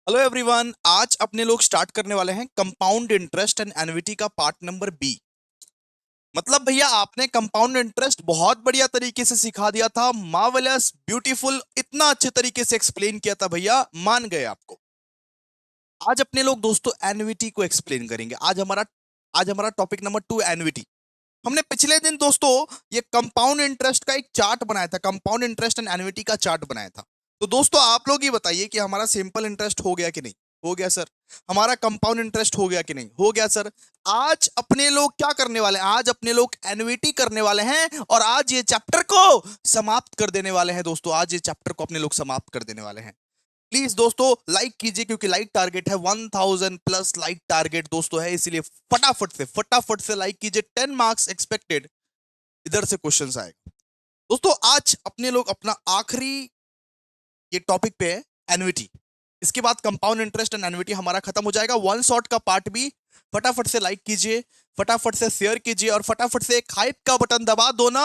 Hello everyone, आज अपने लोग स्टार्ट करने वाले हैं कंपाउंड इंटरेस्ट एंड एन्युटी का पार्ट नंबर बी। मतलब भैया आपने कंपाउंड इंटरेस्ट बहुत बढ़िया तरीके से सिखा दिया था, मार्वेलस, ब्यूटीफुल, इतना अच्छे तरीके से एक्सप्लेन किया था भैया, मान गए आपको। आज अपने लोग दोस्तों एन्युटी को एक्सप्लेन करेंगे। आज हमारा टॉपिक नंबर 2 एन्युटी। हमने पिछले दिन दोस्तों ये कंपाउंड इंटरेस्ट का एक चार्ट बनाया था, कंपाउंड इंटरेस्ट एंड एन्युटी का चार्ट बनाया था। तो दोस्तों आप लोग ये बताइए कि हमारा सिंपल इंटरेस्ट हो गया कि नहीं। हो गया सर। हमारा कंपाउंड इंटरेस्ट हो गया कि नहीं। हो गया सर। आज अपने लोग क्या करने वाले हैं, आज अपने लोग एन्युटी करने वाले हैं और आज ये चैप्टर को समाप्त कर देने वाले हैं दोस्तों। आज ये चैप्टर को अपने लोग समाप्त कर देने वाले हैं। प्लीज दोस्तों लाइक कीजिए, क्योंकि लाइक टारगेट है 1000+ लाइक टारगेट दोस्तों है, इसलिए फटाफट से लाइक कीजिए। 10 मार्क्स एक्सपेक्टेड, इधर से क्वेश्चंस आएगा दोस्तों। आज अपने लोग अपना आखिरी ये टॉपिक पे है एन्युटी। इसके बाद कंपाउंड इंटरेस्ट एंड एन्युटी हमारा खत्म हो जाएगा। वन शॉट का पार्ट भी। फटाफट से लाइक कीजिए, फटाफट से शेयर कीजिए और फटाफट से एक हाइप का बटन दबा दो ना।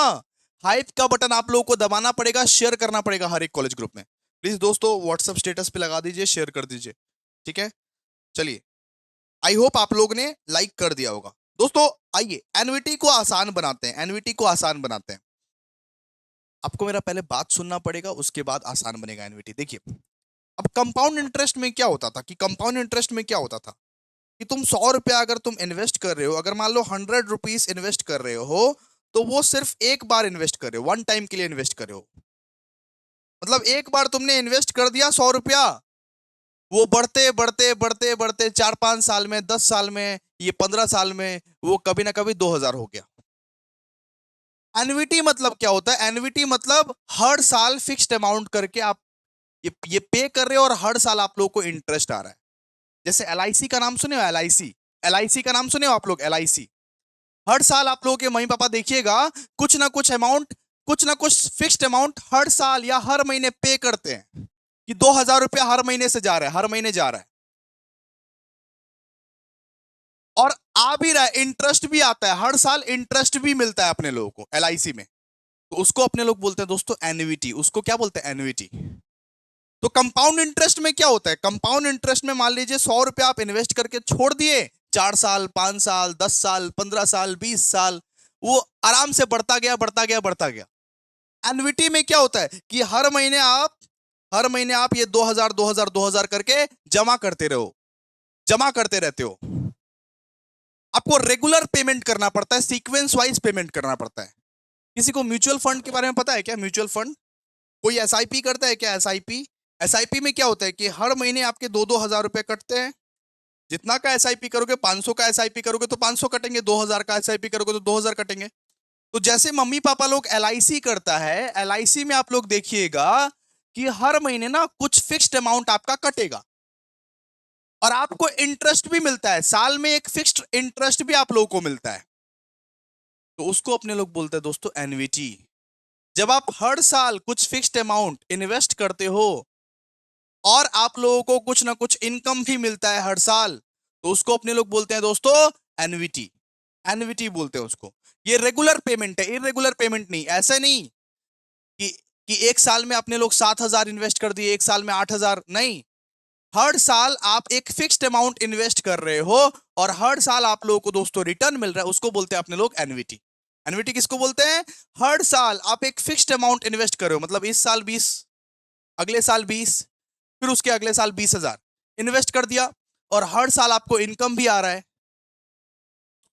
हाइप का बटन आप लोगों को दबाना पड़ेगा, शेयर करना पड़ेगा हर एक कॉलेज ग्रुप में। प्लीज दोस्तों व्हाट्सएप स्टेटस पे लगा दीजिए, शेयर कर दीजिए। ठीक है, चलिए। आई होप आप लोग ने लाइक कर दिया होगा दोस्तों। आइए एन्युटी को आसान बनाते हैं, एन्युटी को आसान बनाते हैं। आपको मेरा पहले बात सुनना पड़ेगा, उसके बाद आसान बनेगा एन्युटी। देखिए, अब कंपाउंड इंटरेस्ट में क्या होता था कि कंपाउंड इंटरेस्ट में क्या होता था कि तुम 100 रुपया अगर तुम इन्वेस्ट कर रहे हो, अगर मान लो 100 रुपीज इन्वेस्ट कर रहे हो, तो वो सिर्फ एक बार इन्वेस्ट कर रहे हो, वन टाइम के लिए इन्वेस्ट कर रहे हो। मतलब एक बार तुमने इन्वेस्ट कर दिया 100 रुपया, वो बढ़ते बढ़ते बढ़ते बढ़ते 4-5 साल में, 10 साल में, ये 15 साल में, वो कभी ना कभी 2000 हो गया। एन्युटी मतलब क्या होता है? एन्युटी मतलब हर साल फिक्स्ड अमाउंट करके आप ये पे कर रहे हो और हर साल आप लोगों को इंटरेस्ट आ रहा है। जैसे एलआईसी का नाम सुने हो? एलआईसी, एलआईसी का नाम सुने हो आप लोग? एलआईसी हर साल आप लोगों के मम्मी पापा देखिएगा कुछ ना कुछ अमाउंट, कुछ ना कुछ फिक्स्ड अमाउंट हर साल या हर महीने पे करते हैं कि 2000 रुपया हर महीने से जा रहा है, हर महीने जा रहा है और आ भी रहा है। इंटरेस्ट भी आता है, हर साल इंटरेस्ट भी मिलता है अपने लोगों को एलआईसी में। तो उसको अपने लोग बोलते हैं दोस्तों एन्युटी। उसको क्या बोलते हैं? एन्युटी। तो कंपाउंड इंटरेस्ट में क्या होता है? कंपाउंड इंटरेस्ट में मान लीजिए 100 रुपया आप इन्वेस्ट करके छोड़ दिए, 4 साल, 5 साल, 10 साल, 15 साल, 20 साल, वो आराम से बढ़ता गया, बढ़ता गया, बढ़ता गया। एन्युटी में क्या होता है कि हर महीने आप ये 2000 2000 2000 करके जमा करते रहो, जमा करते रहते हो। आपको रेगुलर पेमेंट करना पड़ता है, सीक्वेंस वाइज पेमेंट करना पड़ता है। किसी को म्यूचुअल फंड के बारे में पता है क्या? म्यूचुअल फंड कोई एसआईपी करता है क्या? एसआईपी, एसआईपी में क्या होता है कि हर महीने आपके 2-2 हजार रुपए कटते हैं। जितना का एसआईपी करोगे, 500 का एसआईपी करोगे तो 500 कटेंगे, 2000 का एसआईपी करोगे तो 2000 कटेंगे। तो जैसे मम्मी पापा लोग एलआईसी करता है, एलआईसी में आप लोग देखिएगा कि हर महीने ना कुछ फिक्स्ड अमाउंट आपका कटेगा और आपको इंटरेस्ट भी मिलता है। साल में एक फिक्स्ड इंटरेस्ट भी आप लोगों को मिलता है। तो उसको अपने लोग बोलते हैं दोस्तों एन्युटी। जब आप हर साल कुछ फिक्स्ड अमाउंट इन्वेस्ट करते हो और आप लोगों को कुछ ना कुछ इनकम भी मिलता है हर साल, तो उसको अपने लोग बोलते हैं दोस्तों एन्युटी। एन्युटी बोलते हैं उसको। ये रेगुलर पेमेंट है, इरेगुलर पेमेंट नहीं। ऐसे नहीं कि एक साल में अपने लोग 7 हजार इन्वेस्ट कर दिए, एक साल में 8 हजार, नहीं। हर साल आप एक फिक्स्ड अमाउंट इन्वेस्ट कर रहे हो और हर साल आप लोगों को दोस्तों रिटर्न मिल रहा है, उसको बोलते हैं अपने लोग एन्युटी। एन्युटी किसको बोलते हैं? हर साल आप एक फिक्स्ड अमाउंट इन्वेस्ट कर रहे हो, मतलब इस साल 20, अगले साल 20, फिर उसके अगले साल 20 हजार इन्वेस्ट कर दिया और हर साल आपको इनकम भी आ रहा है,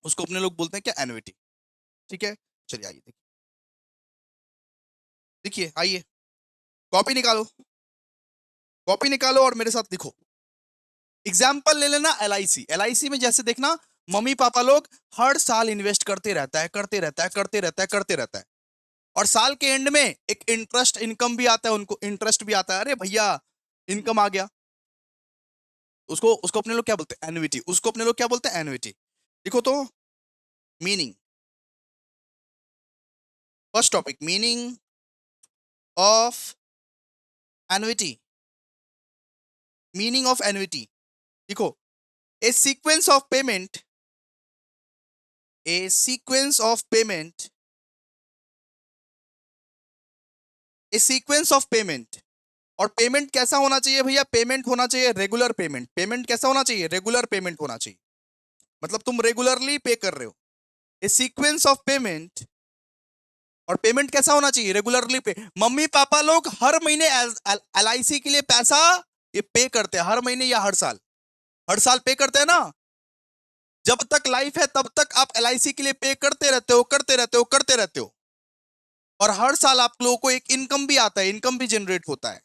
उसको अपने लोग बोलते हैं क्या? एन्युटी। ठीक है, चलिए आइए देखिए। देखिए आइए, कॉपी निकालो, कॉपी निकालो और मेरे साथ लिखो। एग्जाम्पल ले लेना एलआईसी। एलआईसी में जैसे देखना मम्मी पापा लोग हर साल इन्वेस्ट करते रहता है, करते रहता है, करते रहता है, करते रहता है और साल के एंड में एक इंटरेस्ट इनकम भी आता है, उनको इंटरेस्ट भी आता है। अरे भैया इनकम आ गया। उसको उसको अपने लोग क्या बोलते हैं? एन्युटी। उसको अपने लोग क्या बोलते हैं? एन्युटी। देखो तो meaning, first topic, meaning of annuity. Meaning of annuity देखो, a sequence of payment, a sequence of payment, a sequence of payment और पेमेंट कैसा होना चाहिए भैया? पेमेंट होना चाहिए रेगुलर पेमेंट। पेमेंट कैसा होना चाहिए? रेगुलर पेमेंट होना चाहिए, मतलब तुम रेगुलरली पे कर रहे हो। ए सीक्वेंस ऑफ पेमेंट, और पेमेंट कैसा होना चाहिए? रेगुलरली पे। मम्मी पापा लोग हर महीने एलआईसी के लिए पैसा ये पे करते हैं, हर महीने या हर साल पे करते हैं ना। जब तक लाइफ है तब तक आप एलआईसी के लिए पे करते रहते हो, करते रहते हो, करते रहते हो, और हर साल आप लोगों को एक इनकम भी आता है, इनकम भी जनरेट होता है।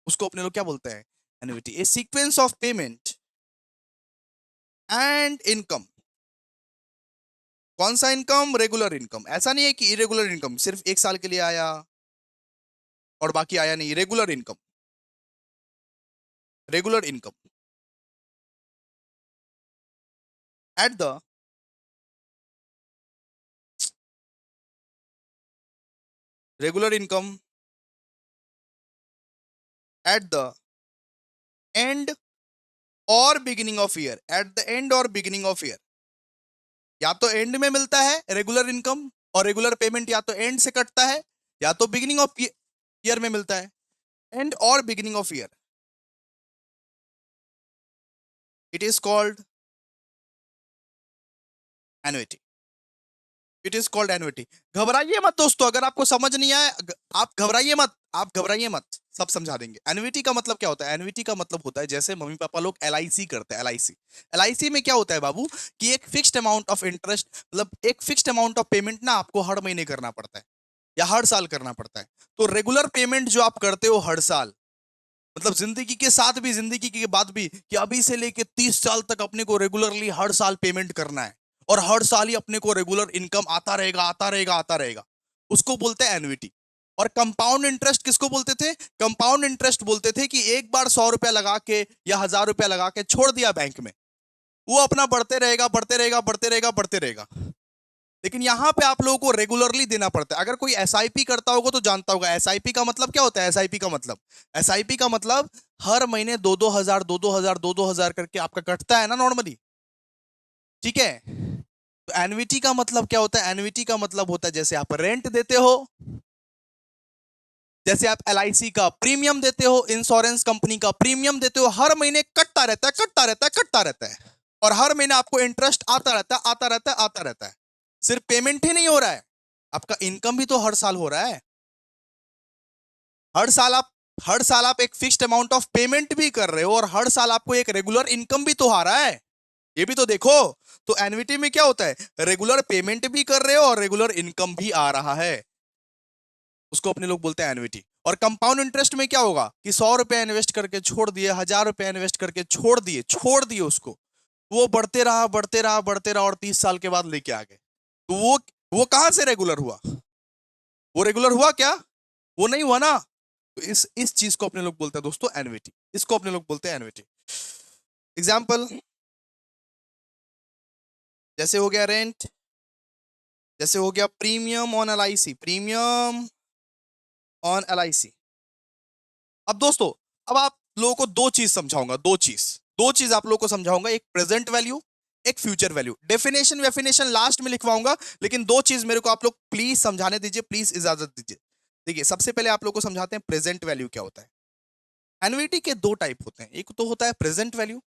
उसको अपने लोग क्या बोलते हैं? Annuity. A sequence of payment and income. कौन सा इनकम? Regular income. ऐसा नहीं है कि इरेगुलर इनकम, सिर्फ एक साल के लिए आया और बाकी आया नहीं। Regular income, regular income at the regular income at the end और beginning of year. At the end और बिगिनिंग ऑफ ईयर, या तो एंड में मिलता है रेगुलर इनकम और रेगुलर पेमेंट, या तो एंड से कटता है या तो बिगिनिंग ऑफ ईयर में मिलता है। एंड और beginning of year, it is called annuity. It is called annuity. घबराइए मत दोस्तों, अगर आपको समझ नहीं आए आप घबराइए मत, आप घबराइए मत, सब समझा देंगे। एन्युटी का मतलब क्या होता है? एन्युटी का मतलब होता है जैसे मम्मी पापा लोग एलआईसी करते हैं। एलआईसी, एलआईसी में क्या होता है बाबू कि एक फिक्स्ड अमाउंट ऑफ इंटरेस्ट, मतलब एक फिक्स्ड अमाउंट ऑफ पेमेंट ना आपको हर महीने करना पड़ता है या हर साल करना पड़ता है। तो रेगुलर पेमेंट जो आप करते हो हर साल, मतलब जिंदगी के साथ भी, जिंदगी के बाद भी, कि अभी से लेके 30 साल तक अपने को रेगुलरली हर साल पेमेंट करना है और हर साल ही अपने को रेगुलर इनकम आता रहेगा, आता रहेगा, आता रहेगा, उसको बोलते हैं एन्युटी। और कंपाउंड इंटरेस्ट किसको बोलते थे? कंपाउंड इंटरेस्ट बोलते थे कि एक बार 100 रुपया लगा के या 1000 रुपया लगा के छोड़ दिया बैंक में, वो अपना बढ़ते रहेगा, बढ़ते रहेगा, बढ़ते रहेगा, बढ़ते रहेगा। लेकिन यहां पे आप लोगों को रेगुलरली देना पड़ता है। अगर कोई एसआईपी करता होगा तो जानता होगा एसआईपी का मतलब क्या होता है। एसआईपी का मतलब, एसआईपी का मतलब हर महीने 2-2 हजार, 2-2 हजार, 2-2 हजार करके आपका कटता है ना नॉर्मली, ठीक है। तो एन्युटी का मतलब क्या होता है? एन्युटी का मतलब होता है जैसे आप रेंट देते हो, जैसे आप एलआईसी का प्रीमियम देते हो, इंश्योरेंस कंपनी का प्रीमियम देते हो, हर महीने कटता रहता है, कटता रहता है, कटता रहता है, और हर महीने आपको इंटरेस्ट आता रहता है, आता रहता है, आता रहता है। सिर्फ पेमेंट ही नहीं हो रहा है, आपका इनकम भी तो हर साल हो रहा है। हर साल आप हर साल आप एक फिक्स्ड अमाउंट ऑफ पेमेंट भी कर रहे हो और हर साल आपको एक रेगुलर इनकम भी तो आ रहा है, ये भी तो देखो। तो एन्युटी में क्या होता है? रेगुलर पेमेंट भी कर रहे हो और रेगुलर इनकम भी आ रहा है, उसको अपने लोग बोलते हैं एन्युटी। और कंपाउंड इंटरेस्ट में क्या होगा कि 100 रुपया इन्वेस्ट करके छोड़ दिए, 1000 रुपया इन्वेस्ट करके छोड़ दिए उसको, वो बढ़ते रहा, बढ़ते रहा, बढ़ते रहा, और 30 साल के बाद लेके आ गए। तो वो कहां से रेगुलर हुआ? वो रेगुलर हुआ क्या? वो नहीं हुआ ना। तो इस चीज को अपने लोग बोलते हैं दोस्तों एन्युटी, इसको अपने लोग बोलते हैं एन्युटी। एग्जाम्पल जैसे हो गया रेंट, जैसे हो गया premium on LIC, premium on LIC. अब दोस्तों, अब आप लोगों को दो चीज समझाऊंगा, दो चीज आप लोगों को समझाऊंगा, एक प्रेजेंट वैल्यू, एक फ्यूचर वैल्यू। डेफिनेशन वेफिनेशन लास्ट में लिखवाऊंगा, लेकिन दो चीज मेरे को आप लोग प्लीज समझाने दीजिए, प्लीज इजाजत दीजिए। देखिए, सबसे पहले आप लोग को समझाते हैं प्रेजेंट वैल्यू क्या होता है। एन्युटी के दो टाइप होते हैं, एक तो होता है प्रेजेंट वैल्यू,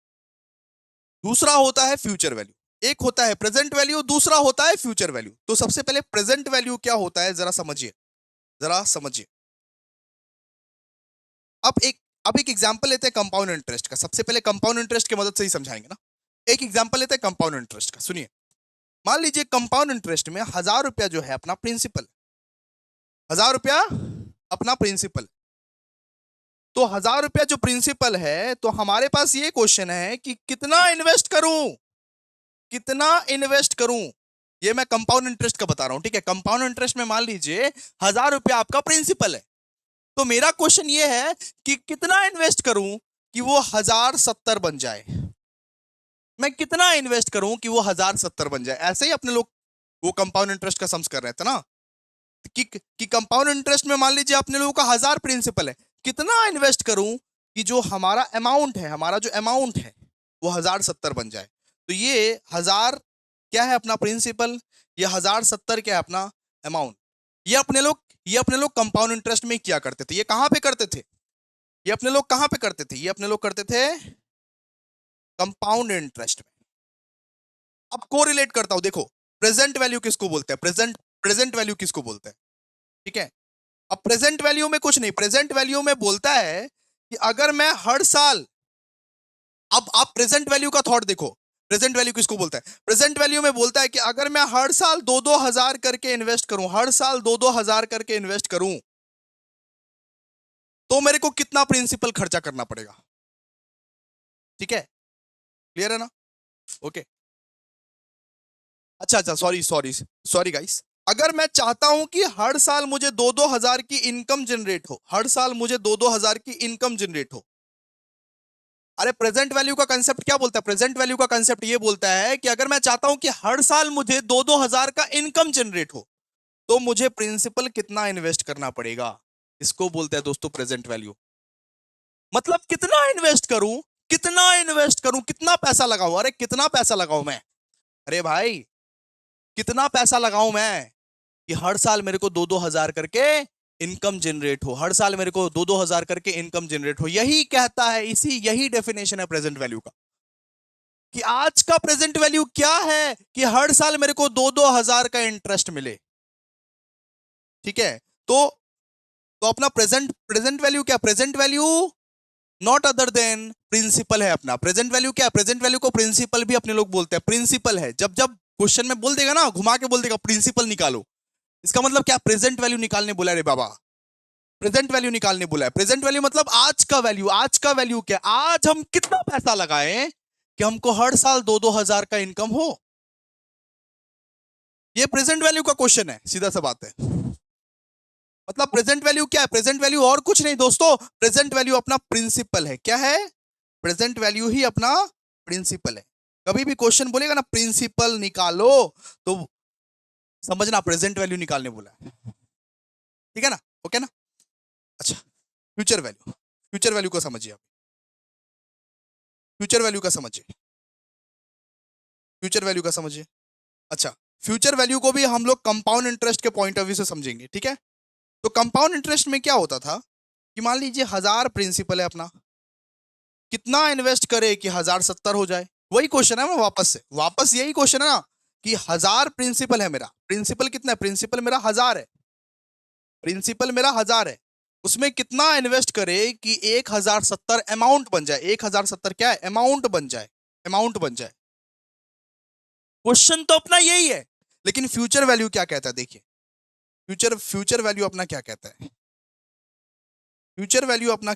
दूसरा होता है फ्यूचर वैल्यू। एक होता है प्रेजेंट वैल्यू, दूसरा होता है फ्यूचर वैल्यू। तो सबसे पहले प्रेजेंट वैल्यू क्या होता है जरा समझिए, जरा समझिए। अब एक अब एक एग्जांपल लेते हैं कंपाउंड इंटरेस्ट का। सबसे पहले कंपाउंड इंटरेस्ट की मदद से ही समझाएंगे ना। एक एग्जांपल लेते हैं कंपाउंड इंटरेस्ट का, सुनिए। मान लीजिए कंपाउंड इंटरेस्ट में 1000 रुपया जो है अपना प्रिंसिपल, 1000 रुपया अपना प्रिंसिपल। तो 1000 रुपया जो प्रिंसिपल है, तो हमारे पास ये क्वेश्चन है कि कितना इन्वेस्ट करूं, कितना इन्वेस्ट करूं। ये मैं कंपाउंड इंटरेस्ट का बता रहा हूं, ठीक है। कंपाउंड इंटरेस्ट में मान लीजिए 1000 रुपया आपका प्रिंसिपल है, तो मेरा क्वेश्चन ये है कि कितना इन्वेस्ट करूं कि वो 1070 बन जाए। मैं कितना इन्वेस्ट करूं कि वो 1070 बन जाए। ऐसे ही अपने लोग वो कंपाउंड इंटरेस्ट का सम्स कर रहे थे ना, कि कंपाउंड इंटरेस्ट में मान लीजिए अपने लोगों का 1000 प्रिंसिपल है, कितना इन्वेस्ट करूं कि जो हमारा अमाउंट है, हमारा जो अमाउंट है वो 1070 बन जाए। तो ये 1000 क्या है अपना प्रिंसिपल, ये 1070 क्या है अपना अमाउंट। ये अपने लोग कंपाउंड इंटरेस्ट में किया करते थे। ये कहां पे करते थे? ये अपने लोग कहां पे करते थे? ये अपने लोग करते थे कंपाउंड इंटरेस्ट में। अब कोरिलेट करता हूं, देखो प्रेजेंट वैल्यू किसको बोलते हैं? प्रेजेंट वैल्यू किसको बोलते हैं? ठीक है, अब प्रेजेंट वैल्यू में कुछ नहीं, प्रेजेंट वैल्यू में बोलता है कि अगर मैं हर साल, अब आप प्रेजेंट वैल्यू का थॉट देखो, प्रेजेंट वैल्यू किसको बोलता है? प्रेजेंट वैल्यू में बोलता है कि अगर मैं हर साल 2-2 हजार करके इन्वेस्ट करूं, हर साल 2-2 हजार करके इन्वेस्ट करूं, तो मेरे को कितना प्रिंसिपल खर्चा करना पड़ेगा? ठीक है, क्लियर है ना? ओके, अच्छा अच्छा, सॉरी सॉरी सॉरी गाइस, अगर मैं चाहता हूं कि हर साल मुझे 2-2 हजार की इनकम जनरेट हो, हर साल मुझे 2-2 हजार की इनकम जनरेट हो, अरे प्रेजेंट वैल्यू का कंसेप्ट क्या बोलता है? प्रेजेंट वैल्यू का कंसेप्ट ये बोलता है कि अगर मैं चाहता हूं कि हर साल मुझे 2-2 हजार का इनकम जनरेट हो, तो मुझे प्रिंसिपल कितना इन्वेस्ट करना पड़ेगा? इसको बोलते हैं दोस्तों प्रेजेंट वैल्यू। मतलब कितना इन्वेस्ट करूं, कितना इन्वेस्ट करूं, कितना पैसा लगाऊं, अरे कितना पैसा लगाऊं मैं, अरे भाई कितना पैसा लगाऊं मैं कि हर साल मेरे को 2-2 हजार करके इनकम जनरेट हो, हर साल मेरे को 2-2 हजार करके इनकम जनरेट हो। यही कहता है, यही डेफिनेशन है प्रेजेंट वैल्यू का, कि आज का प्रेजेंट वैल्यू क्या है कि हर साल मेरे को 2-2 हजार का इंटरेस्ट मिले। ठीक है, तो अपना प्रेजेंट प्रेजेंट वैल्यू क्या? Present value not other than principal है अपना। प्रेजेंट वैल्यू क्या है? प्रेजेंट वैल्यू को प्रिंसिपल भी अपने लोग बोलते हैं, प्रिंसिपल है। जब जब क्वेश्चन में बोल देगा ना, घुमा के बोल देगा प्रिंसिपल निकालो, इसका मतलब क्या? प्रेजेंट वैल्यू निकालने बोला रे बाबा, प्रेजेंट वैल्यू निकालने बोला है। प्रेजेंट वैल्यू मतलब आज का वैल्यू। आज का वैल्यू क्या? आज हम कितना पैसा लगाएं कि हमको हर साल 2-2 हजार का इनकम हो, ये प्रेजेंट वैल्यू का क्वेश्चन है, सीधा सा बात है। मतलब प्रेजेंट वैल्यू क्या है? प्रेजेंट वैल्यू और कुछ नहीं दोस्तों, प्रेजेंट वैल्यू अपना प्रिंसिपल है। क्या है? प्रेजेंट वैल्यू ही अपना प्रिंसिपल है। कभी भी क्वेश्चन बोलेगा ना प्रिंसिपल निकालो, तो समझना प्रेजेंट वैल्यू निकालने बोला है। ठीक है ना? ओके ना? अच्छा, फ्यूचर वैल्यू, फ्यूचर वैल्यू को समझिए आप, फ्यूचर वैल्यू का समझिए, फ्यूचर वैल्यू का समझिए। अच्छा, फ्यूचर वैल्यू को भी हम लोग कंपाउंड इंटरेस्ट के पॉइंट ऑफ व्यू से समझेंगे। ठीक है, तो कंपाउंड इंटरेस्ट में क्या होता था कि मान लीजिए 1000 प्रिंसिपल है अपना, कितना इन्वेस्ट करे कि 1070 हो जाए? वही क्वेश्चन है ना, वापस यही क्वेश्चन है ना, कि 1000 प्रिंसिपल है मेरा, प्रिंसिपल कितना है? प्रिंसिपल मेरा 1000 है, प्रिंसिपल मेरा 1000 है, उसमें कितना इन्वेस्ट करे कि 1070 अमाउंट बन जाए? 1070 क्या है? अमाउंट बन जाए, अमाउंट बन जाए। क्वेश्चन तो अपना यही है, लेकिन फ्यूचर वैल्यू क्या कहता है? देखिए, फ्यूचर फ्यूचर वैल्यू अपना क्या कहता है? फ्यूचर वैल्यू अपना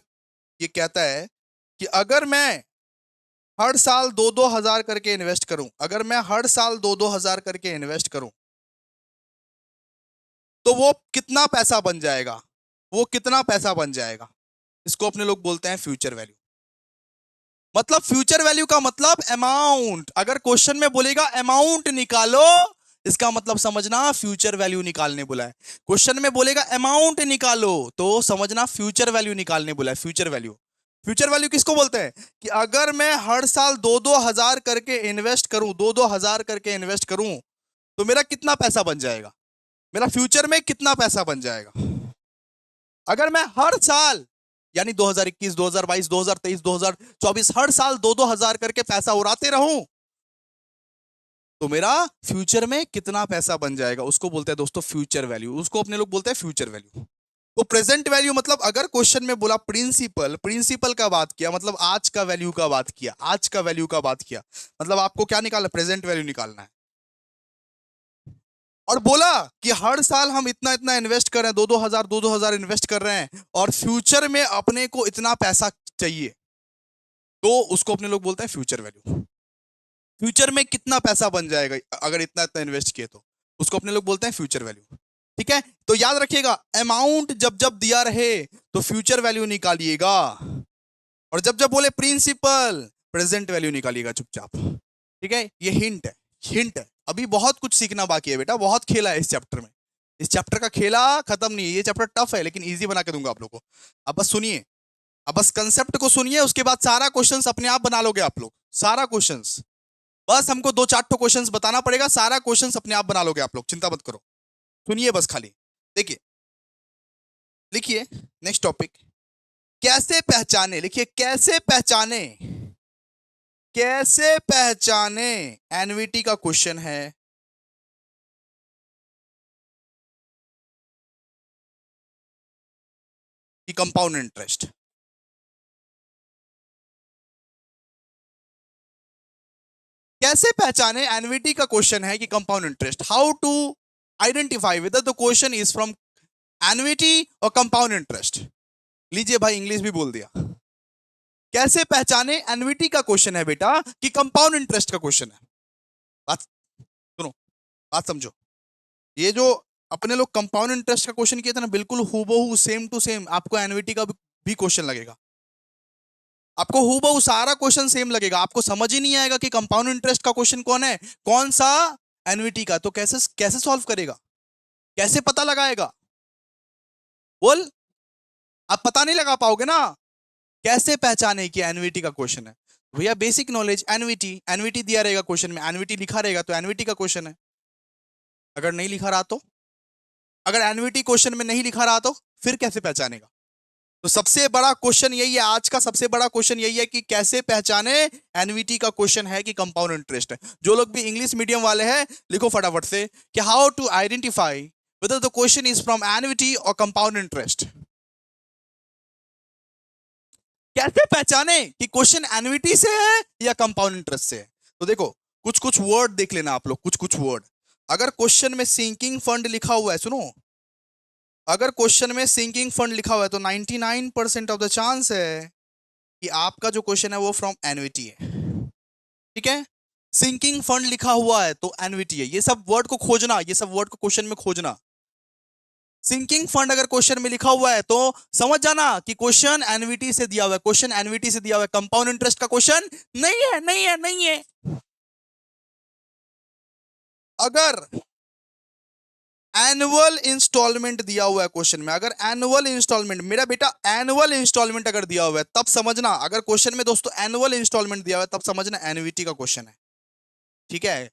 ये कहता है कि अगर मैं हर साल 2-2 हजार करके इन्वेस्ट करूं, अगर मैं हर साल 2-2 हजार करके इन्वेस्ट करूं, तो वो कितना पैसा बन जाएगा? वो कितना पैसा बन जाएगा? इसको अपने लोग बोलते हैं फ्यूचर वैल्यू। मतलब फ्यूचर वैल्यू का मतलब अमाउंट। अगर क्वेश्चन में बोलेगा अमाउंट निकालो, इसका मतलब समझना फ्यूचर वैल्यू निकालने बोला है। क्वेश्चन में बोलेगा अमाउंट निकालो, तो समझना फ्यूचर वैल्यू निकालने बोला है। फ्यूचर वैल्यू, फ्यूचर वैल्यू किसको बोलते हैं? कि अगर मैं हर साल 2-2 हजार करके इन्वेस्ट करूं, 2-2 हजार करके इन्वेस्ट करूं, तो मेरा कितना पैसा बन जाएगा? मेरा फ्यूचर में कितना पैसा बन जाएगा अगर मैं हर साल, यानी 2021, 2022, 2023, 2024 हर साल 2-2 हजार करके पैसा उड़ाते रहूं, तो मेरा फ्यूचर में कितना पैसा बन जाएगा? उसको बोलते हैं दोस्तों फ्यूचर वैल्यू, उसको अपने लोग बोलते हैं फ्यूचर वैल्यू। तो प्रेजेंट वैल्यू मतलब अगर क्वेश्चन में बोला प्रिंसिपल, प्रिंसिपल का बात किया, मतलब आज का वैल्यू का बात किया, आज का वैल्यू का बात किया, मतलब आपको क्या निकालना? प्रेजेंट वैल्यू निकालना है। और बोला कि हर साल हम इतना इतना इन्वेस्ट कर रहे हैं, 2-2 हजार इन्वेस्ट कर रहे हैं, और फ्यूचर में अपने को इतना पैसा चाहिए, तो उसको अपने लोग बोलते हैं फ्यूचर वैल्यू। फ्यूचर में कितना पैसा बन जाएगा अगर इतना इतना इन्वेस्ट किए, तो उसको अपने लोग बोलते हैं फ्यूचर वैल्यू। ठीक है, तो याद रखिएगा, अमाउंट जब जब दिया रहे तो फ्यूचर वैल्यू निकालिएगा, और जब जब बोले प्रिंसिपल, प्रेजेंट वैल्यू निकालिएगा चुपचाप। ठीक है, ये हिंट है, हिंट है। अभी बहुत कुछ सीखना बाकी है बेटा, बहुत खेला है इस चैप्टर में। इस चैप्टर का खेला खत्म नहीं है, ये चैप्टर टफ है लेकिन इजी बना के दूंगा आप लोगों को। अब बस सुनिए, अब बस कंसेप्ट को सुनिए, उसके बाद सारा क्वेश्चंस अपने आप बना लोगे आप लोग, सारा क्वेश्चंस। बस हमको 2-4 ठो क्वेश्चंस बताना पड़ेगा, सारा क्वेश्चंस अपने आप बना लोगे आप लोग, चिंता मत करो। सुनिए बस खाली, देखिए, लिखिए नेक्स्ट टॉपिक। कैसे पहचाने, लिखिए कैसे पहचाने, कैसे पहचाने एनवीटी का क्वेश्चन है। कि कंपाउंड इंटरेस्ट, कैसे पहचाने एनवीटी का क्वेश्चन है कि compound interest, how to identify whether the question is from annuity और कंपाउंड इंटरेस्ट। लीजिए भाई इंग्लिश भी बोल दिया। कैसे पहचाने एनवीटी का क्वेश्चन है बेटा कि कंपाउंड इंटरेस्ट का क्वेश्चन है। बात सुनो, बात समझो। ये जो अपने लोग कंपाउंड इंटरेस्ट का क्वेश्चन किया था ना, बिल्कुल हूबहू सेम टू सेम आपको एनवीटी का भी क्वेश्चन लगेगा। आपको हूबहू सारा क्वेश्चन सेम लगेगा, आपको समझ ही नहीं आएगा कि कंपाउंड इंटरेस्ट का क्वेश्चन कौन है, कौन सा एनवीटी का। तो कैसे कैसे सॉल्व करेगा, कैसे पता लगाएगा, बोल। आप पता नहीं लगा पाओगे ना। कैसे पहचाने कि एनवीटी का क्वेश्चन है। भैया बेसिक नॉलेज, एनवीटी, एनवीटी दिया रहेगा क्वेश्चन में, एनवीटी लिखा रहेगा तो एनवीटी का क्वेश्चन है। अगर नहीं लिखा रहा तो, अगर एनवीटी क्वेश्चन में नहीं लिखा रहा तो फिर कैसे पहचानेगा। तो सबसे बड़ा क्वेश्चन यही है, आज का सबसे बड़ा क्वेश्चन यही है कि कैसे पहचाने एनवीटी का क्वेश्चन है कि कंपाउंड इंटरेस्ट है। जो लोग भी इंग्लिश मीडियम वाले हैं लिखो फटाफट से कि how to identify whether the question is from annuity और कंपाउंड इंटरेस्ट। कैसे पहचाने कि क्वेश्चन एनवीटी से है या कंपाउंड इंटरेस्ट से है। तो देखो कुछ कुछ वर्ड देख लेना आप लोग, कुछ कुछ वर्ड। अगर क्वेश्चन में सिंकिंग फंड लिखा हुआ है, सुनो, अगर क्वेश्चन में सिंकिंग फंड लिखा हुआ है तो 99% ऑफ द चांस है कि आपका जो क्वेश्चन है वो फ्रॉम एनवीटी है। ठीक है, सिंकिंग फंड लिखा हुआ है तो एनवीटी है। ये सब वर्ड को खोजना, ये सब वर्ड को क्वेश्चन में खोजना। सिंकिंग फंड अगर क्वेश्चन में लिखा हुआ है तो समझ जाना कि क्वेश्चन एनवीटी से दिया हुआ है, क्वेश्चन एनवीटी से दिया हुआ है, कंपाउंड इंटरेस्ट का क्वेश्चन नहीं है, नहीं है, नहीं है। अगर एनुअल इंस्टॉलमेंट दिया हुआ है क्वेश्चन में, अगर एनुअल इंस्टॉलमेंट, मेरा बेटा एनुअल इंस्टॉलमेंट अगर दिया हुआ है तब समझना, अगर क्वेश्चन में दोस्तों एनुअल इंस्टॉलमेंट दिया हुआ है तब समझना एनवीटी का क्वेश्चन है। ठीक है,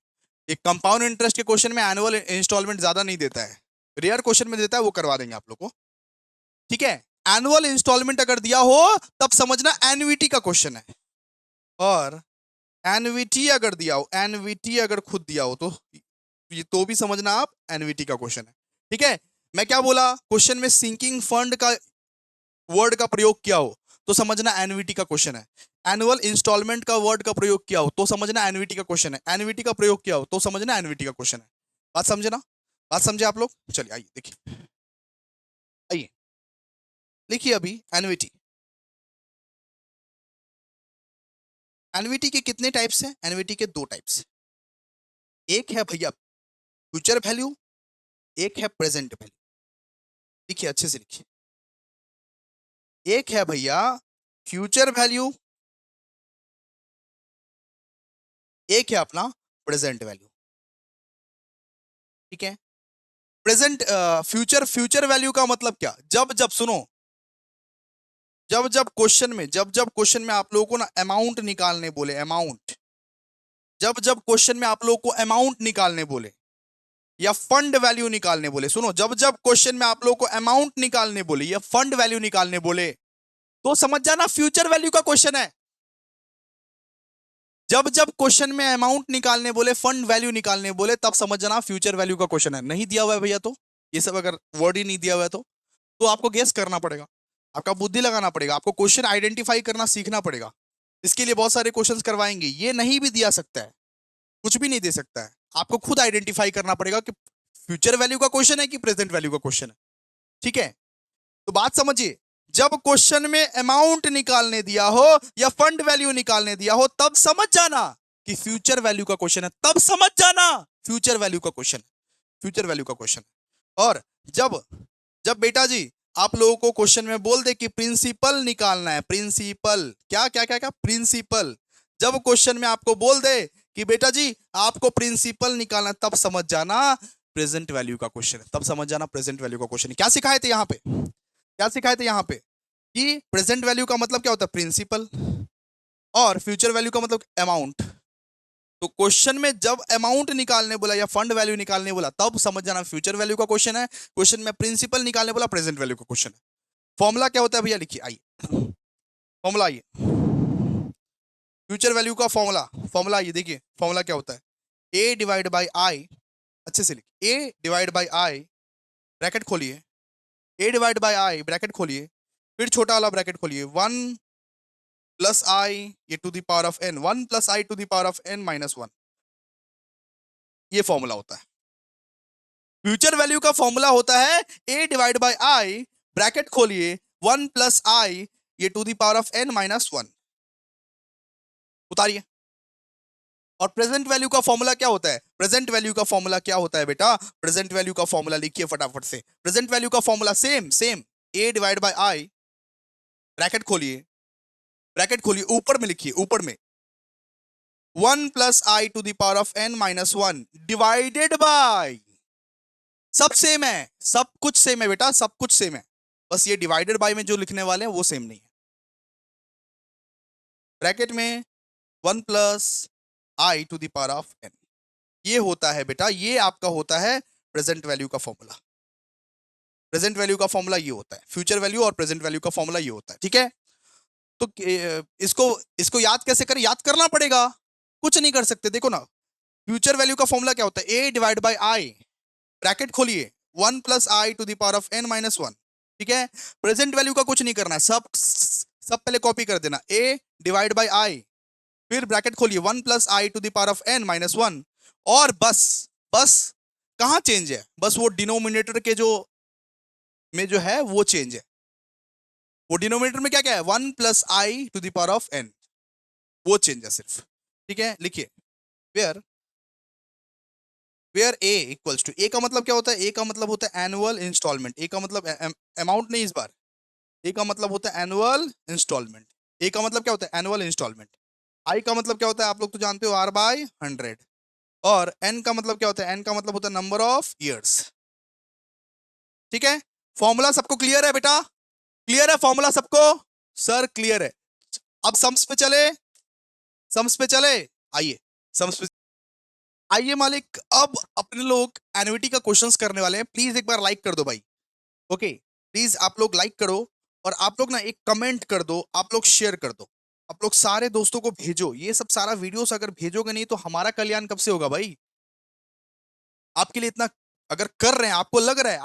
एक कंपाउंड इंटरेस्ट के क्वेश्चन में एनुअल इंस्टॉलमेंट ज्यादा नहीं देता है, रेयर क्वेश्चन में देता है, वो करवा देंगे आप लोग को। ठीक है, एनुअल इंस्टॉलमेंट अगर दिया हो तब समझना एनवीटी का क्वेश्चन है। और एनवीटी अगर दिया हो, एनवीटी अगर खुद दिया हो तो ये तो भी समझना आप एनवीटी का क्वेश्चन है। ठीक है, मैं क्या बोला, क्वेश्चन में सिंकिंग फंड का वर्ड का प्रयोग किया हो तो समझना एनवीटी का क्वेश्चन है। एनुअल इंस्टॉलमेंट का वर्ड का प्रयोग किया हो तो समझना एनवीटी का क्वेश्चन है। एनवीटी का प्रयोग किया हो तो समझना एनवीटी का क्वेश्चन है। बात समझे ना, बात समझे आप लोग। चलिए आइए देखिए, आइए लिखिए अभी एनवीटी। एनवीटी के कितने टाइप्स हैं, एनवीटी के दो टाइप्स। एक है भैया फ्यूचर वैल्यू, एक है प्रेजेंट वैल्यू। लिखिए अच्छे से लिखिए, एक है भैया फ्यूचर वैल्यू, एक है अपना प्रेजेंट वैल्यू। ठीक है, प्रेजेंट फ्यूचर, फ्यूचर वैल्यू का मतलब क्या, जब जब सुनो, जब जब क्वेश्चन में, जब जब क्वेश्चन में आप लोगों को ना अमाउंट निकालने बोले, अमाउंट, जब जब क्वेश्चन में आप लोगों को अमाउंट निकालने बोले या फंड वैल्यू निकालने बोले, सुनो, जब जब क्वेश्चन में आप लोगों को अमाउंट निकालने बोले या फंड वैल्यू निकालने बोले तो समझ जाना फ्यूचर वैल्यू का क्वेश्चन है। जब जब क्वेश्चन में अमाउंट निकालने बोले, फंड वैल्यू निकालने बोले तब समझ जाना फ्यूचर वैल्यू का क्वेश्चन है। नहीं दिया हुआ है भैया तो, ये सब अगर वर्ड ही नहीं दिया हुआ है तो आपको गेस करना पड़ेगा, आपका बुद्धि लगाना पड़ेगा, आपको क्वेश्चन आइडेंटिफाई करना सीखना पड़ेगा। इसके लिए बहुत सारे क्वेश्चंस करवाएंगे, ये नहीं भी दिया सकता है, कुछ भी नहीं दे सकता है, आपको खुद आइडेंटिफाई करना पड़ेगा कि फ्यूचर वैल्यू का क्वेश्चन है कि प्रेजेंट वैल्यू का क्वेश्चन है। ठीक है, तो बात समझिए, जब क्वेश्चन में अमाउंट निकालने दिया हो या फंड वैल्यू निकालने दिया हो तब समझ जाना कि फ्यूचर वैल्यू का क्वेश्चन है, तब समझ जाना फ्यूचर वैल्यू का क्वेश्चन, फ्यूचर वैल्यू का क्वेश्चन। और जब जब बेटा जी आप लोगों को क्वेश्चन में बोल दे कि प्रिंसिपल निकालना है, प्रिंसिपल, क्या क्या क्या क्या, प्रिंसिपल, जब क्वेश्चन में आपको बोल दे कि बेटा जी आपको प्रिंसिपल निकालना, तब समझ जाना प्रेजेंट वैल्यू का क्वेश्चन है, तब समझ जाना प्रेजेंट वैल्यू का क्वेश्चन है। क्या सिखाए थे यहाँ पे, क्या सिखाए थे यहाँ पे कि प्रेजेंट वैल्यू का मतलब क्या होता है, प्रिंसिपल, और फ्यूचर वैल्यू का मतलब अमाउंट। तो क्वेश्चन में जब अमाउंट निकालने बोला या फंड वैल्यू निकालने बोला तब समझ जाना फ्यूचर वैल्यू का क्वेश्चन है, क्वेश्चन में प्रिंसिपल निकालने बोला प्रेजेंट वैल्यू का क्वेश्चन है। फॉर्मूला क्या होता है भैया, लिखिए आइए, फॉर्मूला ये फ्यूचर वैल्यू का फॉर्मूला ये देखिए, फॉर्मूला क्या होता है, ए डिवाइड बाई आई, अच्छे से लिखिए, ए डिवाइड बाई आई, ब्रैकेट खोलिए, ए डिवाइड बाई आई ब्रैकेट खोलिए, फिर छोटा वाला ब्रैकेट खोलिए, 1 + i ये to the power of n, 1 + i to the power of n minus 1, ये फॉर्मूला होता है। फ्यूचर वैल्यू का फॉर्मूला होता है ए डिवाइड बाई आई, ब्रैकेट खोलिए, 1 + i ये to the power of n minus 1, उतारिए। और प्रेजेंट वैल्यू का फॉर्मूला क्या होता है, प्रेजेंट वैल्यू का फॉर्मूला क्या होता है बेटा, प्रेजेंट वैल्यू का फॉर्मूला लिखिए फटाफट से, प्रेजेंट वैल्यू का formula same same, a divide by I, bracket खोलिए, ऊपर में लिखिए, ऊपर में 1 + i to the power of n minus 1 divided by, सब सेम है, सब कुछ सेम है बेटा, सब कुछ सेम है, बस ये डिवाइडेड बाय में जो लिखने वाले हैं वो सेम नहीं है। ब्रैकेट में 1 + i to the power of n, ये होता है बेटा, ये आपका होता है प्रेजेंट वैल्यू का फॉर्मूला। प्रेजेंट वैल्यू का फॉर्मूला ये होता है, फ्यूचर वैल्यू और प्रेजेंट वैल्यू का फॉर्मूला ये होता है, ठीक है। तो इसको इसको याद कैसे करें, याद करना पड़ेगा, कुछ नहीं कर सकते। देखो ना, फ्यूचर वैल्यू का फॉर्मूला क्या होता है, ए डिवाइड बाई आई, ब्रैकेट खोलिए, 1 + i to the power of n minus 1, ठीक है। प्रेजेंट वैल्यू का कुछ नहीं करना है, सब पहले कॉपी कर देना, ए डिवाइड बाई आई, फिर ब्रैकेट खोलिए, 1 + i to the power of n minus 1, और बस बस कहाँ चेंज है, बस वो डिनोमिनेटर के जो में जो है वो चेंज है, वो डिनोमिनेटर में क्या क्या है, 1 + i to the power of n, वो चेंज है सिर्फ, ठीक है। लिखिए, where where A equals to, A का मतलब क्या होता है, ए का मतलब होता है एनुअल इंस्टॉलमेंट, ए का मतलब अमाउंट नहीं इस बार, ए का मतलब होता है एनुअल इंस्टॉलमेंट, ए का मतलब क्या होता है एनुअल इंस्टॉलमेंट, आई का मतलब क्या होता है आप लोग तो जानते हो, r/100, और n का मतलब क्या होता है, n का मतलब होता है नंबर ऑफ ईयर्स, ठीक है। फॉर्मूला सबको क्लियर है बेटा, क्लियर है फॉर्मूला सबको, सर क्लियर है। अब सम्स पे चले, सम्स पे चले, आइए सम्स पे आइए मालिक, अब अपने लोग एनुइटी का क्वेश्चंस करने वाले हैं। प्लीज एक बार लाइक कर दो भाई, ओके, प्लीज आप लोग लाइक करो, और आप लोग ना एक कमेंट कर दो, आप लोग शेयर कर दो, आप लोग सारे दोस्तों को भेजो, ये सब सारा वीडियोस अगर भेजोगे नहीं तो हमारा कल्याण कब से होगा भाई। आपके लिए इतना अगर कर रहे हैं, आपको लग रहा है,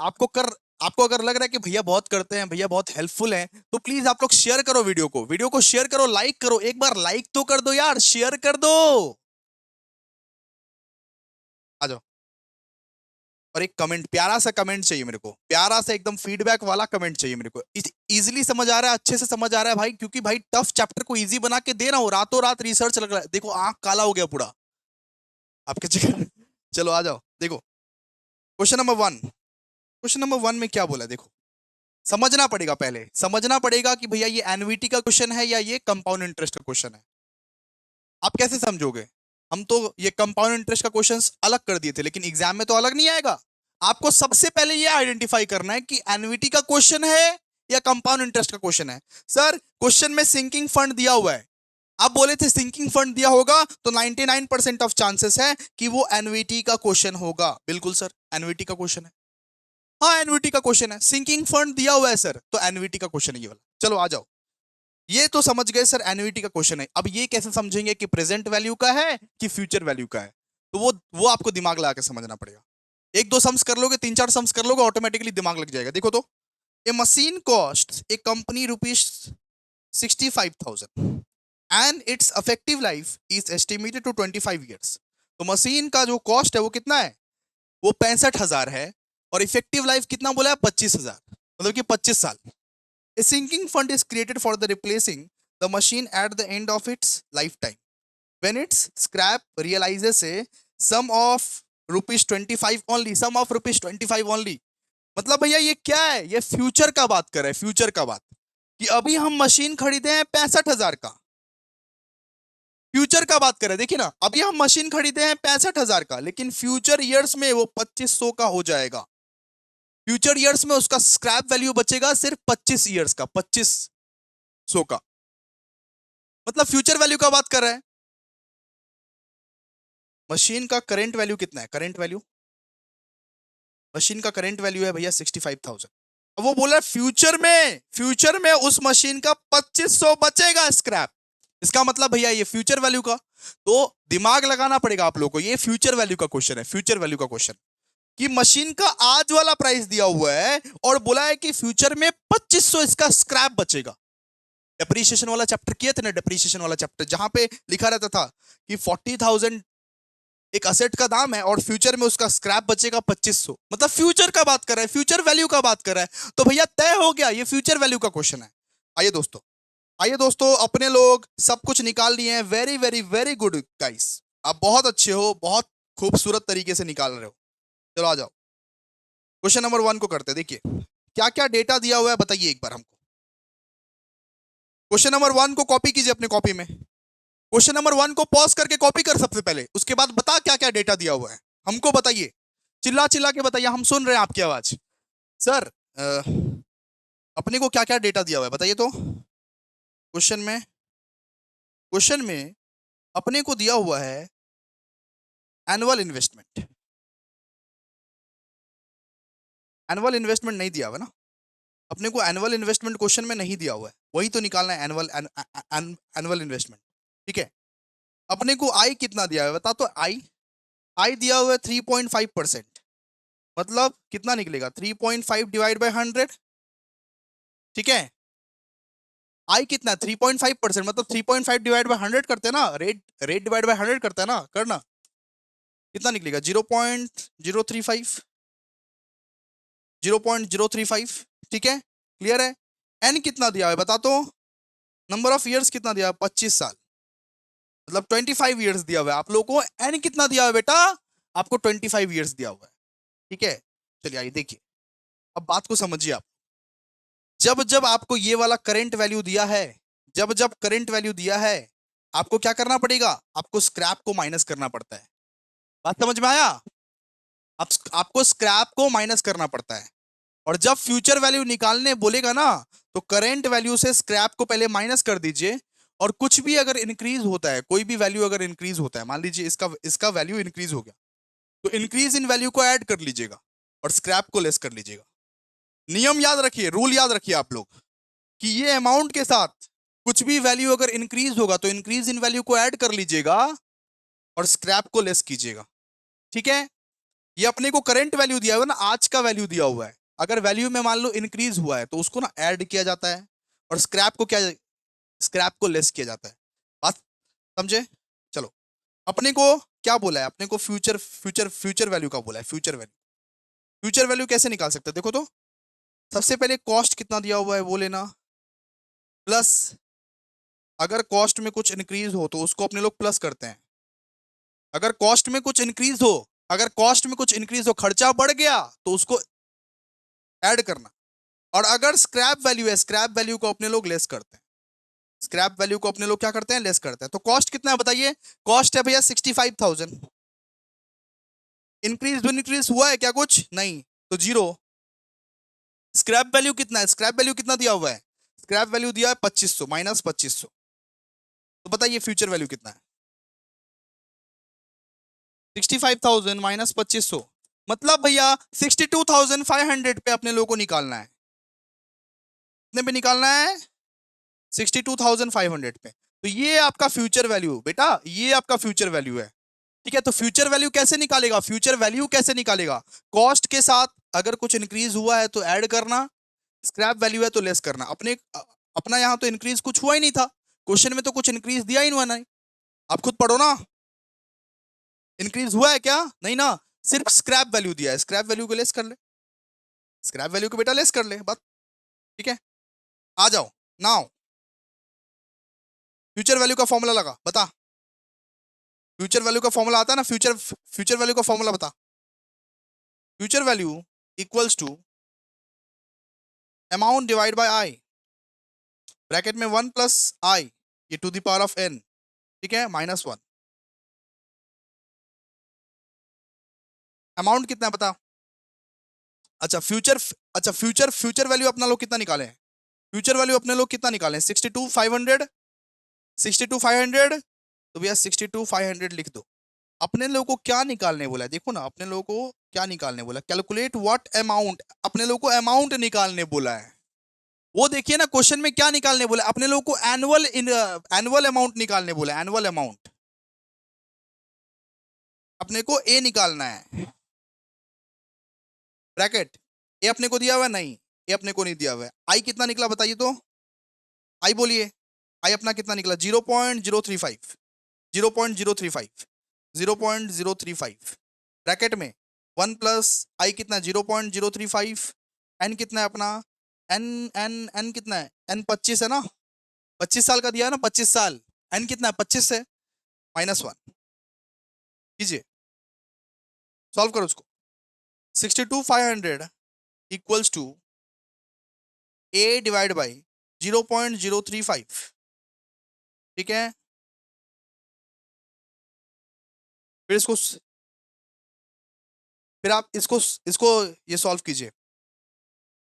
आपको अगर लग रहा है कि भैया बहुत करते हैं, भैया बहुत हेल्पफुल हैं, तो प्लीज आप लोग शेयर करो वीडियो को शेयर करो, लाइक करो, एक बार लाइक तो कर दो यार, शेयर कर दो, आ जाओ। और एक कमेंट, प्यारा सा कमेंट चाहिए मेरे को, प्यारा सा एकदम फीडबैक वाला कमेंट चाहिए मेरे को। इजीली समझ आ रहा है, अच्छे से समझ आ रहा है भाई, क्योंकि भाई टफ चैप्टर को इजी बना के दे रहा हूं, रातों रात रिसर्च लग रहा है, देखो आंख काला हो गया पूरा आपके चक्कर। चलो आ जाओ, देखो क्वेश्चन नंबर 1 में क्या बोला है, देखो समझना पड़ेगा, पहले समझना पड़ेगा कि भैया ये एन्युइटी का क्वेश्चन है या ये कंपाउंड इंटरेस्ट का क्वेश्चन है। आप कैसे समझोगे, हम तो ये कंपाउंड इंटरेस्ट का क्वेश्चन अलग कर दिए थे, लेकिन एग्जाम में तो अलग नहीं आएगा। आपको सबसे पहले ये आइडेंटिफाई करना है कि एन्युइटी का क्वेश्चन है या कंपाउंड इंटरेस्ट का क्वेश्चन है। सर क्वेश्चन में सिंकिंग फंड दिया हुआ है, आप बोले थे सिंकिंग फंड दिया होगा, तो 99% ऑफ चांसेस है कि वो एन्युइटी का क्वेश्चन होगा। बिल्कुल सर, एन्युइटी का क्वेश्चन है, हाँ एन्युइटी का क्वेश्चन है, सिंकिंग फंड दिया हुआ है सर, तो एन्युइटी का क्वेश्चन है ये वाला। चलो आ जाओ, ये तो समझ गए सर एन्युइटी का क्वेश्चन है। अब ये कैसे समझेंगे कि प्रेजेंट वैल्यू का है कि फ्यूचर वैल्यू का है, तो वो आपको दिमाग लगा के समझना पड़ेगा। एक दो सम्स कर लोगे, तीन चार सम्स कर लोगे, ऑटोमेटिकली दिमाग लग जाएगा। देखो तो, a machine cost a company ₹65,000 and it's effective life is estimated to 25 years। तो मशीन का जो कॉस्ट है वो कितना है, वो 65,000 है, और इफेक्टिव लाइफ कितना बोला है, 25,000, मतलब कि 25 साल। A sinking fund is created for the replacing the machine at the end of its lifetime. When its scrap realizes a sum of ₹25 only, sum of ₹25 only। मतलब भैया ये क्या है, ये फ्यूचर का बात कर रहा है, फ्यूचर का बात, कि अभी हम मशीन खरीदे हैं 65,000 का, फ्यूचर का बात कर रहे हैं। देखिए ना, अभी हम मशीन खरीदे हैं 65,000 का, लेकिन फ्यूचर ईयर्स में वो 2500 का हो जाएगा। फ्यूचर ईयर्स में उसका स्क्रैप वैल्यू बचेगा सिर्फ 25 ईयर्स का, 2500 का, मतलब फ्यूचर वैल्यू का बात कर रहा है। मशीन का करंट वैल्यू कितना है, करंट वैल्यू, मशीन का करंट वैल्यू है भैया 65,000, अब वो बोला फ्यूचर में उस मशीन का 2500 बचेगा स्क्रैप। इसका मतलब भैया ये फ्यूचर वैल्यू का, तो दिमाग लगाना पड़ेगा आप लोगों को। ये फ्यूचर वैल्यू का क्वेश्चन है, फ्यूचर वैल्यू का क्वेश्चन, कि मशीन का आज वाला प्राइस दिया हुआ है और बोला है कि फ्यूचर में 2500 इसका स्क्रैप बचेगा। डेप्रीशिएशन वाला चैप्टर किया था ना, डेप्रीशिएशन वाला चैप्टर, जहां पे लिखा रहता था कि 40,000 एक असेट का दाम है और फ्यूचर में उसका स्क्रैप बचेगा 2500, मतलब फ्यूचर का बात कर रहा है, फ्यूचर वैल्यू का बात कर रहा है। तो भैया तय हो गया, ये फ्यूचर वैल्यू का क्वेश्चन है। आइए दोस्तों, आइए दोस्तों, अपने लोग सब कुछ निकाल लिए हैं। Very very very good guys, आप बहुत अच्छे हो, बहुत खूबसूरत तरीके से निकाल रहे हो। चलो आ जाओ, क्वेश्चन नंबर 1 को करते हैं। देखिए क्या क्या डेटा दिया हुआ है, बताइए एक बार हमको। क्वेश्चन नंबर 1 को कॉपी कीजिए अपने कॉपी में। क्वेश्चन नंबर 1 को पॉज करके कॉपी कर सबसे पहले, उसके बाद बता क्या क्या डेटा दिया हुआ है हमको बताइए। चिल्ला चिल्ला के बताइए, हम सुन रहे हैं आपकी आवाज। सर अपने को क्या क्या डेटा दिया हुआ है बताइए तो। क्वेश्चन में अपने को दिया हुआ है एनुअल इन्वेस्टमेंट। एनुअल इन्वेस्टमेंट नहीं दिया हुआ ना अपने को, एनुअल इन्वेस्टमेंट क्वेश्चन में नहीं दिया हुआ है, वही तो निकालना है, एनुअल इन्वेस्टमेंट। ठीक है, अपने को आई कितना दिया हुआ है बता तो। आई आई दिया हुआ है 3.5%, मतलब कितना निकलेगा 3.5 डिवाइड बाई 100। ठीक है, आई कितना है 3.5%, मतलब 3.5 डिवाइड बाई 100 करते हैं ना, रेट रेट डिवाइड बाई 100 करते हैं ना, करना कितना निकलेगा 0.035, 0.035। ठीक है, क्लियर है। एन कितना दिया है बता तो, नंबर ऑफ ईयर्स कितना दिया है 25 साल, मतलब 25 ईयर्स दिया हुआ है आप लोगों को। एन कितना दिया हुआ है बेटा, आपको 25 ईयर्स दिया हुआ है। ठीक है, चलिए आइए देखिए, अब बात को समझिए आप। जब जब आपको ये वाला करंट वैल्यू दिया है, जब जब करंट वैल्यू दिया है, आपको क्या करना पड़ेगा, आपको स्क्रैप को माइनस करना पड़ता है। बात समझ में आया, आप आपको स्क्रैप को माइनस करना पड़ता है। और जब फ्यूचर वैल्यू निकालने बोलेगा ना, तो करंट वैल्यू से स्क्रैप को पहले माइनस कर दीजिए। और कुछ भी अगर इंक्रीज होता है, कोई भी वैल्यू अगर इंक्रीज होता है, मान लीजिए इसका इसका वैल्यू इंक्रीज हो गया, तो इंक्रीज इन वैल्यू को ऐड कर लीजिएगा और स्क्रैप को लेस कर लीजिएगा। नियम याद रखिए, रूल याद रखिए आप लोग, कि ये अमाउंट के साथ कुछ भी वैल्यू अगर इंक्रीज होगा तो इंक्रीज इन वैल्यू को ऐड कर लीजिएगा और स्क्रैप को लेस कीजिएगा। ठीक है, ये अपने को करंट वैल्यू दिया हुआ है ना, आज का वैल्यू दिया हुआ है। अगर वैल्यू में मान लो इंक्रीज हुआ है तो उसको ना ऐड किया जाता है, और स्क्रैप को क्या, स्क्रैप को लेस किया जाता है। बात समझे। चलो, अपने को क्या बोला है, अपने को फ्यूचर फ्यूचर फ्यूचर वैल्यू का बोला है, फ्यूचर वैल्यू। फ्यूचर वैल्यू कैसे निकाल सकते हैं देखो तो। सबसे पहले कॉस्ट कितना दिया हुआ है वो लेना, प्लस अगर कॉस्ट में कुछ इंक्रीज हो तो उसको अपने लोग प्लस करते हैं। अगर कॉस्ट में कुछ इंक्रीज हो, अगर कॉस्ट में कुछ इंक्रीज हो, खर्चा बढ़ गया, तो उसको ऐड करना। और अगर स्क्रैप वैल्यू है, स्क्रैप वैल्यू को अपने लोग लेस करते हैं। स्क्रैप वैल्यू को अपने लोग क्या करते हैं, लेस करते हैं। तो कॉस्ट कितना है बताइए, कॉस्ट है भैया 65,000। इंक्रीज हुआ है क्या कुछ, नहीं, तो जीरो। स्क्रैप वैल्यू कितना है, स्क्रैप वैल्यू कितना दिया हुआ है, स्क्रैप वैल्यू दिया है 2500, माइनस 2500। तो बताइए फ्यूचर वैल्यू कितना है, 65,000 माइनस 2500, मतलब भैया 62,500 पे अपने लोगों को निकालना है। कितने पे निकालना है, 62,500 पे। तो ये आपका फ्यूचर वैल्यू बेटा, ये आपका फ्यूचर वैल्यू है। ठीक है, तो फ्यूचर वैल्यू कैसे निकालेगा, फ्यूचर वैल्यू कैसे निकालेगा, कॉस्ट के साथ अगर कुछ इंक्रीज हुआ है तो ऐड करना, स्क्रैप वैल्यू है तो लेस करना। अपना यहाँ तो इंक्रीज कुछ हुआ ही नहीं था, क्वेश्चन में तो कुछ इंक्रीज दिया ही नहीं। आप खुद पढ़ो ना, इंक्रीज हुआ है क्या, नहीं ना, सिर्फ स्क्रैप वैल्यू दिया है, स्क्रैप वैल्यू को लेस कर ले, स्क्रैप वैल्यू को बेटा लेस कर ले, बात ठीक है। आ जाओ नाउ, फ्यूचर वैल्यू का फॉर्मूला लगा, बता। फ्यूचर वैल्यू का फॉर्मूला आता है ना, फ्यूचर वैल्यू का फॉर्मूला बता। Future value equals to amount divide by i, bracket में 1 प्लस आई, ये to the power of n, ठीक है, -1। अमाउंट कितना है बता। अच्छा फ्यूचर वैल्यू अपना लोग कितना निकाले हैं, फ्यूचर वैल्यू अपने लोग कितना निकाले हैं 62,500, 62,500, तो भैया 62,500 लिख दो। अपने लोगों को क्या निकालने बोला है, देखो ना, अपने लोगों को क्या निकालने बोला, कैलकुलेट व्हाट अमाउंट, अपने लोगों को अमाउंट निकालने बोला है। वो देखिए ना क्वेश्चन में क्या निकालने बोला, अपने लोगों को एनुअल अमाउंट निकालने बोला, एनुअल अमाउंट अपने को ए निकालना है। ब्रैकेट ए अपने को दिया हुआ है, नहीं ए अपने को नहीं दिया हुआ है। आई कितना निकला बताइए तो, आई बोलिए, आई अपना कितना निकला, 0.035, 0.035, 0.035 ब्रैकेट में 1 प्लस आई कितना 0.035, एन कितना है अपना, एन एन एन कितना है, एन 25 है ना, 25 साल का दिया है ना, 25 साल, एन कितना है 25 है, -1 कीजिए, सॉल्व करो उसको। 62,500 equals to a divide by 0.035, ठीक है। फिर इसको, फिर आप इसको इसको ये सॉल्व कीजिए,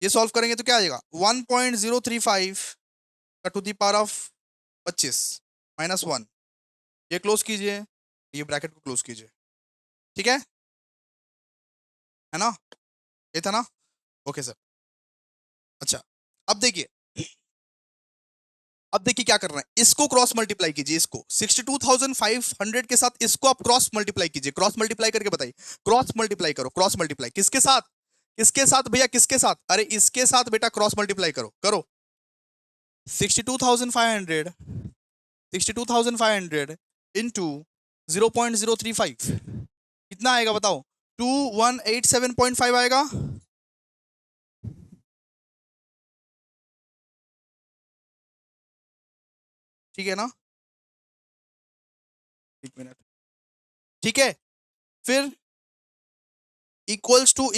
ये सॉल्व करेंगे तो क्या आ जाएगा, 1.035 का टू दी पावर ऑफ 25 -1, ये क्लोज कीजिए, ये ब्रैकेट को क्लोज कीजिए, ठीक है ना, ये था ना, ओके सर। अच्छा, अब देखिए, अब देखिए क्या करना है, इसको क्रॉस मल्टीप्लाई कीजिए, इसको 62,500 के साथ इसको आप क्रॉस मल्टीप्लाई कीजिए, क्रॉस मल्टीप्लाई करके बताइए, क्रॉस मल्टीप्लाई करो, क्रॉस मल्टीप्लाई किसके साथ, किसके साथ भैया, किसके साथ, अरे इसके साथ बेटा क्रॉस मल्टीप्लाई करो, करो 62,500, 62,500 इंटू 0.035 कितना आएगा बताओ, 2187.5 आएगा, ठीक है ना, एक मिनट, ठीक है। फिर इक्वल्स टू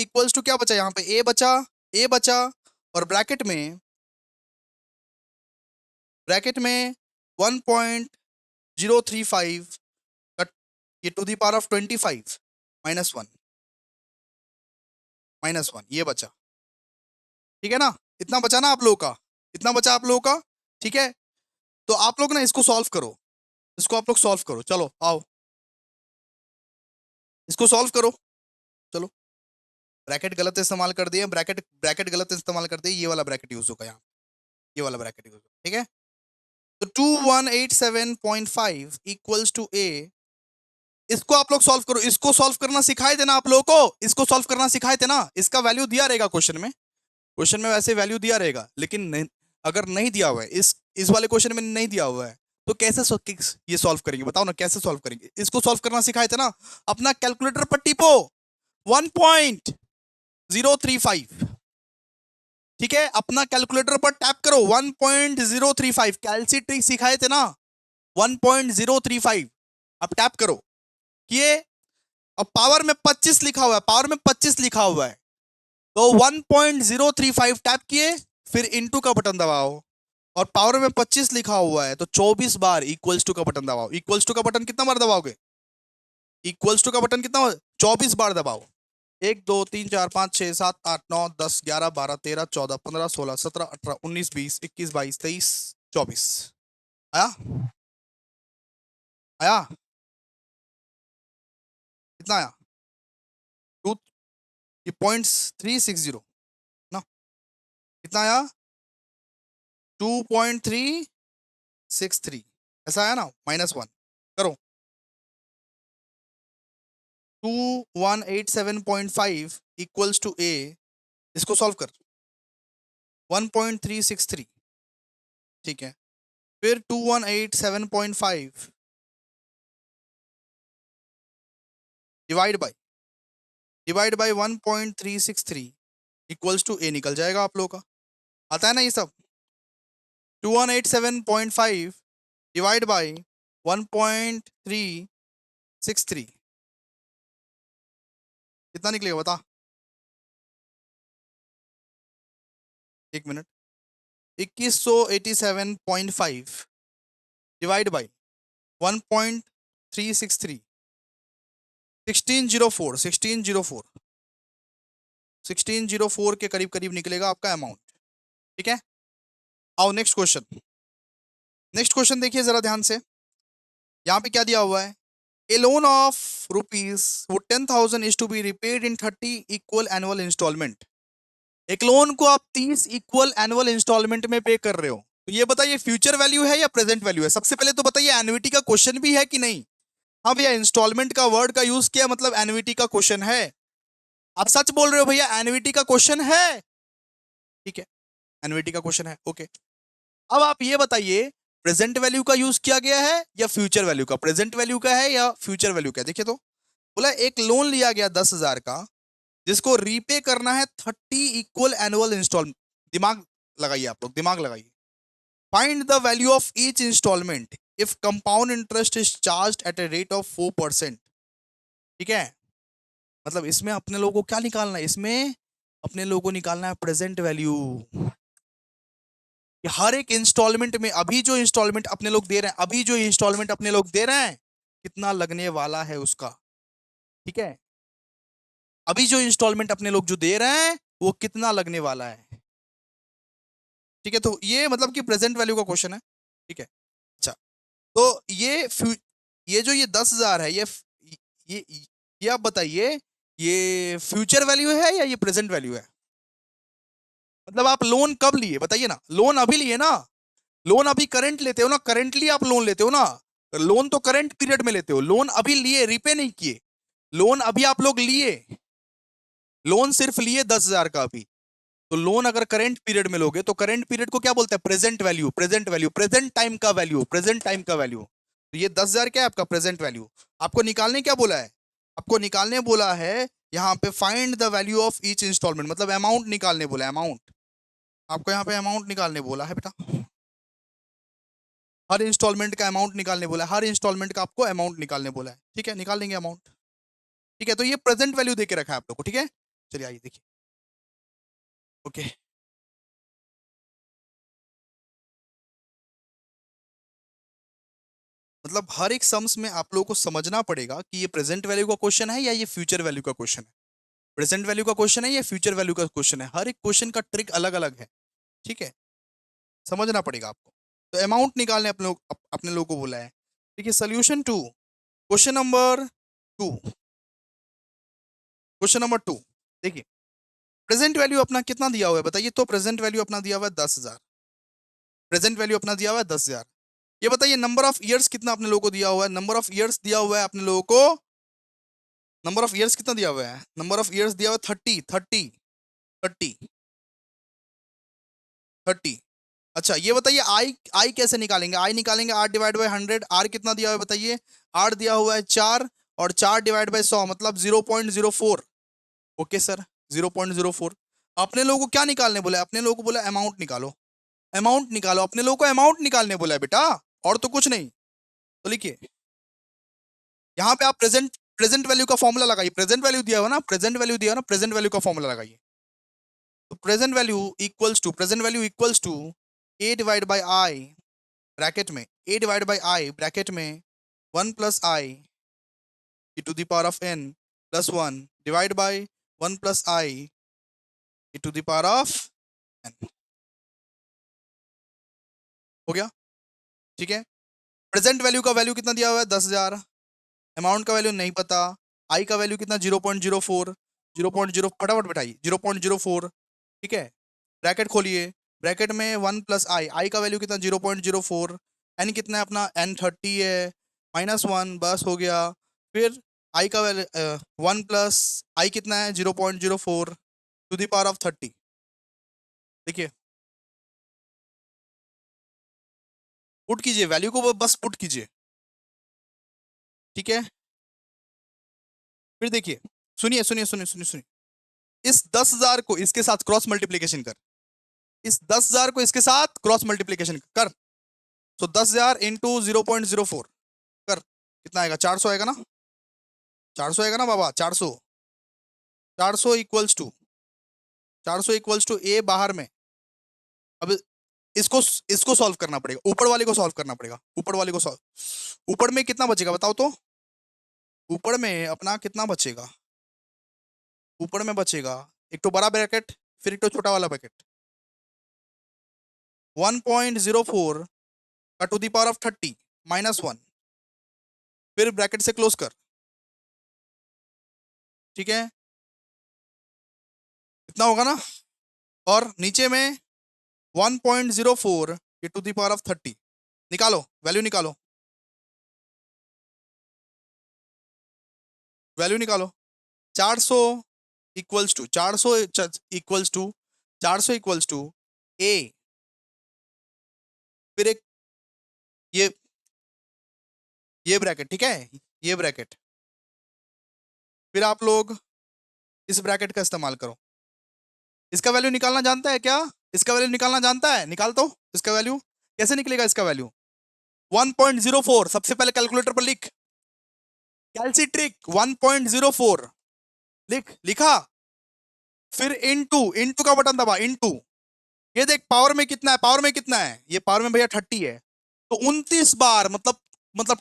क्या बचा यहाँ पे, ए बचा, ए बचा, और ब्रैकेट में 1.035 का ये टू दी पावर ऑफ 25 -1, -1 ये बचा, ठीक है ना, इतना बचा ना आप लोगों का, इतना बचा आप लोगों का, ठीक है। तो आप लोग ना इसको सॉल्व करो, इसको आप लोग सॉल्व करो, चलो आओ इसको सॉल्व करो, चलो। ब्रैकेट गलत इस्तेमाल कर दिए, ब्रैकेट ब्रैकेट गलत इस्तेमाल कर दिए, ये वाला ब्रैकेट यूज होगा यहाँ, ये वाला ब्रैकेट यूज होगा, ठीक है। तो 2187.5 इक्वल्स टू ए, इसको आप लोग सॉल्व करो, इसको सॉल्व करना सिखाए थे ना आप लोगों को, इसको सॉल्व करना सिखाए थे ना, इसका वैल्यू दिया रहेगा क्वेश्चन में, क्वेश्चन में वैसे वैल्यू दिया रहेगा, लेकिन नहीं, अगर नहीं दिया हुआ है, इस वाले क्वेश्चन में नहीं दिया हुआ है, तो कैसे ये सॉल्व करेंगे बताओ ना, कैसे सॉल्व करेंगे, इसको सॉल्व करना सिखाए थे ना, अपना कैलकुलेटर पर टिपो 1.035, ठीक है, अपना कैलकुलेटर पर टैप करो 1.035, कैलसी ट्रिक सिखाए थे ना, 1.035 अब टैप करो, किए, अब पावर में 25 लिखा हुआ है, पावर में 25 लिखा हुआ है, तो 1.035 टैप किए, फिर इनटू का बटन दबाओ, और पावर में 25 लिखा हुआ है तो 24 बार इक्वल्स टू का बटन दबाओ, इक्वल्स टू का बटन कितना बार दबाओगे, इक्वल्स टू का बटन कितना, 24 बार दबाओ, 1 2 3 4 5 6 7 8 9 10 11 12 13 14 15 16 17 18 19 20 21 22 23 आया, आया, कितना आया, टू, ये 0.360 ना, कितना आया, 2.363, ऐसा आया ना, -1 करो, 2187.5 इक्वल्स टू ए, इसको सॉल्व कर, 1.363, ठीक है। फिर 2187.5 डिवाइड बाय 1.363 इक्वल्स टू ए निकल जाएगा आप लोगों का, आता है ना ये सब, 2187.5 डिवाइड बाय 1.363 कितना निकलेगा बता, एक मिनट, 2187.5 डिवाइड बाय 1.363, 1604, 1604 के करीब करीब निकलेगा आपका अमाउंट, ठीक है। आओ नेक्स्ट क्वेश्चन, नेक्स्ट क्वेश्चन देखिए जरा ध्यान से, यहाँ पे क्या दिया हुआ है, A loan of rupees 10,000 is to be repaid in 30 equal annual installment. एक लोन को आप 30 इक्वल एनुअल इंस्टॉलमेंट में पे कर रहे हो, तो ये बताइए फ्यूचर वैल्यू है या प्रेजेंट वैल्यू है? सबसे पहले तो बताइए एन्युइटी का क्वेश्चन भी है कि नहीं? हाँ भैया, इंस्टॉलमेंट का वर्ड का यूज किया मतलब एन्युइटी का क्वेश्चन है। आप सच बोल रहे हो भैया, एन्युइटी का क्वेश्चन है। ठीक है, एन्युइटी का क्वेश्चन है, ओके। अब आप ये बताइए प्रेजेंट वैल्यू का यूज किया गया है या फ्यूचर वैल्यू का? प्रेजेंट वैल्यू का है या फ्यूचर वैल्यू का? देखिए तो बोला एक लोन लिया गया 10,000 का, जिसको रीपे करना है 30 इक्वल एनुअल इंस्टॉलमेंट। दिमाग लगाइए, आप लोग दिमाग लगाइए। Find the value of each instalment if compound interest is charge at a rate of 4%। ठीक है, मतलब इसमें अपने लोगों को क्या निकालना है? इसमें अपने लोगों को निकालना है प्रेजेंट वैल्यू। हर एक इंस्टॉलमेंट में अभी जो इंस्टॉलमेंट अपने लोग दे रहे हैं, अभी जो इंस्टॉलमेंट अपने लोग दे रहे हैं, कितना लगने वाला है उसका। ठीक है, अभी जो इंस्टॉलमेंट अपने लोग जो दे रहे हैं वो कितना लगने वाला है। ठीक है, तो ये मतलब कि प्रेजेंट वैल्यू का क्वेश्चन है। ठीक है, अच्छा, तो ये जो ये 10,000 है, ये ये आप बताइए, ये फ्यूचर वैल्यू है या ये प्रेजेंट वैल्यू है? मतलब आप लोन कब लिए बताइए ना? लोन अभी लिए ना? लोन अभी करंट लेते हो ना? करंटली आप लोन लेते हो ना? लोन तो करंट पीरियड में लेते हो, लोन अभी लिए, रिपे नहीं किए। लोन अभी आप लोग लिए, लोन सिर्फ लिए 10,000 का अभी। तो लोन अगर करंट पीरियड में लोगे तो करंट पीरियड को क्या बोलते हैं? Present value, present value, present time का वैल्यू, प्रेजेंट टाइम का वैल्यू। तो ये 10,000 क्या है आपका प्रेजेंट वैल्यू। आपको निकालने क्या बोला है? आपको निकालने बोला है यहाँ पे find the value of each instalment, मतलब अमाउंट निकालने बोला है, अमाउंट। आपको यहाँ पे अमाउंट निकालने बोला है बेटा, हर इंस्टॉलमेंट का अमाउंट निकालने बोला है, हर इंस्टॉलमेंट का आपको अमाउंट निकालने बोला है। ठीक है, निकाल लेंगे अमाउंट। ठीक है, तो ये प्रेजेंट वैल्यू देके रखा है आप लोग को। ठीक है, चलिए आइए देखिए। ओके, मतलब हर एक सम्स में आप लोगों को समझना पड़ेगा कि ये प्रेजेंट वैल्यू का क्वेश्चन है या ये फ्यूचर वैल्यू का क्वेश्चन है। प्रेजेंट वैल्यू का क्वेश्चन है या फ्यूचर वैल्यू का क्वेश्चन है, हर एक क्वेश्चन का ट्रिक अलग अलग है। ठीक है, समझना पड़ेगा आपको। तो अमाउंट निकालने अपने लोगों को बोला है। ठीक है, solution to question number two, question number two देखिए, प्रेजेंट वैल्यू अपना कितना दिया हुआ है बताइए? तो प्रेजेंट वैल्यू अपना दिया हुआ है 10,000। प्रेजेंट वैल्यू अपना दिया हुआ है 10,000। ये बताइए नंबर ऑफ ईयर्स कितना अपने लोगों को दिया हुआ है? नंबर ऑफ ईयर्स दिया हुआ है अपने लोगों को, नंबर ऑफ ईयर्स कितना दिया हुआ है? नंबर ऑफ ईयर्स दिया हुआ है 30, 30, 30, 30। अच्छा, ये बताइए आई आई कैसे निकालेंगे? आई निकालेंगे आर डिवाइड बाई 100। आर कितना दिया हुआ है बताइए? आर दिया हुआ है 4, और 4 डिवाइड बाई 100 मतलब 0.04। Okay sir, 0.04। अपने लोगों को क्या निकालने बोला है? अपने लोगों को बोला अमाउंट निकालो, अमाउंट निकालो, अपने लोगों को अमाउंट निकालने बोला है बेटा, और तो कुछ नहीं। तो लिखिए यहाँ पे आप प्रेजेंट प्रेजेंट वैल्यू का फॉर्मूला लगाइए। प्रेजेंट वैल्यू दिया हुआ ना, प्रेजेंट वैल्यू दिया हुआ ना, प्रेजेंट वैल्यू का फॉर्मूला लगाइए। तो present value equals to a divide by I bracket में, ए डिवाइड बाई आई ब्रैकेट में 1 plus i e to the power of n plus 1 divide by 1 plus i e to the power of n. हो गया? ठीक है, present value का value कितना दिया हुआ है? 10,000। अमाउंट का वैल्यू नहीं पता। आई का वैल्यू कितना? 0.04, 0.0 फटाफट बैठाइए, 0.04। ठीक है, ब्रैकेट खोलिए, ब्रैकेट में 1 प्लस आई, आई का वैल्यू कितना? 0.04। एन कितना है अपना? एन 30 है, -1 बस हो गया। फिर आई का वैल्यू 1 प्लस आई कितना है? 0.04 टू द पावर ऑफ 30। देखिए, पुट कीजिए वैल्यू को, बस पुट कीजिए। ठीक है, फिर देखिए, सुनिए सुनिए सुनिए सुनिए सुनिए, इस 10,000 को इसके साथ क्रॉस मल्टीप्लीकेशन कर, इस 10,000 को इसके साथ क्रॉस मल्टीप्लीकेशन कर। तो 10,000 इंटू 0.04 कर, कितना आएगा? 400 आएगा ना? 400 आएगा ना बाबा? 400, 400 इक्वल्स टू, 400 इक्वल्स टू ए बाहर में। अब इसको इसको सॉल्व करना पड़ेगा, ऊपर वाले को सॉल्व करना पड़ेगा, ऊपर वाले को सॉल्व। ऊपर में कितना बचेगा बताओ तो? ऊपर में अपना कितना बचेगा? ऊपर में बचेगा एक तो बड़ा ब्रैकेट, फिर एक तो छोटा वाला ब्रैकेट। 1.04 का टू द पावर ऑफ 30 -1 फिर ब्रैकेट से क्लोज कर, ठीक है, इतना होगा ना। और नीचे में 1.04 ये टू द पावर ऑफ 30 निकालो, वैल्यू निकालो, वैल्यू निकालो। 400 equals to 400 equals to 400 equals to A, फिर एक ये ब्रैकेट, ठीक है, ये ब्रैकेट, फिर आप लोग इस ब्रैकेट का इस्तेमाल करो। इसका वैल्यू निकालना जानता है क्या? इसका वैल्यू निकालना जानता है? निकाल तो इसका वैल्यू कैसे निकलेगा? इसका वैल्यू 1.04, सबसे पहले कैलकुलेटर पर लिख, कैलसी ट्रिक 1.04 लिख, लिखा, फिर इनटू, इनटू का बटन दबा, इनटू, ये देख पावर में कितना है, पावर में कितना है, ये पावर में भैया 30 है, तो 29 बार, मतलब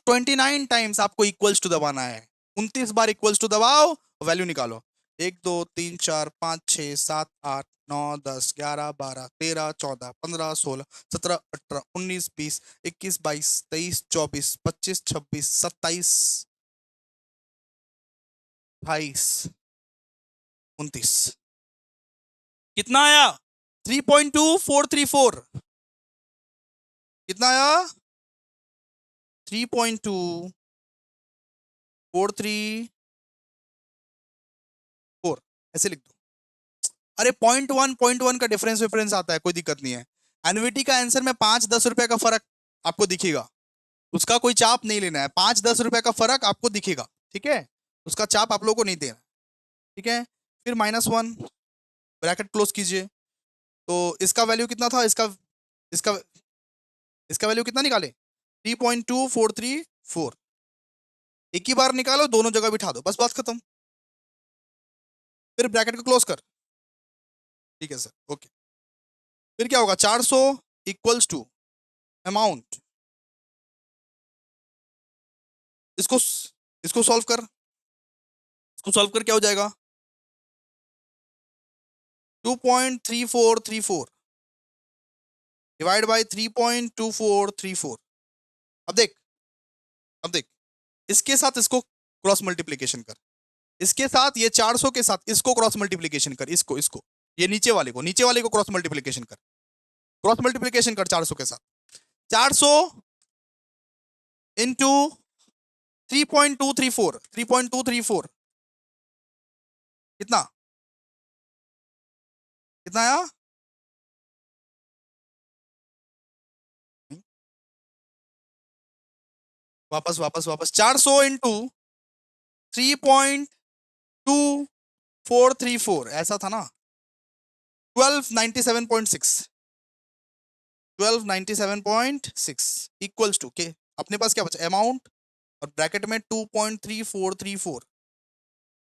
29 टाइम्स आपको इक्वल्स टू दबाना है, 29 बार इक्वल्स टू दबाओ, वैल्यू निकालो। 1 2 3 4 5 6 7 8 9 10 11 12 13 14 15 16 17 18 19 20 21 22 23 24 कितना आया? 3.2434, कितना आया? 3.2434, ऐसे लिख दो। अरे 0.1 का डिफरेंस आता है, कोई दिक्कत नहीं है। एनवीटी का आंसर में 5-10 रुपए का फर्क आपको दिखेगा, उसका कोई चाप नहीं लेना है, 5-10 रुपए का फर्क आपको दिखेगा, ठीक है, उसका चाप आप लोगों को नहीं देना, ठीक है। फिर -1 ब्रैकेट क्लोज कीजिए, तो इसका वैल्यू कितना था, इसका इसका वैल्यू कितना निकाले? 3.2434, एक ही बार निकालो, दोनों जगह बिठा दो, बस बात खत्म। फिर ब्रैकेट को क्लोज कर, ठीक है सर, ओके। फिर क्या होगा? 400 इक्वल्स टू अमाउंट, इसको इसको सॉल्व कर, इसको सॉल्व कर क्या हो जाएगा? 2.3434 डिवाइड बाय 3.2434। अब देख, अब देख, इसके साथ इसको क्रॉस मल्टीप्लीकेशन कर, इसके साथ ये 400 के साथ इसको क्रॉस मल्टीप्लीकेशन कर, इसको ये नीचे वाले को क्रॉस मल्टीप्लीकेशन कर, क्रॉस मल्टीप्लीकेशन कर 400 के साथ। 400 इंटू 3.234 कितना, कितना आया? वापस वापस वापस, 400 इंटू 3.2434 ऐसा था ना, 1297.6 1297.6 इक्वल्स टू के, अपने पास क्या बचा? अमाउंट और ब्रैकेट में 2.3434,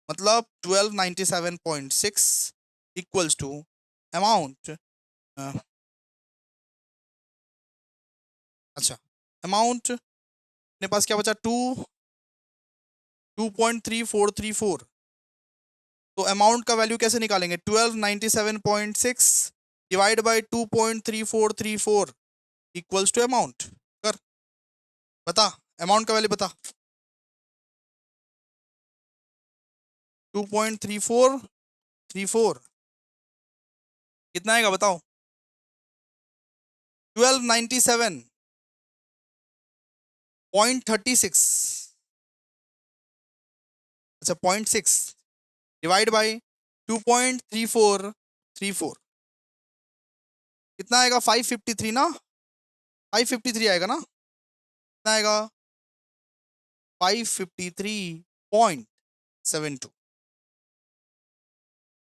मतलब 1297.6 इक्वल्स टू अमाउंट, अच्छा, अमाउंट अपने पास क्या बचा? 2.3434, तो अमाउंट का वैल्यू कैसे निकालेंगे? 1297.6 divide by 2.3434 equals to amount, कर, बता अमाउंट का वैल्यू बता। 2.3434 कितना आएगा बताओ? 1297.36, अच्छा 0.6 डिवाइड बाय 2.3434 कितना आएगा? 553 ना, 553 आएगा ना, कितना आएगा? 553.72।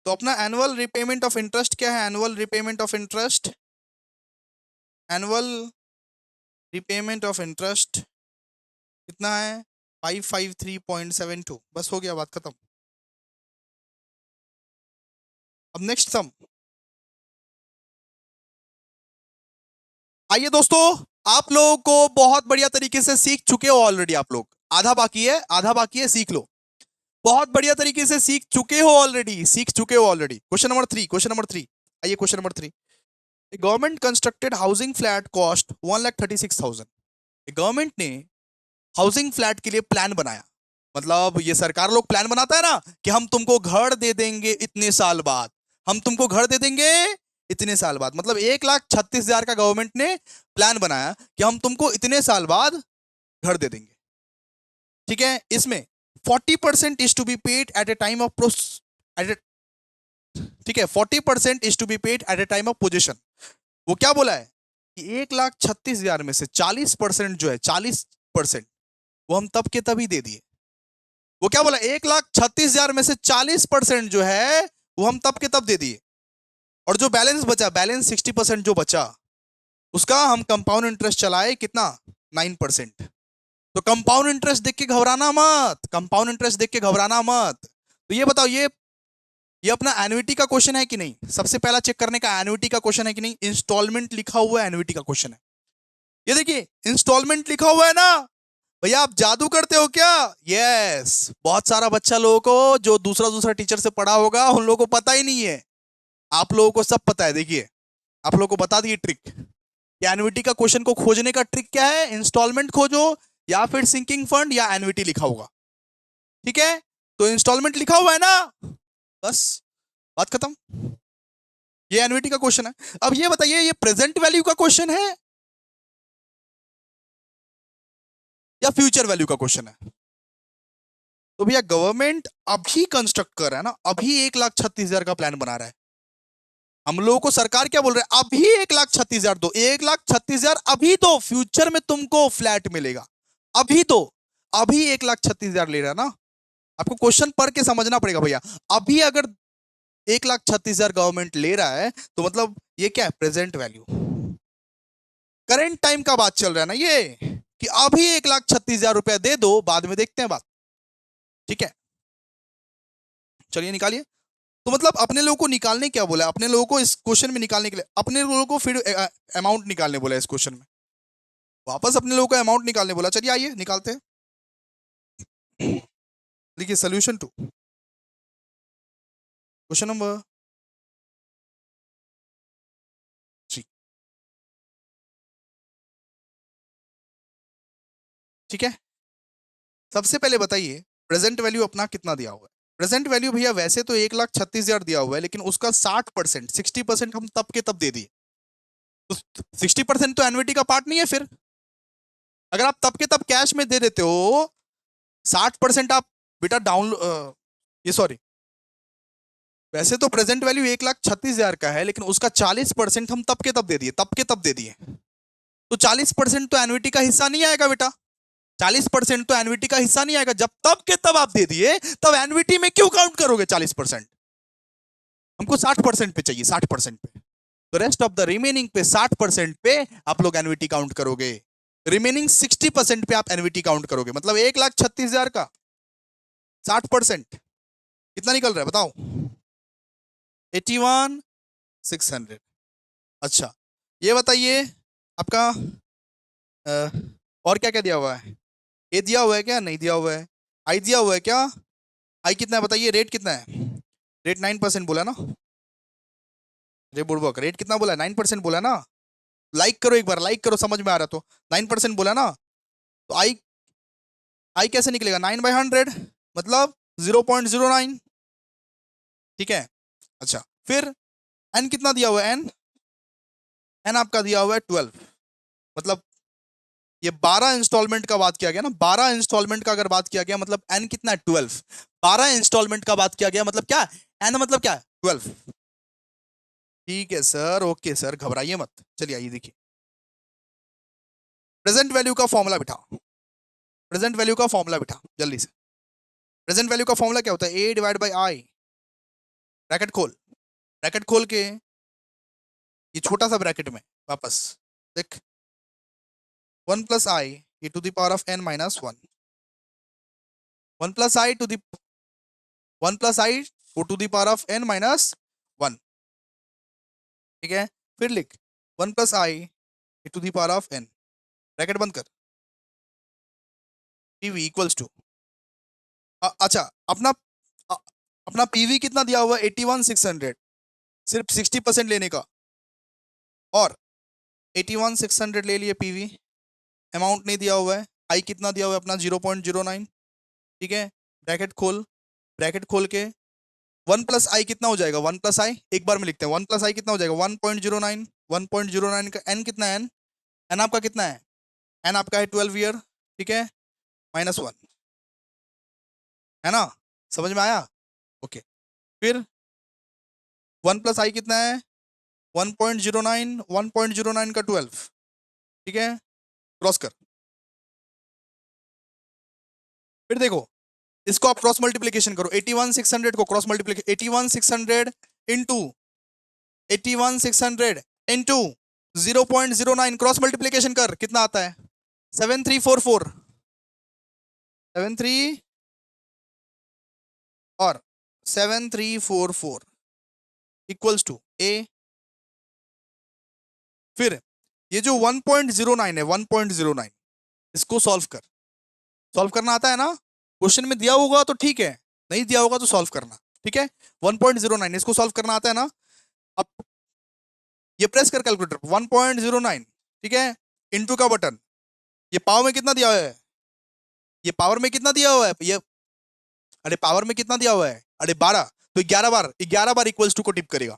तो अपना एनुअल रिपेमेंट ऑफ इंटरेस्ट क्या है? Annual repayment of interest, annual repayment of interest कितना है? 553.72, बस हो गया, बात खत्म। अब नेक्स्ट सम, आइए दोस्तों, आप लोगों को बहुत बढ़िया तरीके से सीख चुके हो ऑलरेडी, आप लोग, आधा बाकी है, आधा बाकी है, सीख लो, बहुत बढ़िया तरीके से सीख चुके हो ऑलरेडी, सीख चुके हो already. Question number 3, question number 3, आइए question number 3। Government constructed housing flat cost 1,36,000। Government ने हाउसिंग फ्लैट के लिए प्लान बनाया, मतलब ये सरकार लोग प्लान बनाता है ना कि हम तुमको घर दे देंगे इतने साल बाद, हम तुमको घर दे देंगे इतने साल बाद, मतलब 1,36,000 का गवर्नमेंट ने प्लान बनाया कि हम तुमको इतने साल बाद घर दे देंगे। ठीक है, इसमें 40% is to be paid at a time of ठीक है, 40% is to be paid at a time of position. वो क्या बोला है कि 1,36,000 में से 40% जो है, 40% वो हम तब के तभी दे दिए। वो क्या बोला, 1,36,000 में से 40% जो है वो हम तब के तब दे दिए, और जो बैलेंस बचा, बैलेंस 60% जो बचा, उसका हम कंपाउंड इंटरेस्ट चलाए कितना, 9%। तो कंपाउंड इंटरेस्ट देख के घबराना मत, कंपाउंड इंटरेस्ट देख के घबराना मत। तो ये बताओ, ये अपना एन्युटी का क्वेश्चन है कि नहीं, सबसे पहला चेक करने का एन्युटी का क्वेश्चन है कि नहीं, इंस्टॉलमेंट लिखा हुआ है, एन्युटी का क्वेश्चन है। ये देखिए इंस्टॉलमेंट लिखा हुआ है ना भैया, आप जादू करते हो क्या? यस, बहुत सारा बच्चा लोगों को जो दूसरा दूसरा टीचर से पढ़ा होगा उन लोगों को पता ही नहीं है, आप लोगों को सब पता है। देखिए आप लोगों को बता दिए ट्रिक, कि एन्युटी का क्वेश्चन को खोजने का ट्रिक क्या है, इंस्टॉलमेंट खोजो या फिर सिंकिंग फंड या एन्युटी लिखा होगा। ठीक है, तो इंस्टॉलमेंट लिखा हुआ है ना, बस बात खत्म। ये एन्युटी का क्वेश्चन है। अब ये बताइए, ये प्रेजेंट वैल्यू का क्वेश्चन है या फ्यूचर वैल्यू का क्वेश्चन है? तो भैया गवर्नमेंट अभी कंस्ट्रक्ट कर रहा है ना, अभी 1,36,000 का प्लान बना रहा है। हम लोगों को सरकार क्या बोल रहा है, अभी 1,36,000 दो, 1,36,000 अभी दो, फ्यूचर में तुमको फ्लैट मिलेगा। अभी तो, अभी 1,36,000 ले रहा है ना, आपको क्वेश्चन पढ़ के समझना पड़ेगा भैया। अभी अगर 1,36,000 गवर्नमेंट ले रहा है तो मतलब ये क्या है, प्रेजेंट वैल्यू, करंट टाइम का बात चल रहा है ना ये, कि अभी 1,36,000 रुपया दे दो, बाद में देखते हैं बात। ठीक है, चलिए निकालिए। तो मतलब अपने लोगों को निकालने क्या बोला, अपने लोगों को इस क्वेश्चन में निकालने के लिए अपने लोगों को फिर अमाउंट निकालने बोला इस क्वेश्चन में, वापस अपने लोगों को अमाउंट निकालने बोला। चलिए आइए निकालते हैं। देखिए सोल्यूशन टू क्वेश्चन नंबर 3। ठीक है, सबसे पहले बताइए प्रेजेंट वैल्यू अपना कितना दिया हुआ है। प्रेजेंट वैल्यू भैया वैसे तो 1,36,000 दिया हुआ है, लेकिन उसका 60%, 60% हम तब के तब दे दिए, तो 60% तो एन्युटी का पार्ट नहीं है। फिर अगर आप तब के तब कैश में दे देते हो, 60% आप बेटा डाउन, ये सॉरी, वैसे तो प्रेजेंट वैल्यू 1,36,000 का है, लेकिन उसका 40% हम तब के तब दे दिए, तब के तब दे दिए, तो 40% तो एन्युटी का हिस्सा नहीं आएगा बेटा, 40% तो एन्युटी का हिस्सा नहीं आएगा। जब तब के तब आप दे दिए, तब एन्युटी में क्यों काउंट करोगे 40%? हमको 60% पे चाहिए, 60% पे, तो रेस्ट ऑफ द रिमेनिंग पे 60% पे आप लोग एन्युटी काउंट करोगे, रिमेनिंग 60% पे आप एन्युटी काउंट करोगे। मतलब 1,36,000 का 60% कितना निकल रहा है बताओ, 81,600। अच्छा ये बताइए आपका और क्या क्या दिया हुआ है, ए दिया हुआ है क्या, नहीं दिया हुआ है, आई दिया हुआ है क्या, आई कितना है बताइए, रेट कितना है, रेट 9% बोला ना, रे बुड़बक रेट कितना बोला, 9% बोला ना। लाइक करो एक बार, लाइक करो, समझ में आ रहा तो, 9% बोला ना, तो आई, आई कैसे निकलेगा, 9/100 मतलब 0.09। ठीक है, अच्छा फिर एन कितना दिया हुआ है, एन, एन आपका दिया हुआ है 12, मतलब ये 12 इंस्टॉलमेंट का बात किया गया ना, 12 इंस्टॉलमेंट का अगर बात किया गया मतलब एन कितना है, 12। 12 इंस्टॉलमेंट का बात किया गया मतलब क्या, एन मतलब क्या, 12। ठीक है सर, ओके सर, घबराइए मत। चलिए आइए देखिए, प्रेजेंट वैल्यू का फॉर्मूला बिठा, प्रेजेंट वैल्यू का फॉर्मूला बिठा जल्दी से। प्रेजेंट वैल्यू का फॉर्मूला क्या होता है, ए डिवाइड बाई आई, ब्रैकेट खोल, ब्रैकेट खोल के ये छोटा सा ब्रैकेट में वापस देख, 1 plus I A to the power of n minus 1, 1 plus I to the 1 plus I to the power of n minus 1। ठीक है, फिर लिख 1 plus I A to the power of n, bracket बंद कर, PV equals to, अच्छा अपना अपना PV कितना दिया हुआ है, 81,600, सिर्फ 60% लेने का, और 81,600 ले लिए पीवी, अमाउंट नहीं दिया हुआ है, आई कितना दिया हुआ है अपना 0.09, ठीक है, ब्रैकेट खोल के 1 प्लस आई कितना हो जाएगा, 1 प्लस आई एक बार में लिखते हैं, 1 प्लस आई कितना हो जाएगा 1.09, 1.09 का एन कितना है, एन आपका कितना है, एन आपका है 12 ईयर, ठीक है, -1 है ना, समझ में आया, ओके। फिर 1 प्लस आई कितना है 1.09, 1.09 का 12, ठीक है, क्रॉस कर। फिर देखो इसको आप क्रॉस मल्टीप्लीकेशन करो, 81,600 को cross multiplication, 81,600 into 81,600 into 0.09 cross multiplication कर, कितना आता है 7344, 73 और 7344 इक्वल्स टू ए। फिर ये जो 1.09 है 1.09 इसको सॉल्व कर, सॉल्व करना आता है ना, क्वेश्चन में दिया होगा तो ठीक है, नहीं दिया होगा तो सॉल्व करना, ठीक है। 1.09 इसको सॉल्व करना आता है ना, अब ये प्रेस कर कैलकुलेटर 1.09, ठीक है, इनटू का बटन, ये पावर में कितना दिया हुआ है, ये पावर में कितना दिया हुआ है, ये अरे पावर में कितना दिया हुआ है, अरे 12, तो 11 बार इक्वल्स टू को टिप करेगा,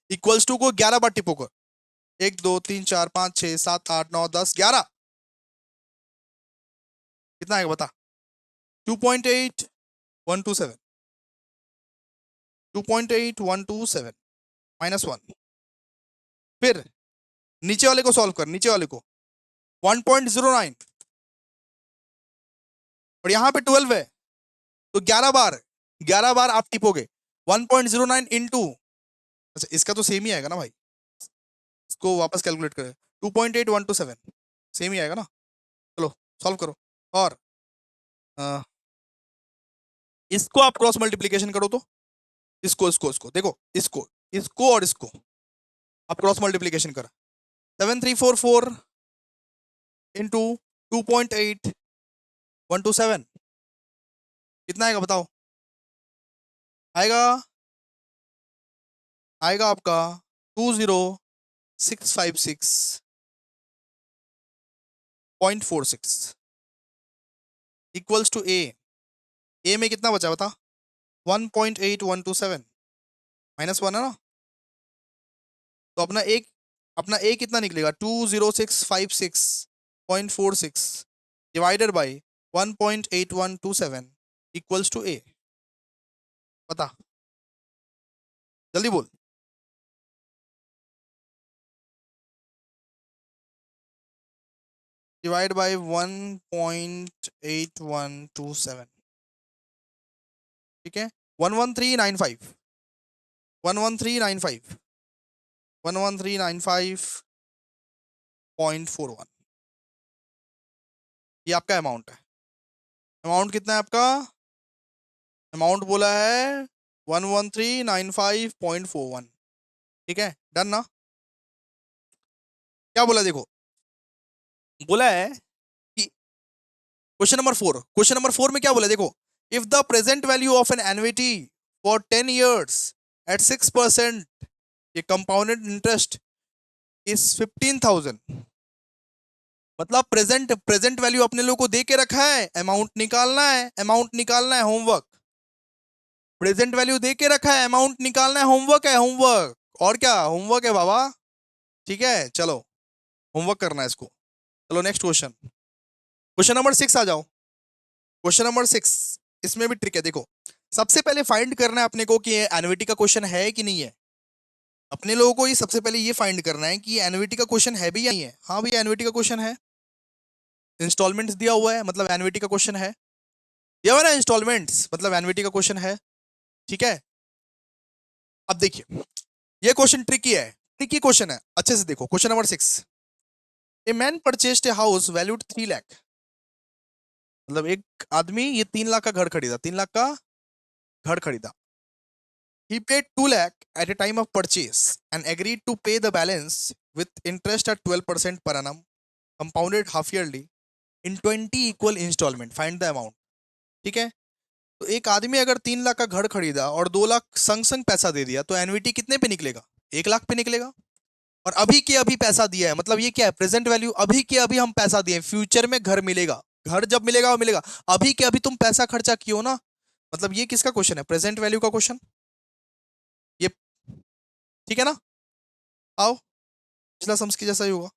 इक्वल्स टू को 11 बार टिपो कर, 1 2 3 4 5 6 7 8 9 10 11, कितना आएगा बता, 2.8127, 2.8127 -1। फिर नीचे वाले को सॉल्व कर, नीचे वाले को 1.09 और यहाँ पे 12 है, तो 11 बार आप टिपोगे 1.09 इंटू, अच्छा इसका तो सेम ही आएगा ना भाई, इसको वापस कैलकुलेट करें 2.8127 सेम ही आएगा ना, चलो सॉल्व करो। और इसको आप क्रॉस मल्टीप्लीकेशन करो तो इसको देखो, इसको और इसको आप क्रॉस मल्टीप्लीकेशन कर, 7344 इंटू 2.8127 कितना आएगा बताओ, आएगा आपका 20656.46 इक्वल्स टू ए में कितना बचा बता, 1.8127 -1 है ना, तो अपना ए कितना निकलेगा 20656.46 डिवाइडेड बाई 1.8127 इक्वल्स टू ए, बता जल्दी बोल, डिवाइड बाय 1.8127, ठीक है, 11395 11395 11395.41 ये आपका अमाउंट है। अमाउंट कितना है आपका, अमाउंट बोला है 11395.41, ठीक है, डन ना। क्या बोला देखो, बोला है कि क्वेश्चन नंबर 4 में क्या बोला देखो, if the present value of an annuity for 10 years at 6% ये कंपाउंडेड इंटरेस्ट इज 15,000, मतलब प्रेजेंट वैल्यू अपने लोगों को दे के रखा है, अमाउंट निकालना है, होमवर्क, प्रेजेंट वैल्यू दे के रखा है, अमाउंट निकालना है, होमवर्क है, होमवर्क, और क्या होमवर्क है बाबा, ठीक है, चलो होमवर्क करना है इसको। चलो नेक्स्ट क्वेश्चन नंबर 6 आ जाओ। क्वेश्चन नंबर 6 इसमें भी ट्रिक है, देखो सबसे पहले फाइंड करना है अपने को कि एन्युटी का क्वेश्चन है कि नहीं है, अपने लोगों को ये सबसे पहले ये फाइंड करना है कि एन्युटी का क्वेश्चन है भी या नहीं है। हाँ भैया एन्युटी का क्वेश्चन है, इंस्टॉलमेंट्स दिया हुआ है मतलब एन्युटी का क्वेश्चन है, दिया हुआ ना इंस्टॉलमेंट्स मतलब एन्युटी का क्वेश्चन है, ठीक है। अब देखिए ये क्वेश्चन ट्रिकी है, ट्रिकी क्वेश्चन है, अच्छे से देखो question number 6, a man purchased a house valued 3 lakh, मतलब एक आदमी ये 3 लाख का घर खरीदा, 3 लाख का घर खरीदा, he paid 2 lakh at a time of purchase and agreed to pay the balance with interest at 12% per annum compounded half yearly in 20 equal installment, find the amount, ठीक है। तो एक आदमी अगर 3 लाख का घर खरीदा और 2 लाख संग संग पैसा दे दिया तो एन्युटी कितने पे निकलेगा, 1 लाख पे निकलेगा, और अभी के अभी पैसा दिया है, मतलब ये क्या है प्रेजेंट वैल्यू, अभी के अभी हम पैसा दिए, फ्यूचर में घर मिलेगा, घर जब मिलेगा वो मिलेगा, अभी के अभी तुम पैसा खर्चा किए हो ना, मतलब ये किसका क्वेश्चन है, प्रेजेंट वैल्यू का क्वेश्चन ये, ठीक है ना। आओ पिछला सम्स की जैसा ही होगा।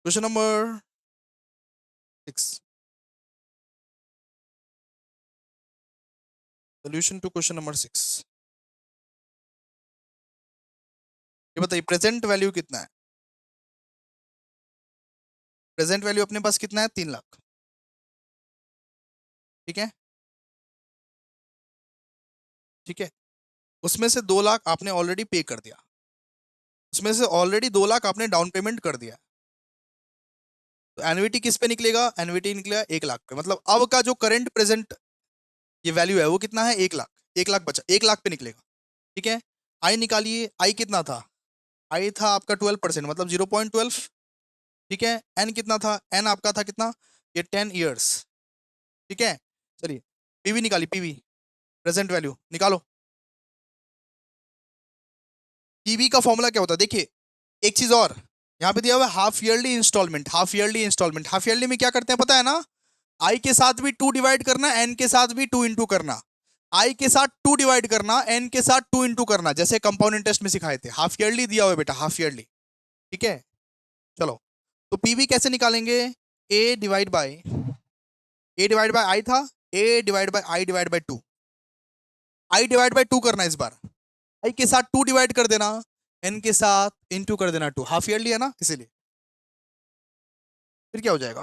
Question number 6, solution to question number 6। ये बताइए प्रेजेंट वैल्यू कितना है, प्रेजेंट वैल्यू अपने पास कितना है, 3 लाख, ठीक है, ठीक है। उसमें से 2 लाख आपने ऑलरेडी पे कर दिया, उसमें से ऑलरेडी 2 लाख आपने डाउन पेमेंट कर दिया, तो एनुइटी किस पे निकलेगा, एनुइटी निकलेगा 1 लाख पे, मतलब अब का जो करंट प्रेजेंट ये वैल्यू है वो कितना है, 1 लाख, 1 लाख बचा, 1 लाख पे निकलेगा, ठीक है। आई निकालिए, आई कितना था, आई था आपका 12%, मतलब 0.12, ठीक है। एन कितना था, एन आपका था कितना, ये 10 ईयर्स, ठीक है। चलिए पीवी निकाली, पीवी प्रेजेंट वैल्यू निकालो। पीवी का फॉर्मूला क्या होता है, देखिए एक चीज और, यहाँ पे दिया हुआ है half yearly installment, half yearly installment, half yearly में क्या करते हैं पता है ना, आई के साथ भी 2 डिवाइड करना, एन के साथ भी 2 इंटू करना, आई के साथ 2 डिवाइड करना, एन के साथ 2 इंटू करना, जैसे कंपाउंड इंटरेस्ट में सिखाए थे, हाफ ईयरली दिया हुआ है बेटा, हाफ ईयरली, ठीक है। चलो तो पीवी कैसे निकालेंगे, A divide by, A divide by I था, A divide by I divide by 2, I divide by 2 करना इस बार, आई के साथ 2 डिवाइड कर देना, एन के साथ इंटू कर देना 2, हाफ ईयरली है ना इसीलिए, फिर क्या हो जाएगा,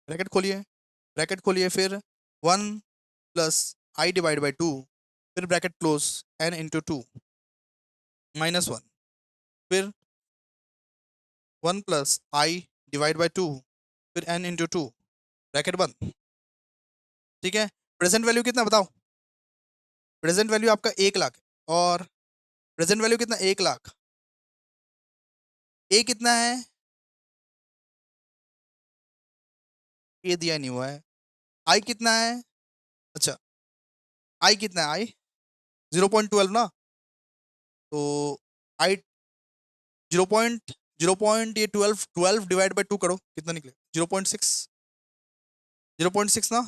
ब्रैकेट खोलिए, ब्रैकेट खोलिए, फिर 1 + i/2, फिर ब्रैकेट क्लोज, n इंटू 2 -1, फिर 1 + i/2, फिर n इंटू 2, ब्रैकेट बंद, ठीक है। प्रेजेंट वैल्यू कितना बताओ, प्रेजेंट वैल्यू आपका 1 लाख है, और प्रेजेंट वैल्यू कितना, 1 लाख, ए कितना है, ए दिया नहीं हुआ है, आई कितना है, अच्छा आई कितना है, आई 0.12 ना, तो आई 0. ये 12 डिवाइड बाई 2 करो, कितना निकले, 0.6, 0.6 ना,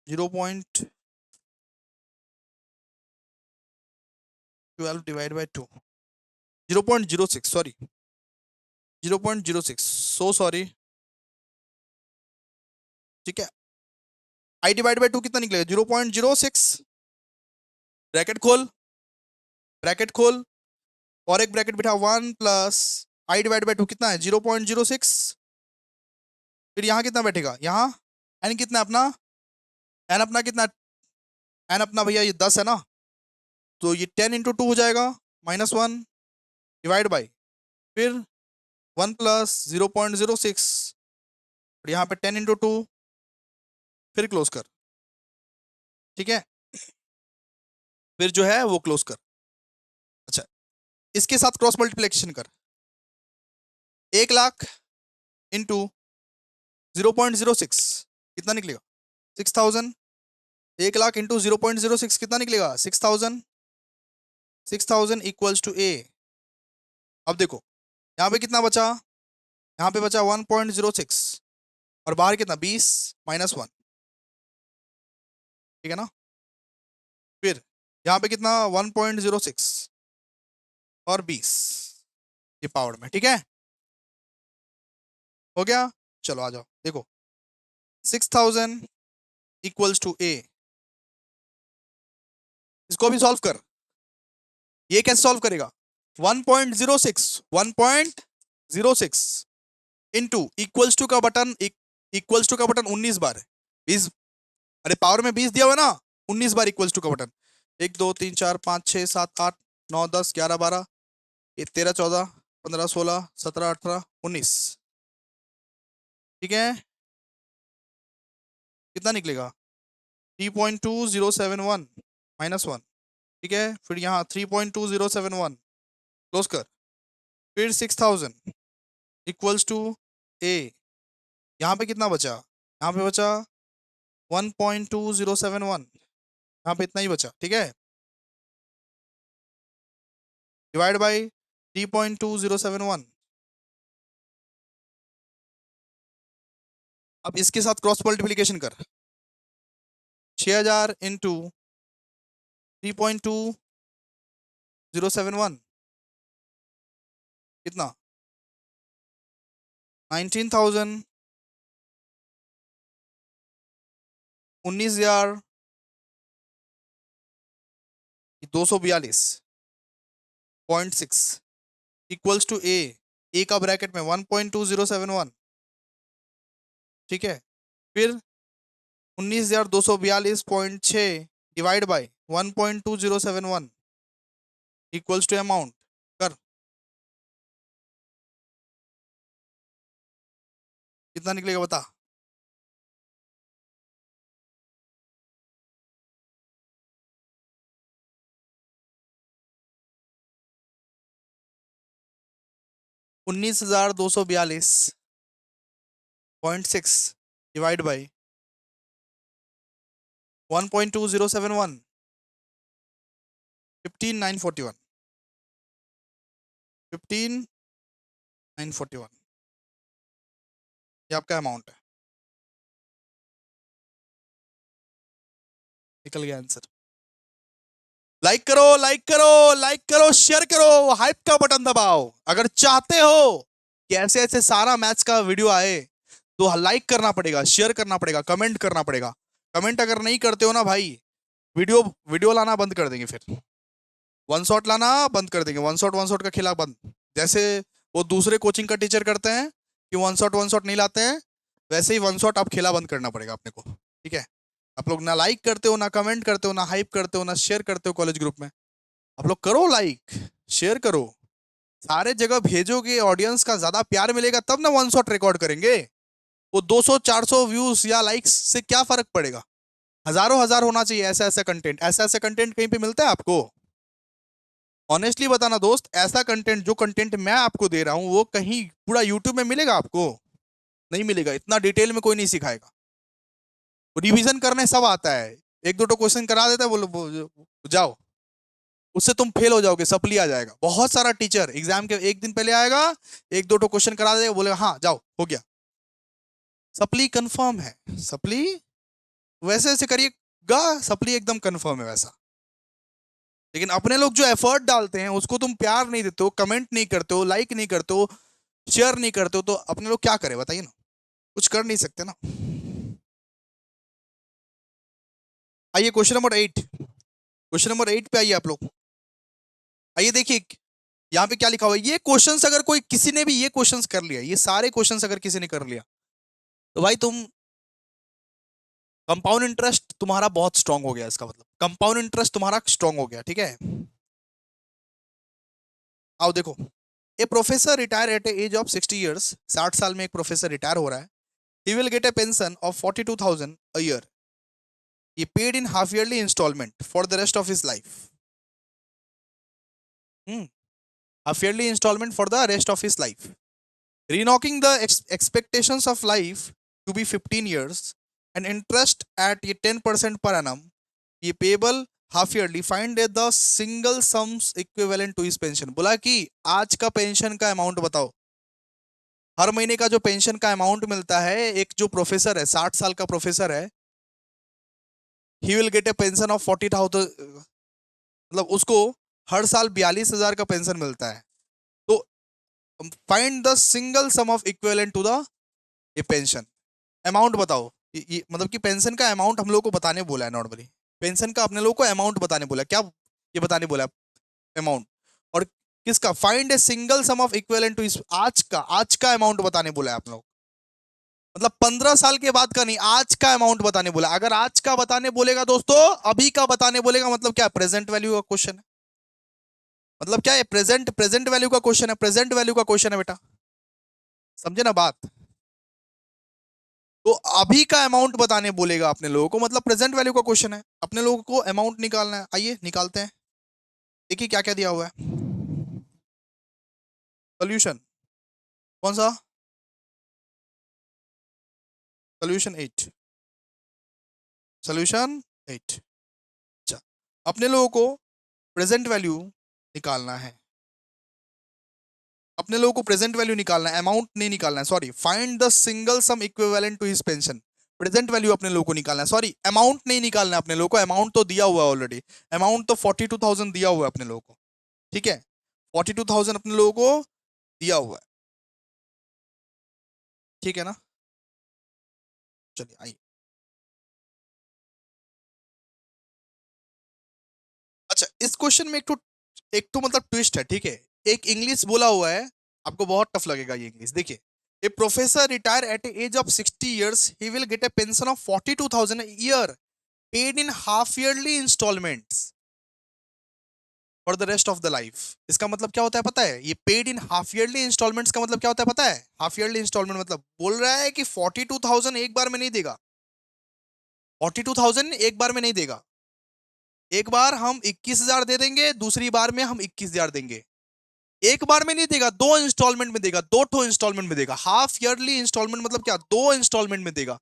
0.12 divide by 2, 0.06, sorry 0.06, so sorry, ठीक है। आई डिवाइड बाई 2 कितना निकलेगा, 0.06, ब्रैकेट खोल, ब्रैकेट खोल, और एक ब्रैकेट बिठा, 1 + i/2 कितना है, 0.06, फिर यहाँ कितना बैठेगा, यहाँ एन कितना अपना, एन अपना कितना, एन अपना भैया ये 10 है ना, तो ये 10 × 2 हो जाएगा, -1 डिवाइड बाई, फिर 1 + 0.06, और यहाँ पे 10 × 2, फिर क्लोज कर, ठीक है, फिर जो है वो क्लोज कर। अच्छा इसके साथ क्रॉस मल्टीप्लिकेशन कर, 1 लाख इंटू 0.06 कितना निकलेगा, 6000, 1 लाख इंटू 0.06 कितना निकलेगा, 6000, 6000 इक्वल्स टू ए। अब देखो यहाँ पे कितना बचा, यहाँ पे बचा 1.06, और बाहर कितना 20 -1, ठीक है ना, फिर यहाँ पे कितना 1.06 और 20, ये पावर में, ठीक है, हो गया। चलो आ जाओ देखो, 6000 इक्वल्स टू ए, इसको भी सॉल्व कर, ये कैसे सॉल्व करेगा, 1.06, 1.06 इंटू इक्वल्स टू का बटन, इक्वल्स टू का बटन 19 बार, 20, अरे पावर में 20 दिया हुआ ना, 19 बार इक्वल्स टू का बटन, 1 2 3 4 5 6 7 8 9 10 11 12, ये 13 14 15 16 17 18 19, ठीक है, कितना निकलेगा, 3.2071 -1, ठीक है, फिर यहाँ 3.2071 क्लोज कर, फिर 6000 इक्वल्स टू ए, यहाँ पे कितना बचा, यहाँ पे बचा 1.2071, यहाँ पे इतना ही बचा, ठीक है। Divide by 3.2071। अब इसके साथ क्रॉस मल्टीप्लीकेशन कर, 6000 इंटू 3.2071 कितना, 19,000, 19,242.6 इक्वल्स टू ए का ब्रैकेट में 1.2071, ठीक है। फिर 19,242.6 divide by 1.2071 equals to amount कर, कितना निकलेगा बता। $19,242.6 डिवाइड बाई 1.2071, 15,941, 15,941 ये आपका अमाउंट है। निकल गया आंसर। लाइक करो, लाइक करो, लाइक करो, शेयर करो, हाइप का बटन दबाओ। अगर चाहते हो कि ऐसे ऐसे सारा मैथ्स का वीडियो आए तो लाइक करना पड़ेगा, शेयर करना पड़ेगा, कमेंट करना पड़ेगा। कमेंट अगर नहीं करते हो ना भाई, वीडियो वीडियो लाना बंद कर देंगे, फिर वन शॉट लाना बंद कर देंगे। वन शॉट का खेला बंद। जैसे वो दूसरे कोचिंग का टीचर करते हैं कि वन शॉट नहीं लाते हैं, वैसे ही वन शॉट आप खेला बंद करना पड़ेगा अपने को, ठीक है। आप लोग ना लाइक करते हो, ना कमेंट करते हो, ना हाइप करते हो, ना शेयर करते हो कॉलेज ग्रुप में। आप लोग करो लाइक, शेयर करो, सारे जगह भेजोगे, ऑडियंस का ज्यादा प्यार मिलेगा तब ना वन शॉट रिकॉर्ड करेंगे। वो 200-400 व्यूज या लाइक्स से क्या फर्क पड़ेगा, हजारों हजार होना चाहिए ऐसा ऐसा कंटेंट। ऐसा ऐसा कंटेंट कहीं पे मिलता है आपको? ऑनेस्टली बताना दोस्त, ऐसा कंटेंट जो कंटेंट मैं आपको दे रहा हूं वो कहीं पूरा यूट्यूब में मिलेगा आपको? नहीं मिलेगा। इतना डिटेल में कोई नहीं सिखाएगा। रिवीजन करने सब आता है, एक दो क्वेश्चन करा देता है, बोलो जाओ, उससे तुम फेल हो जाओगे, सप्ली आ जाएगा। बहुत सारा टीचर एग्जाम के एक दिन पहले आएगा, एक दो क्वेश्चन करा देगा, बोलेगा हाँ जाओ हो गया, सप्ली कंफर्म है। सप्ली वैसे ऐसे करिएगा, सप्ली एकदम कंफर्म है वैसा। लेकिन अपने लोग जो एफर्ट डालते हैं उसको तुम प्यार नहीं देते हो, कमेंट नहीं करते हो, लाइक नहीं करते हो, शेयर नहीं करते हो, तो अपने लोग क्या करें बताइए ना, कुछ कर नहीं सकते ना। आइए क्वेश्चन नंबर 8 पे आइए आप लोग। आइए देखिए यहाँ पे क्या लिखा हुआ है। ये क्वेश्चंस अगर कोई किसी ने भी ये क्वेश्चंस कर लिया, ये सारे क्वेश्चंस अगर किसी ने कर लिया, तो भाई तुम कंपाउंड इंटरेस्ट तुम्हारा बहुत स्ट्रांग हो गया। इसका मतलब कंपाउंड इंटरेस्ट तुम्हारा स्ट्रांग हो गया, ठीक है। आओ देखो, a professor retire at age of 60 years, 60 साल में एक प्रोफेसर रिटायर हो रहा है। He will get a pension of 42,000 a year, ये paid in half yearly installment for the rest of his life. Half yearly installment for the rest of his life, renocking the expectations of life to be 15 years and interest at 10% per annum, ये payable half yearly, find the single sums equivalent to his pension. बोला कि आज का pension का amount बताओ, हर महीने का जो पेंशन का अमाउंट मिलता है। एक जो प्रोफेसर है, 60 साल का प्रोफेसर है, he will get a pension of 40,000, मतलब उसको हर साल 42,000 का पेंशन मिलता है। तो find the single sum of equivalent to the ये पेंशन अमाउंट बताओ। ये मतलब कि पेंशन का अमाउंट हम लोग को बताने बोला है नॉर्मली। पेंशन का अपने लोग को अमाउंट बताने बोला है। क्या ये बताने बोला है? अमाउंट। और किसका? Find a single sum of equivalent to इस, आज का अमाउंट बताने बोला है आप लोग। मतलब 15 साल के बाद का नहीं, आज का अमाउंट बताने बोला। अगर आज का बताने बोलेगा दोस्तों, अभी का बताने बोलेगा, मतलब क्या? प्रेजेंट वैल्यू का क्वेश्चन है। मतलब क्या है? प्रेजेंट प्रेजेंट वैल्यू का क्वेश्चन है, प्रेजेंट वैल्यू का क्वेश्चन है बेटा, समझे ना बात। तो अभी का अमाउंट बताने बोलेगा अपने लोगों को, मतलब प्रेजेंट वैल्यू का क्वेश्चन है, अपने लोगों को अमाउंट निकालना है। आइए निकालते हैं, देखिए क्या क्या दिया हुआ है। सोल्यूशन कौन सा? Solution 8, solution 8। अच्छा, अपने लोगों को प्रेजेंट वैल्यू निकालना है। अपने लोगों को प्रेजेंट वैल्यू निकालना है, अमाउंट नहीं निकालना है, sorry. Find the single sum equivalent to his pension. Present value अपने लोगों को निकालना है, सॉरी अमाउंट नहीं निकालना है अपने लोगों को, अमाउंट तो दिया हुआ है ऑलरेडी। अमाउंट तो 42,000 दिया हुआ है अपने लोगों को, ठीक है। 42,000 अपने लोगों को दिया हुआ है, ठीक है ना। चलिए आइए। अच्छा, इस क्वेश्चन में एक तो मतलब ट्विस्ट है, ठीक है। एक इंग्लिश बोला हुआ है, आपको बहुत टफ लगेगा ये इंग्लिश। देखिए, a professor retire at age of 60 years, he will get a pension of 42,000 year, paid in half yearly installments for the rest of the life. इसका मतलब क्या होता है पता है? ये paid in half yearly installments का मतलब क्या होता है पता है? हाफ ईयरली इंस्टॉलमेंट मतलब बोल रहा है कि 42,000 एक बार में नहीं देगा, 42,000 एक बार में नहीं देगा। एक बार हम 21,000 दे देंगे, दूसरी बार में हम 21,000 देंगे। एक बार में नहीं देगा, दो इंस्टॉलमेंट में देगा, दो ठो इंस्टॉलमेंट में देगा। हाफ ईयरली इंस्टॉलमेंट मतलब क्या? दो इंस्टॉलमेंट में देगा।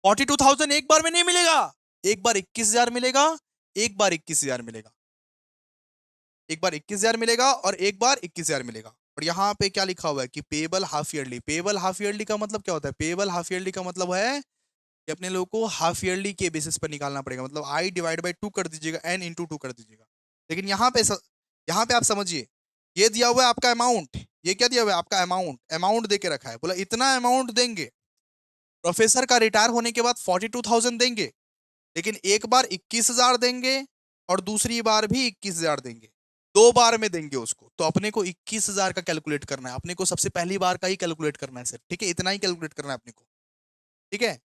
42,000 एक बार में नहीं मिलेगा, एक बार 21,000 मिलेगा, एक बार 21,000 मिलेगा, एक बार 21,000 मिलेगा और एक बार 21,000 मिलेगा। और यहाँ पे क्या लिखा हुआ है कि payable half yearly. Payable half yearly का मतलब क्या होता है? पेबल हाफ ईयरली का मतलब है कि अपने लोगों को हाफ ईयरली के बेसिस पर निकालना पड़ेगा। मतलब आई डिवाइड बाई 2 कर दीजिएगा, एन इंटू 2 कर दीजिएगा। लेकिन यहाँ पे आप समझिए, ये दिया हुआ है आपका अमाउंट। ये क्या दिया हुआ है? आपका अमाउंट। अमाउंट दे के रखा है, बोला इतना अमाउंट देंगे। प्रोफेसर का रिटायर होने के बाद 42,000 देंगे, लेकिन एक बार 21,000 देंगे और दूसरी बार भी 21,000 देंगे। दो बार में देंगे उसको। तो अपने को 21,000 का कैलकुलेट करना है, अपने को सबसे पहली बार का ही कैलकुलेट करना है सिर्फ, ठीक है। इतना ही कैलकुलेट करना है अपने को, ठीक है।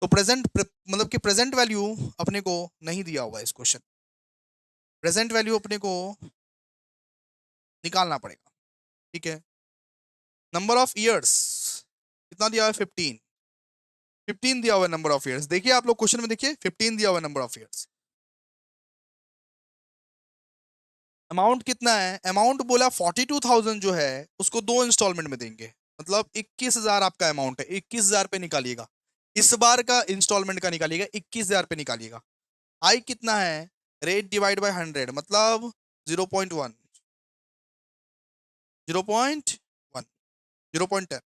तो मतलब कि प्रेजेंट वैल्यू अपने को नहीं दिया हुआ है इस क्वेश्चन। प्रेजेंट वैल्यू अपने को निकालना पड़ेगा, ठीक है। नंबर ऑफ ईयर्स कितना दिया हुआ है? 15। 15 दिया हुआ है नंबर ऑफ ईयर्स। देखिए आप लोग क्वेश्चन में देखिए, 15 दिया हुआ है नंबर ऑफ ईयर्स। अमाउंट कितना है? अमाउंट बोला 42,000 जो है उसको दो इंस्टॉलमेंट में देंगे। मतलब 21,000 आपका अमाउंट है, 21,000 पे निकालिएगा। इस बार का इंस्टॉलमेंट का निकालिएगा, 21,000 पे निकालिएगा। आई कितना है? रेट डिवाइड बाय 100 मतलब 0.1, 0.1, 0.10,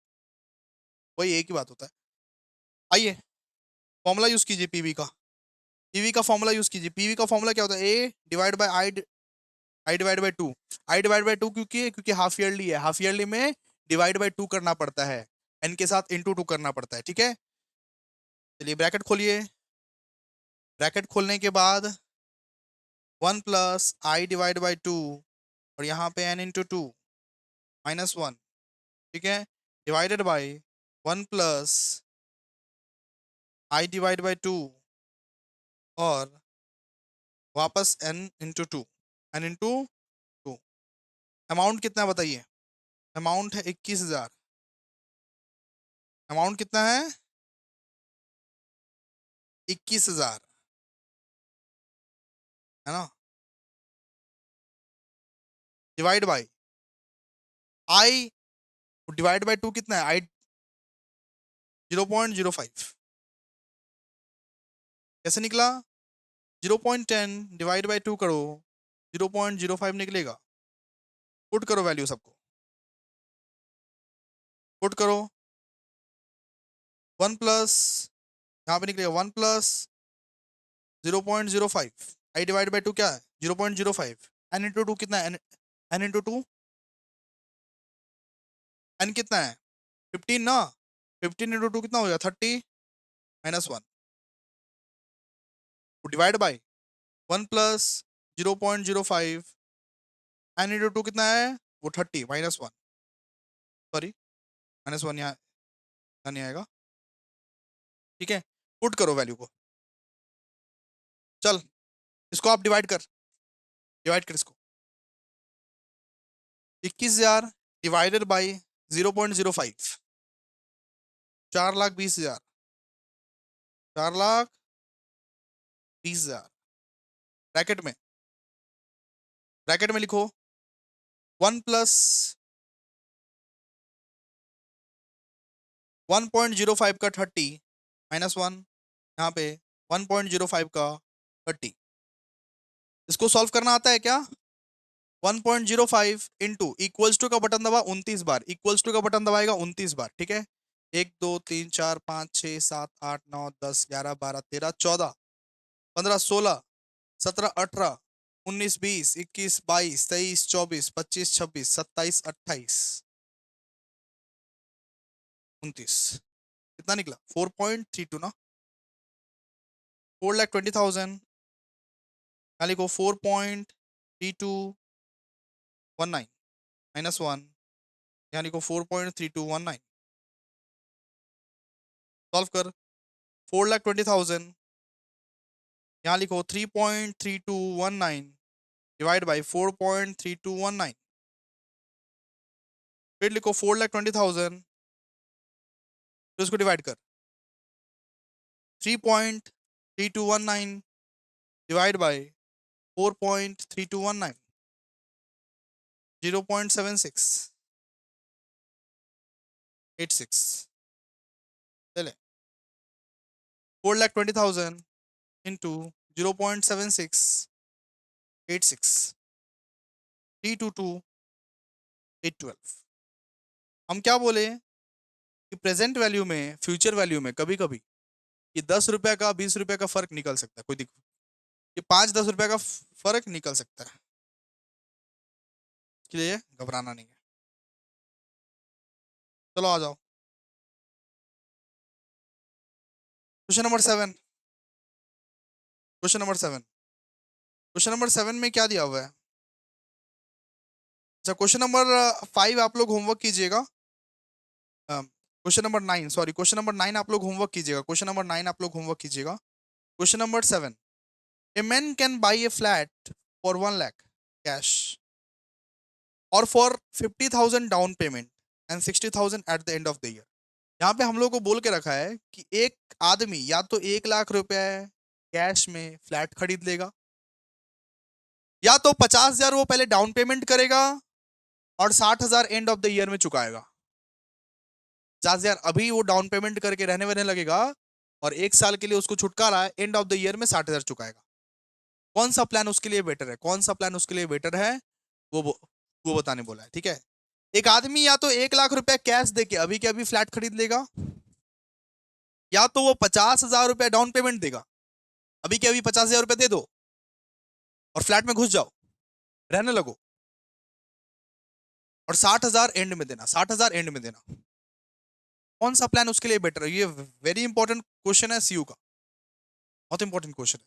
वही एक ही बात होता है। आइए फॉर्मूला यूज कीजिए पीवी का। पीवी का फॉर्मूला यूज कीजिए। पीवी का फॉर्मूला क्या होता है? ए divide by I, I divide by 2। I divide by 2 क्योंकि हाफ ईयरली है, हाफ ईयरली में डिवाइड बाय 2 करना पड़ता है, एन के साथ इंटू 2 करना पड़ता है, ठीक है। चलिए ब्रैकेट खोलिए। ब्रैकेट खोलने के बाद 1 प्लस आई डिवाइड बाई 2 और यहाँ पे एन इंटू 2 -1, ठीक है, divided by 1 plus I divide by 2 और वापस N into 2, N into 2। Amount कितना है बताइए? अमाउंट है 21,000। अमाउंट कितना है? 21,000, है ना। Divide by I, divide by 2 कितना है? आई 0.05। कैसे निकला? 0.10 डिवाइड बाई 2 करो, 0.05 निकलेगा। पुट करो वैल्यू सबको, पुट करो। 1 प्लस, यहाँ पे निकलेगा 1 प्लस 0.05, आई डिवाइड बाई 2 क्या है? 0.05। एन इंटू 2 कितना है? एन इंटू 2, एन कितना है? 15 ना। 15 इंटू 2 कितना हो गया? 30 -1, divide by 1 plus 0.05, N into 2 कितना है? वो 30 -1, सॉरी -1 यहाँ नहीं आएगा, ठीक है। पुट करो वैल्यू को। चल इसको आप डिवाइड कर इसको। 21,000 डिवाइडेड बाई 0.05, 4,20,000, 4,20,000। ब्रैकेट में, ब्रैकेट में लिखो 1 प्लस 1.05 का 30 -1, यहाँ पे 1.05 का 30। इसको सॉल्व करना आता है क्या? 1.05 इंटू इक्वल्स टू का बटन दबा 29 बार, इक्वल्स टू का बटन दबाएगा 29 बार, ठीक है। 1 2 3 4 5 6 7 8 9 10 11 12 13 14 15 16 17 18 19 20 21 22 23 24 25 26 27 28 29 कितना निकला? 4.32 ना, 4,20,000 यहाँ लिखो 4.3219 -1 यहाँ लिखो 4.3219 सॉल्व कर। 4,20,000 यहाँ लिखो 3.3219 डिवाइड बाई 4.3219 फिर लिखो 4,20,000 फिर उसको डिवाइड कर 3.3219 डिवाइड बाई 4.3219 0.76 86 चले 4,20,000 इंटू 0.76 86 322 812। हम क्या बोले कि प्रेजेंट वैल्यू में फ्यूचर वैल्यू में कभी कभी ये 10 रुपए का 20 रुपए का फर्क निकल सकता है, कोई दिक्कत, ये 5-10 रुपए का फर्क निकल सकता है, इसके लिए घबराना नहीं है। चलो आ जाओ question number 7। Question number 7, question number 7 में क्या दिया हुआ है? अच्छा क्वेश्चन नंबर 5 आप लोग होमवर्क कीजिएगा। Question number 9, sorry question number 9 आप लोग होमवर्क कीजिएगा। क्वेश्चन नंबर 9 आप लोग होमवर्क कीजिएगा। Question number 7, a man can buy a flat for 1 lakh cash और for 50,000 down payment and 60,000 at the end of the year. यहाँ पे हम लोग को बोल के रखा है कि एक आदमी या तो 1 लाख रुपए कैश में फ्लैट खरीद लेगा, या तो 50,000 वो पहले डाउन पेमेंट करेगा और 60,000 एंड ऑफ द ईयर में चुकाएगा। 50,000 अभी वो डाउन पेमेंट करके रहने वहने लगेगा और 1 साल के लिए उसको छुटकारा है, एंड ऑफ द ईयर में 60,000 चुकाएगा। कौन सा प्लान उसके लिए बेटर है? कौन सा प्लान उसके लिए बेटर है वो बताने बोला है, ठीक है। एक आदमी या तो 1 लाख रुपया कैश देके अभी के अभी फ्लैट खरीद लेगा, या तो वो 50,000 रुपया डाउन पेमेंट देगा, अभी के अभी 50,000 रुपया दे दो और फ्लैट में घुस जाओ, रहने लगो, और 60,000 एंड में देना, 60,000 एंड में देना। कौन सा प्लान उसके लिए बेटर है? ये वेरी इंपॉर्टेंट क्वेश्चन है सीयू का, बहुत इंपॉर्टेंट क्वेश्चन है,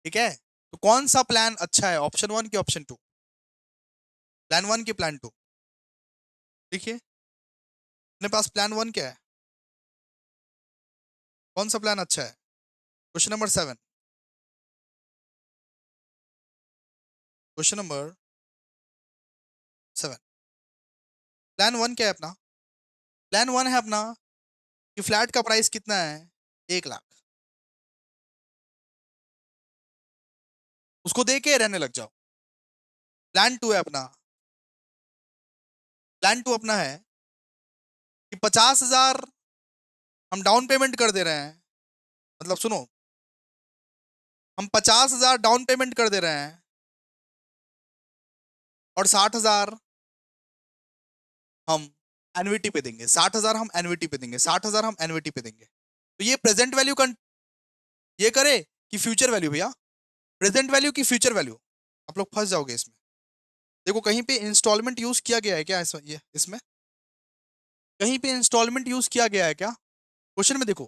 ठीक है। तो कौन सा प्लान अच्छा है, ऑप्शन 1 की ऑप्शन 2? प्लान 1 की प्लान 2? देखिए अपने पास प्लान 1 क्या है, कौन सा प्लान अच्छा है? Question number 7, question number 7, plan 1 क्या है अपना? प्लान 1 है अपना कि फ्लैट का प्राइस कितना है? 1 लाख, उसको दे के रहने लग जाओ। प्लान 2 है अपना, प्लान 2 अपना है कि 50,000 हम डाउन पेमेंट कर दे रहे हैं, मतलब सुनो, हम 50,000 डाउन पेमेंट कर दे रहे हैं और 60,000 हम एन्युटी पे देंगे, 60,000 हम एन्युटी पे देंगे, 60,000 हम एन्युटी पे देंगे। तो ये प्रेजेंट वैल्यू का ये करे कि फ्यूचर वैल्यू? भैया प्रेजेंट वैल्यू की फ्यूचर वैल्यू, आप लोग फंस जाओगे इसमें। देखो कहीं पे इंस्टॉलमेंट यूज किया गया है क्या इसमें कहीं पे इंस्टॉलमेंट यूज किया गया है क्या? क्वेश्चन में देखो,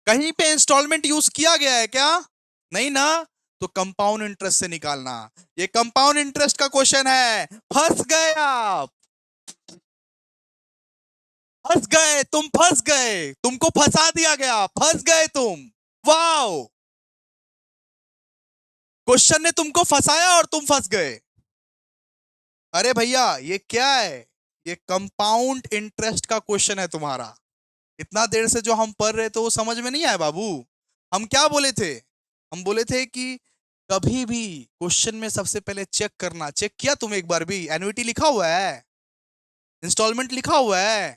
कहीं पे इंस्टॉलमेंट यूज किया गया है क्या? नहीं ना, तो कंपाउंड इंटरेस्ट से निकालना। ये कंपाउंड इंटरेस्ट का क्वेश्चन है, फंस गए आप, फंस गए तुम, फंस गए, तुमको फंसा दिया गया, फंस गए तुम। वाओ, क्वेश्चन ने तुमको फंसाया और तुम फंस गए। अरे भैया ये क्या है? ये कंपाउंड इंटरेस्ट का क्वेश्चन है तुम्हारा। इतना देर से जो हम पढ़ रहे थे वो समझ में नहीं आया बाबू। हम क्या बोले थे? हम बोले थे कि कभी भी क्वेश्चन में सबसे पहले चेक करना, चेक किया तुम एक बार भी? एन्युटी लिखा हुआ है, इंस्टॉलमेंट लिखा हुआ है?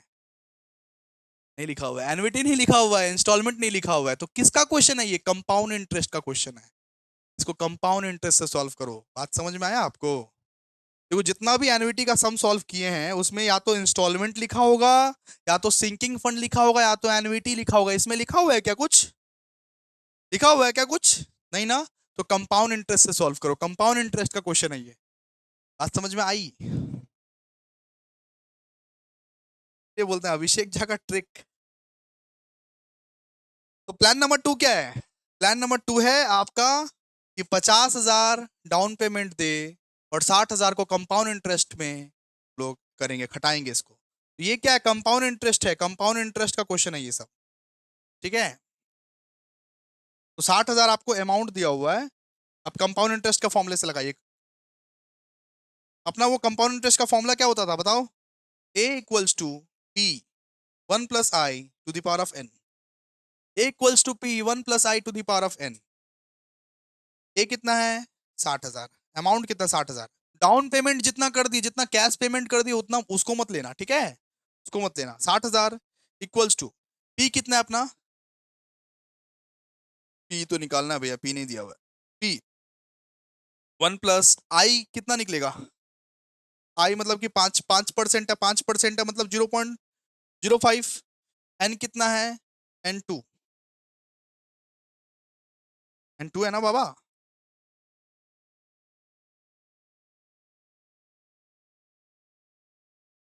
नहीं लिखा हुआ है, एन्युटी नहीं लिखा हुआ है, इंस्टॉलमेंट नहीं लिखा हुआ है, तो किसका क्वेश्चन है ये? कंपाउंड इंटरेस्ट का क्वेश्चन है। इसको कंपाउंड इंटरेस्ट से सॉल्व करो। बात समझ में आया आपको? देखो जितना भी एन्युटी का सम सॉल्व किए हैं उसमें या तो इंस्टॉलमेंट लिखा होगा, या तो सिंकिंग फंड लिखा होगा, या तो एन्युटी लिखा होगा। इसमें लिखा हुआ है क्या कुछ? लिखा हुआ है क्या कुछ? नहीं ना? तो कंपाउंड इंटरेस्ट से सॉल्व करो, कंपाउंड इंटरेस्ट का क्वेश्चन है ये। बात समझ में आई? ये बोलते हैं अभिषेक झा का ट्रिक। तो प्लान नंबर 2 क्या है? प्लान नंबर 2 है आपका कि 50,000 डाउन पेमेंट दे और 60,000 को कंपाउंड इंटरेस्ट में लोग करेंगे, खटाएंगे इसको। ये क्या है? कंपाउंड इंटरेस्ट है, कंपाउंड इंटरेस्ट का क्वेश्चन है ये सब। ठीक है? तो 60,000 आपको अमाउंट दिया हुआ है। अब कंपाउंड इंटरेस्ट का फॉर्मूले से लगाइए। अपना वो कंपाउंड इंटरेस्ट का फॉर्मूला क्या होता था बताओ? A equals to P 1 + i to the power of n। A equals to P 1 + i to the power of n। A कितना है? 60,000। अमाउंट कितना? 60,000। डाउन पेमेंट जितना कर दी, जितना कैश पेमेंट कर दी उतना उसको मत लेना, ठीक है? उसको मत लेना। 60,000 इक्वल्स टू पी कितना है अपना? पी तो निकालना है भैया, पी नहीं दिया हुआ है। पी 1 + i कितना निकलेगा? आई मतलब कि 5% है, 5% है मतलब 0.05। एन कितना है? N2। N2 है ना बाबा?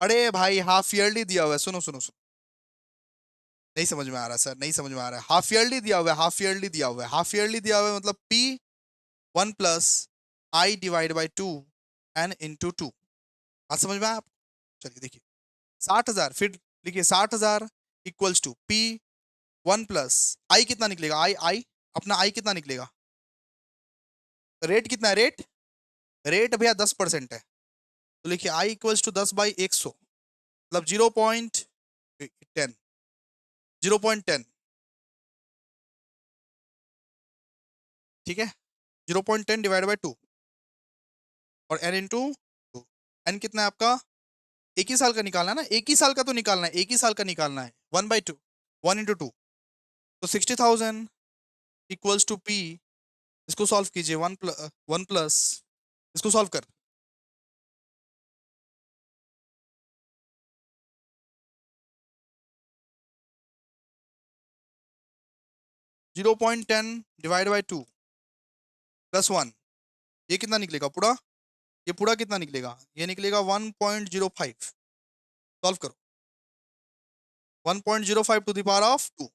अरे भाई हाफ ईयरली दिया हुआ है, सुनो सुनो सुनो। नहीं समझ में आ रहा सर, नहीं समझ में आ रहा है। हाफ ईयरली दिया हुआ है, हाफ ईयरली दिया हुआ है, हाफ ईयरली दिया हुआ है मतलब पी 1 + i/2 एन इंटू 2। बात समझ में आया आप? चलिए देखिए 60,000, फिर लिखिए 60,000 इक्वल्स टू पी 1 + i कितना निकलेगा? आई आई अपना आई कितना निकलेगा? रेट कितना है? रेट रेट भैया 10% है। तो लिखिए आई इक्वल्स टू 10/100 मतलब 0.10, 0.10। ठीक है? 0.10 डिवाइड बाई 2 और n इंटू 2। एन कितना है आपका? एक ही साल का निकालना है ना, एक ही साल का तो निकालना है, एक ही साल का निकालना है। 1/2, 1 × 2 तो 60,000 इक्वल्स टू पी। इसको सॉल्व कीजिए। वन प्लस इसको सॉल्व कर। 0.10 डिवाइड बाई 2 +1, ये कितना निकलेगा पूरा? ये पूरा कितना निकलेगा? ये निकलेगा 1.05। सॉल्व करो। 1.05 टू द पावर ऑफ 2।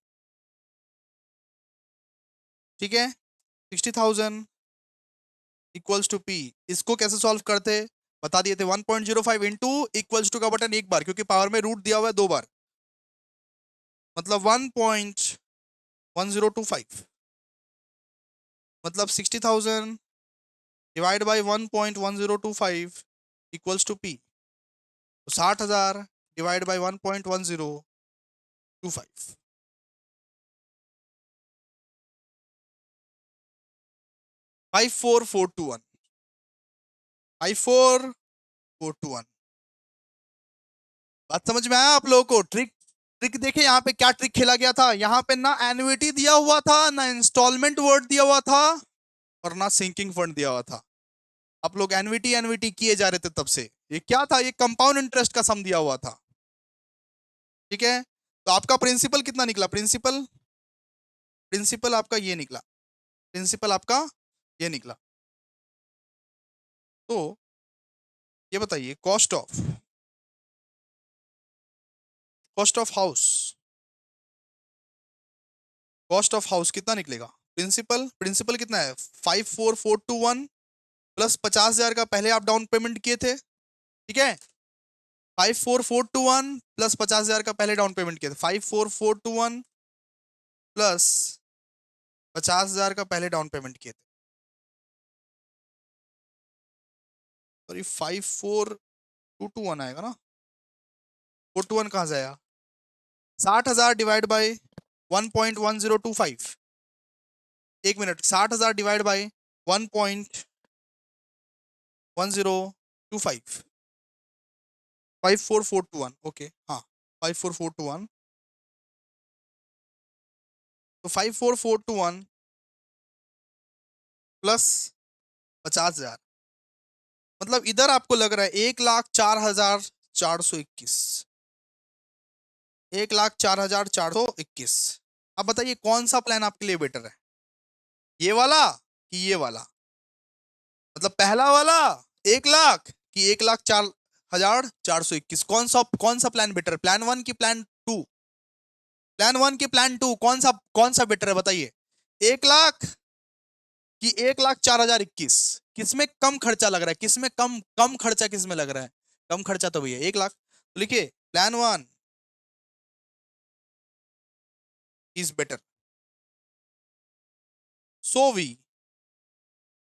ठीक है? 60,000 इक्वल्स टू पी। इसको कैसे सॉल्व करते? बता दिए थे। 1.05 इंटू इक्वल्स टू का बटन एक बार, क्योंकि पावर में रूट दिया हुआ है 2 बार, मतलब 1.1025 मतलब 60,000 divide by 1.1025 equals to P. तो 60,000 डिवाइड बाई 1.1025 54421, 54421। बात समझ में आया आप लोगों को? ट्रिक ट्रिक देखे यहाँ पे क्या ट्रिक खेला गया था? यहाँ पे ना एन्युटी दिया हुआ था, ना इंस्टॉलमेंट वर्ड दिया हुआ था, और ना सिंकिंग फंड दिया हुआ था। आप लोग एन्युटी एन्युटी किए जा रहे थे तब से। ये क्या था? ये कंपाउंड इंटरेस्ट का सम दिया हुआ था। ठीक है? तो आपका प्रिंसिपल कितना निकला? प्रिंसिपल प्रिंसिपल आपका ये निकला, प्रिंसिपल आपका ये निकला। तो ये बताइए कॉस्ट ऑफ हाउस कितना निकलेगा? प्रिंसिपल प्रिंसिपल कितना है? 54421 प्लस 50,000 का पहले आप डाउन पेमेंट किए थे। ठीक है? 54421 प्लस 50,000 का पहले डाउन पेमेंट किए थे। 54421 प्लस 50,000 का पहले डाउन पेमेंट किए थे। सॉरी 54221 आएगा ना? 421 कहाँ से आया? 60,000 डिवाइड बाई 1.1025। एक मिनट, 60,000 डिवाइड बाई 1.1025। 54421, ओके हाँ 54421। तो 54421 प्लस 50,000, मतलब इधर आपको लग रहा है 1,04,421, 1,04,421। अब बताइए कौन सा प्लान आपके लिए बेटर है, ये वाला कि ये वाला? मतलब पहला वाला 1 लाख कि 1,04,421, कौन सा प्लान बेटर है? प्लान वन की प्लान टू? प्लान वन की प्लान टू, कौन सा बेटर है बताइए? 1 लाख कि 1,04,021? किसमें कम खर्चा लग रहा है, किसमें कम कम खर्चा किसमें लग रहा है? कम खर्चा तो भैया 1 लाख, तो लिखिए plan one is better, so we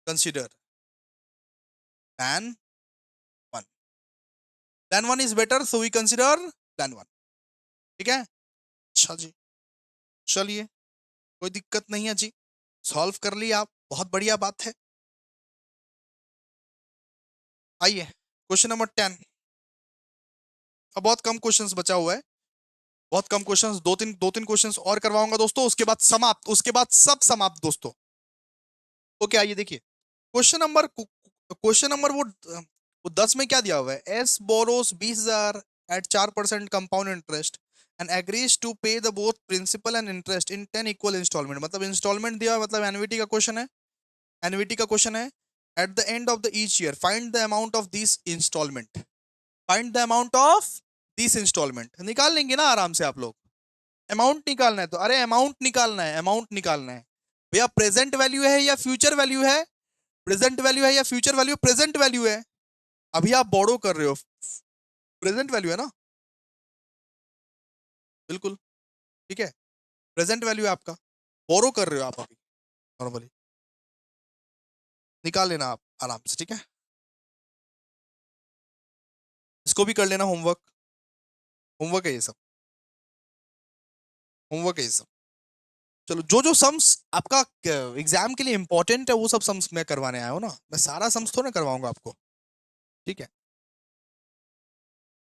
consider plan one. Plan one is better, so we consider plan one. ठीक है, अच्छा जी, चलिए कोई दिक्कत नहीं है जी, सॉल्व कर लिया आप, बहुत बढ़िया बात है। आइए क्वेश्चन नंबर 10। अब बहुत कम क्वेश्चंस बचा हुआ है, बहुत कम क्वेश्चंस, दो तीन क्वेश्चंस और करवाऊंगा दोस्तों, उसके बाद समाप्त, उसके बाद सब समाप्त दोस्तों। ओके आइए देखिए, क्वेश्चन नंबर वो 10 में क्या दिया हुआ है? S borrows 20,000 at 4% compound interest and agrees to pay the both principal and interest in 10 equal installment. मतलब इंस्टॉलमेंट दिया हुआ है, मतलब एनवीटी का क्वेश्चन है, एनवीटी का क्वेश्चन है। At the end of the each year find the amount of this installment, find the amount of this installment. निकाल लेंगे ना आराम से आप लोग, अमाउंट निकालना है तो, अरे अमाउंट निकालना है, अमाउंट निकालना है भैया। प्रेजेंट वैल्यू है या फ्यूचर वैल्यू है? प्रेजेंट वैल्यू है या फ्यूचर वैल्यू? प्रेजेंट वैल्यू है, अभी आप बोरो कर रहे हो, प्रेजेंट वैल्यू है ना, बिल्कुल ठीक है, प्रेजेंट वैल्यू है आपका, बोरो कर रहे हो आप अभी नॉर्मली, निकाल लेना आप आराम से, ठीक है। इसको भी कर लेना होमवर्क, होमवर्क है ये सब, होमवर्क है ये सब। चलो जो जो सम्स आपका एग्जाम के लिए इंपॉर्टेंट है वो सब सम्स मैं करवाने आया हूँ ना, मैं सारा सम्स थोड़ा ना करवाऊंगा आपको, ठीक है।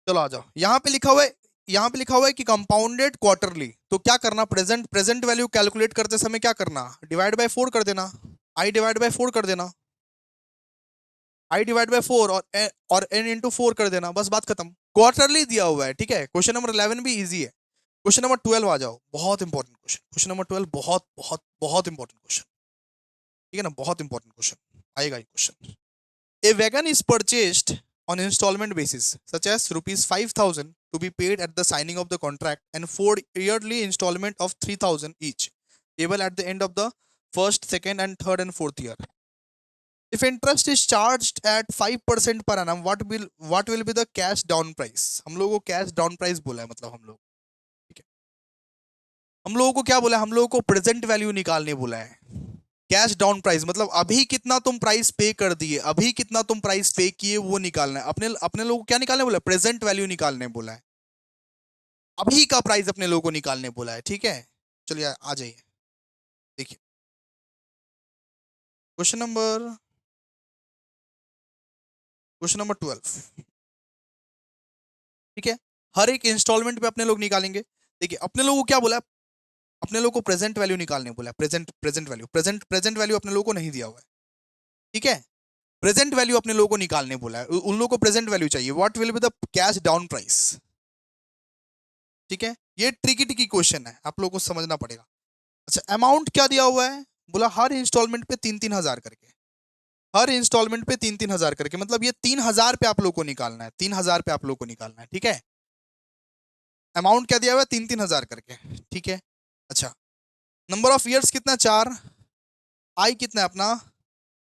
चलो आ जाओ, यहाँ पे लिखा हुआ है, यहाँ पे लिखा हुआ है कि कंपाउंडेड क्वार्टरली, तो क्या करना, प्रेजेंट प्रेजेंट वैल्यू कैलकुलेट करते समय क्या करना, डिवाइड बाय 4 कर देना, आई डिवाइड बाय 4 कर देना, आई डिवाइड बाय 4 और एन इंटू 4 कर देना, बस बात खत्म। क्वार्टरली दिया हुआ है, ठीक है। क्वेश्चन नंबर 11 भी इजी है। क्वेश्चन नंबर 12 आ जाओ, बहुत इंपॉर्टेंट क्वेश्चन, क्वेश्चन नंबर 12 बहुत बहुत बहुत इंपॉर्टेंट क्वेश्चन, ठीक है ना, बहुत इंपॉर्टेंट क्वेश्चन आएगा ये question. A wagon is purchased on installment basis, such as rupees 5,000 to be paid at the signing of the contract and 4 yearly installment of 3,000 each, payable at the end of the first, second, and third and fourth year. If interest is charged at 5% per annum, what will be the cash down price? हम लोगों को cash down price बोला है, मतलब हम लोग, ठीक है, हम लोगों को क्या बोला है, हम लोगों को प्रेजेंट वैल्यू निकालने बोला है। कैश डाउन प्राइस मतलब अभी कितना तुम प्राइस पे कर दिए, अभी कितना तुम प्राइस पे किए वो निकालना है। अपने अपने लोगों को क्या निकालने बोला है? प्रेजेंट वैल्यू निकालने बोला है, अभी का प्राइस अपने लोगों को निकालने बोला है, ठीक है। चलिए आ जाइए, देखिए क्वेश्चन नंबर क्वेश्चन नंबर 12, ठीक है। हर एक इंस्टॉलमेंट पे अपने लोग निकालेंगे। देखिए अपने लोगों को क्या बोला है, अपने लोगों को प्रेजेंट वैल्यू निकालने बोला है, present present value, present value अपने लोगों को नहीं दिया हुआ है, ठीक है। प्रेजेंट वैल्यू अपने लोगों को निकालने बोला है, उन लोगों को प्रेजेंट वैल्यू चाहिए, what will be the cash down price, ठीक है। ये ट्रिकी ट्रिकी क्वेश्चन है, आप लोगों को समझना पड़ेगा। अच्छा अमाउंट क्या दिया हुआ है, बोला हर इंस्टॉलमेंट पे 3-3 हजार करके, हर इंस्टॉलमेंट पे 3-3 हजार करके, मतलब ये 3,000 पे आप लोग को निकालना है, 3,000 पे आप लोग को निकालना है, ठीक है। अमाउंट क्या दिया हुआ है, 3-3 हजार करके, ठीक है। अच्छा नंबर ऑफ ईयर्स कितना, 4, आई कितना है अपना,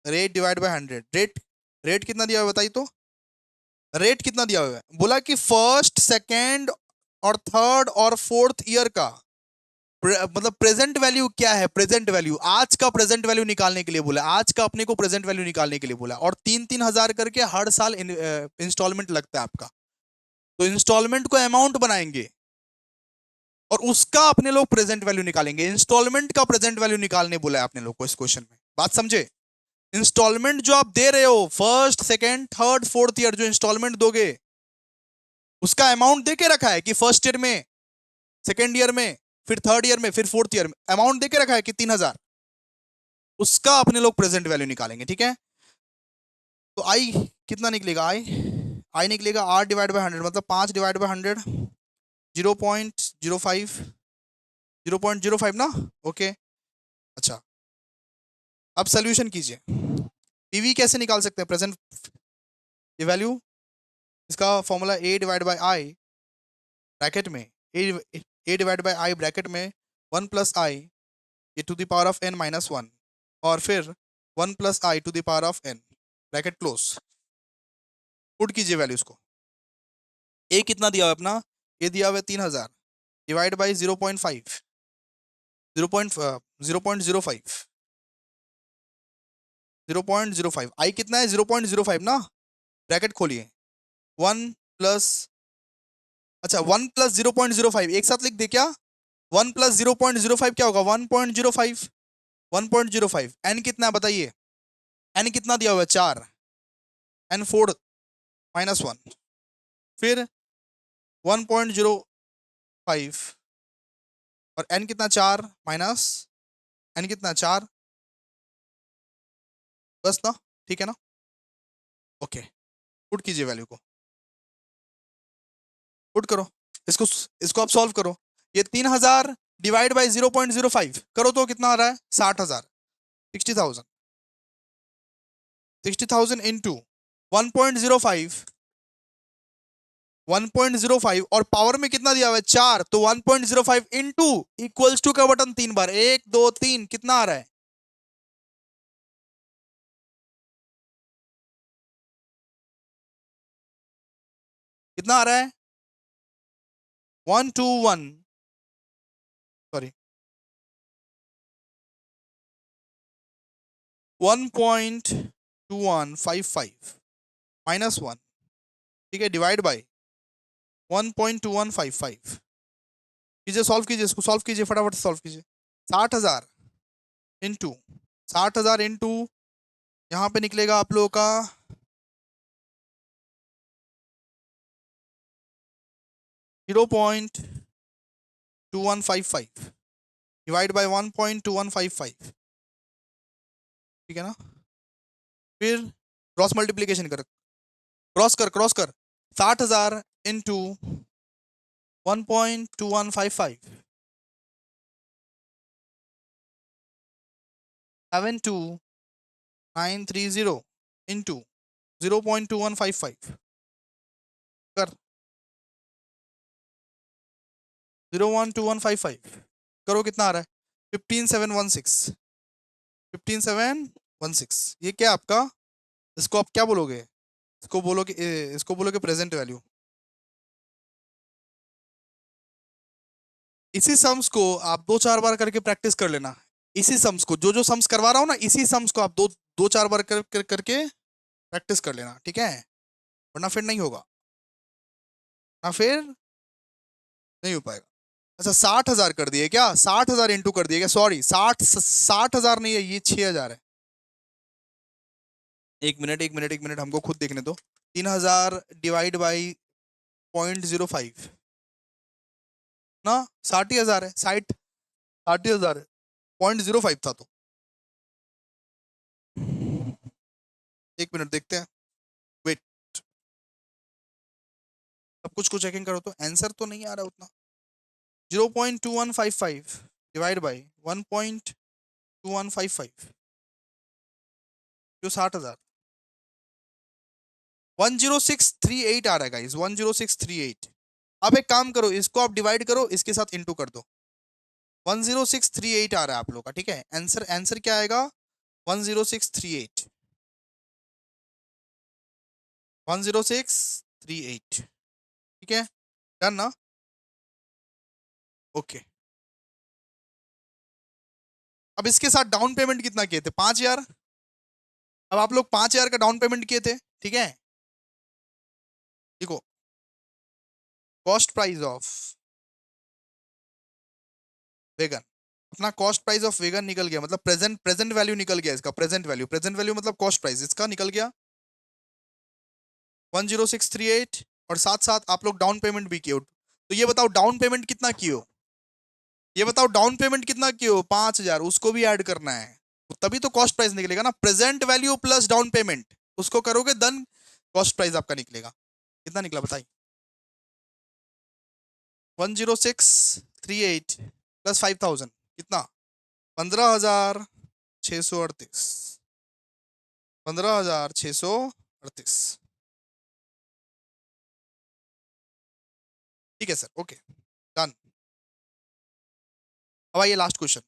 rate divide by 100, rate rate कितना दिया हुआ है बताइए तो, रेट कितना दिया हुआ है, बोला कि फर्स्ट सेकेंड और थर्ड और फोर्थ ईयर का मतलब प्रेजेंट वैल्यू क्या है, प्रेजेंट वैल्यू आज का प्रेजेंट वैल्यू निकालने के लिए बोला, आज का अपने को प्रेजेंट वैल्यू निकालने के लिए बोला, और 3-3 हजार करके हर साल इंस्टॉलमेंट लगता है आपका, तो इंस्टॉलमेंट को अमाउंट बनाएंगे और उसका अपने लोग प्रेजेंट वैल्यू निकालेंगे। इंस्टॉलमेंट का प्रेजेंट वैल्यू निकालने बोला है अपने लोग को इस क्वेश्चन में, बात समझे। इंस्टॉलमेंट जो आप दे रहे हो first second third fourth year, जो इंस्टॉलमेंट दोगे उसका अमाउंट दे के रखा है कि फर्स्ट ईयर में, सेकेंड ईयर में, फिर थर्ड ईयर में, फिर फोर्थ ईयर में, अमाउंट दे के रखा है कि 3,000, उसका अपने लोग प्रेजेंट वैल्यू निकालेंगे, ठीक है। तो आई कितना निकलेगा, आई निकलेगा 8/100, मतलब 5/100, 0.05, 0.05 ना। ओके, अच्छा, अब सोल्यूशन कीजिए। पीवी कैसे निकाल सकते हैं, प्रेजेंट ये वैल्यू, इसका formula A divide by I bracket में, ए डिवाइड बाई आई ब्रैकेट में 1 plus I A to the power of n minus 1, और फिर 1 plus I to the power of n bracket close. Put कीजिए values को। A कितना दिया हुआ है अपना, ए दिया हुआ है 3000 डिवाइड बाई 0.5, 0.05, 0.05, आई कितना है 0.05 ना, ब्रैकेट खोलिए, 1 प्लस, अच्छा 1 प्लस 0.05 एक साथ लिख दे क्या, 1 प्लस 0.05 क्या होगा 1.05, 1.05, एन कितना है बताइए, एन कितना दिया हुआ है 4, एन 4 माइनस 1, फिर 1.05 और एन कितना 4 माइनस एन कितना 4, बस ना, ठीक है ना। ओके, पुट कीजिए वैल्यू को, पुट करो इसको, इसको आप सॉल्व करो। ये 3000 डिवाइड बाई 0.05 करो तो कितना आ रहा है 60,000, 60,000, 60,000 इंटू 1.05, 1.05 और पावर में कितना दिया हुआ है 4, तो 1.05 इंटू इक्वल्स टू का बटन 3 बार, 1 2 3, कितना आ रहा है, कितना आ रहा है 121, सॉरी 1.2155 माइनस 1, ठीक है, डिवाइड बाई 1.2155, कीजिए सॉल्व कीजिए, इसको सॉल्व कीजिए, फटाफट सॉल्व कीजिए। 60,000 इंटू 60,000 इंटू यहाँ पे निकलेगा आप लोगों का 0.2155 डिवाइड बाई 1.2155, ठीक है ना। फिर क्रॉस मल्टीप्लीकेशन कर, क्रॉस कर 60,000 इंटू 1.2155, 72930 इंटू 0.2155 कर 0.2155 करो, कितना आ रहा है 15,716, 15,716, ये क्या आपका, इसको आप क्या बोलोगे, इसको बोलोगे प्रेजेंट वैल्यू। इसी सम्स को आप 2-4 बार करके प्रैक्टिस कर लेना, इसी सम्स को, जो जो सम्स करवा रहा हूँ ना, इसी सम्स को आप 2-4 बार करके प्रैक्टिस कर लेना, ठीक है, वरना फिर नहीं होगा ना, फिर नहीं हो पाएगा। अच्छा 60,000 कर दिए क्या, 60,000 इंटू कर दिए क्या, सॉरी 60,000 नहीं है, ये 6,000 है। एक मिनट हमको खुद देखने दो। 3,000 डिवाइड बाई 0.05 ना, 60,000 है, 60,000 है, 0.05 था तो, एक मिनट देखते हैं, वेट, सब कुछ को चेकिंग करो तो आंसर तो नहीं आ रहा उतना। 0.2155 डिवाइड बाई 1.2155 जो 60,000, 10638 आ रहा है गाइस, 10638। अब एक काम करो, इसको आप डिवाइड करो, इसके साथ इंटू कर दो, 10638 आ रहा है आप लोग का, ठीक है। आंसर आंसर क्या आएगा 10638, 10638, ठीक है, डन ना। ओके, अब इसके साथ डाउन पेमेंट कितना किए थे 5,000, अब आप लोग 5,000 का डाउन पेमेंट किए थे, ठीक है। देखो कॉस्ट प्राइस ऑफ वेगन, अपना कॉस्ट प्राइस ऑफ वेगन निकल गया, मतलब प्रेजेंट वैल्यू निकल गया इसका, प्रेजेंट वैल्यू मतलब कॉस्ट प्राइस इसका निकल गया 10638, और साथ साथ आप लोग डाउन पेमेंट भी किए हो, तो ये बताओ डाउन पेमेंट कितना किए हो, ये बताओ डाउन पेमेंट कितना किए हो 5,000, उसको भी ऐड करना है, तभी तो कॉस्ट प्राइस निकलेगा ना, present value plus down payment, उसको करोगे देन कॉस्ट प्राइस आपका निकलेगा। कितना निकला बताइए? 10638 प्लस 5000 कितना? 15,638। 15,638। ठीक है सर, ओके, डन। अब आइए लास्ट क्वेश्चन,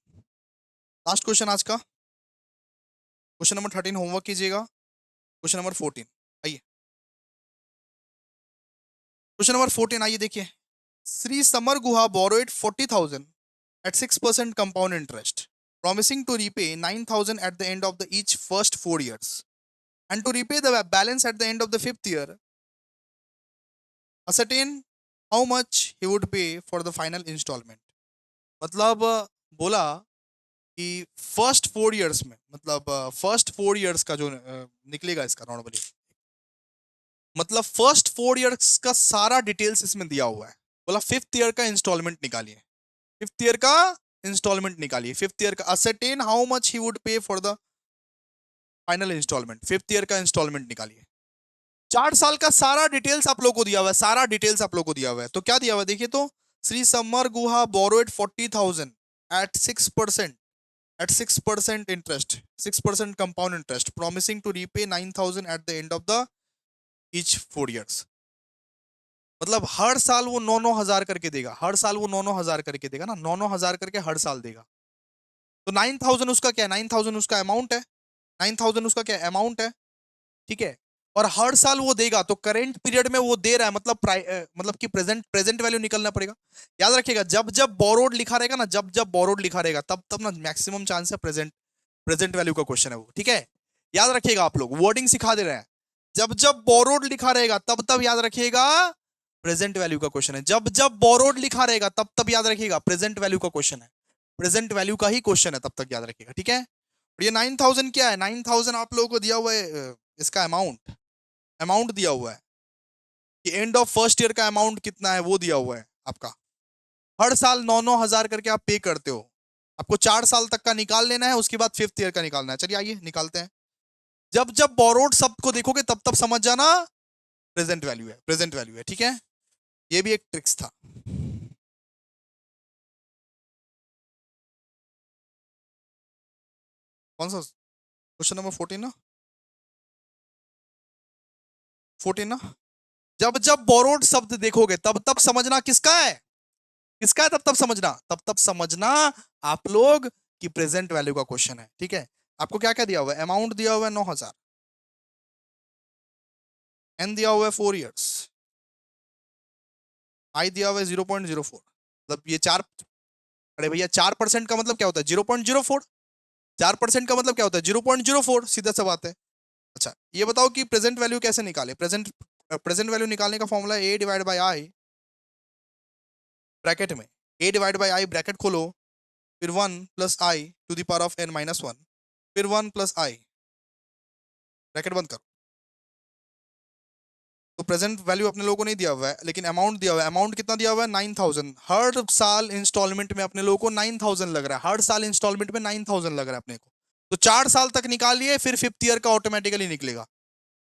लास्ट क्वेश्चन आज का, क्वेश्चन नंबर 13 होमवर्क कीजिएगा। क्वेश्चन नंबर 14 आइए, क्वेश्चन नंबर 14 आइए देखिए। Shri summer Guha borrowed 40,000 at 6% compound interest, promising to repay 9,000 at the end of the each first 4 years, and to repay the balance at the end of the fifth year. Ascertain how much he would pay for the final installment. मतलब बोला कि first 4 years में, मतलब first 4 years का जो निकलेगा इसका normally, मतलब फर्स्ट 4 इयर्स का सारा डिटेल्स इसमें दिया हुआ है। बोला फिफ्थ ईयर का इंस्टॉलमेंट निकालिए, फिफ्थ ईयर का इंस्टॉलमेंट निकालिए, फिफ्थ ईयर का ascertain how much he would pay for the final installment, fifth year का इंस्टॉलमेंट निकालिए। 4 साल का सारा डिटेल्स आप लोग को दिया हुआ है, सारा डिटेल्स आप लोग को दिया हुआ है। तो क्या दिया हुआ है देखिए, तो Shri summer Guha borrowed 40,000 at 6%, at 6% interest, 6% compound interest, promising to repay 9,000 at the end of the each 4 years. मतलब हर साल वो 9-9 हजार करके देगा, हर साल वो 9-9 हजार करके देगा ना, 9-9 हजार करके हर साल देगा। तो 9,000 उसका क्या है, 9,000 उसका अमाउंट है, 9,000 उसका क्या अमाउंट है, ठीक है। और हर साल वो देगा, तो करेंट पीरियड में वो दे रहा है, मतलब मतलब कि प्रेजेंट वैल्यू निकलना पड़ेगा। याद रखिएगा, जब जब बोरोड लिखा रहेगा ना, जब जब बोरोड लिखा रहेगा तब तब ना मैक्सिमम चांस है प्रेजेंट, प्रेजेंट वैल्यू का क्वेश्चन है वो, ठीक है। याद रखिएगा, आप लोग वर्डिंग सिखा दे रहे हैं, जब जब बोरोड लिखा रहेगा तब तब याद रखिएगा प्रेजेंट वैल्यू का क्वेश्चन है, जब जब बोरोड लिखा रहेगा तब तब याद रखिएगा प्रेजेंट वैल्यू का क्वेश्चन है, प्रेजेंट वैल्यू का ही क्वेश्चन है, तब तक याद रखिएगा, ठीक है। और ये 9,000 क्या है, 9,000 आप लोगों को दिया हुआ है, इसका अमाउंट, अमाउंट दिया हुआ है कि एंड ऑफ फर्स्ट ईयर का अमाउंट कितना है वो दिया हुआ है आपका। हर साल 9-9 हजार करके आप पे करते हो, आपको 4 साल तक का निकाल लेना है, उसके बाद फिफ्थ ईयर का निकालना है। चलिए आइए निकालते हैं। जब जब बोरोड शब्द को देखोगे तब तब समझ जाना प्रेजेंट वैल्यू है, प्रेजेंट वैल्यू है, ठीक है। ये भी एक ट्रिक्स था। कौन सा क्वेश्चन नंबर 14 ना, 14 ना। जब जब बोरोड शब्द देखोगे तब तब समझना किसका है, किसका है, तब तब समझना, तब तब समझना आप लोग कि प्रेजेंट वैल्यू का क्वेश्चन है, ठीक है। आपको क्या क्या दिया हुआ है, अमाउंट दिया हुआ है 9,000, एन दिया हुआ है 4 इयर्स, आई दिया हुआ है 0.04, मतलब ये चार, अरे भैया 4% का मतलब क्या होता है 0.04, 4% का मतलब क्या होता है 0.04, सीधा सा बात है। अच्छा ये बताओ कि प्रेजेंट वैल्यू कैसे निकाले, प्रेजेंट, प्रेजेंट वैल्यू निकालने का फॉर्मूला है a divide by I, bracket में a divide by I bracket खोलो, फिर 1 plus I to the power of n-1, फिर 1 प्लस आई, ब्रैकेट बंद करो। तो प्रेजेंट वैल्यू अपने लोगों को नहीं दिया हुआ है, लेकिन अमाउंट दिया हुआ है। अमाउंट कितना दिया हुआ है 9,000, हर साल इंस्टॉलमेंट में अपने लोगों को 9,000 लग रहा है, हर साल इंस्टॉलमेंट में 9,000 लग रहा है अपने को। तो 4 साल तक निकालिए, फिर फिफ्थ ईयर का ऑटोमेटिकली निकलेगा।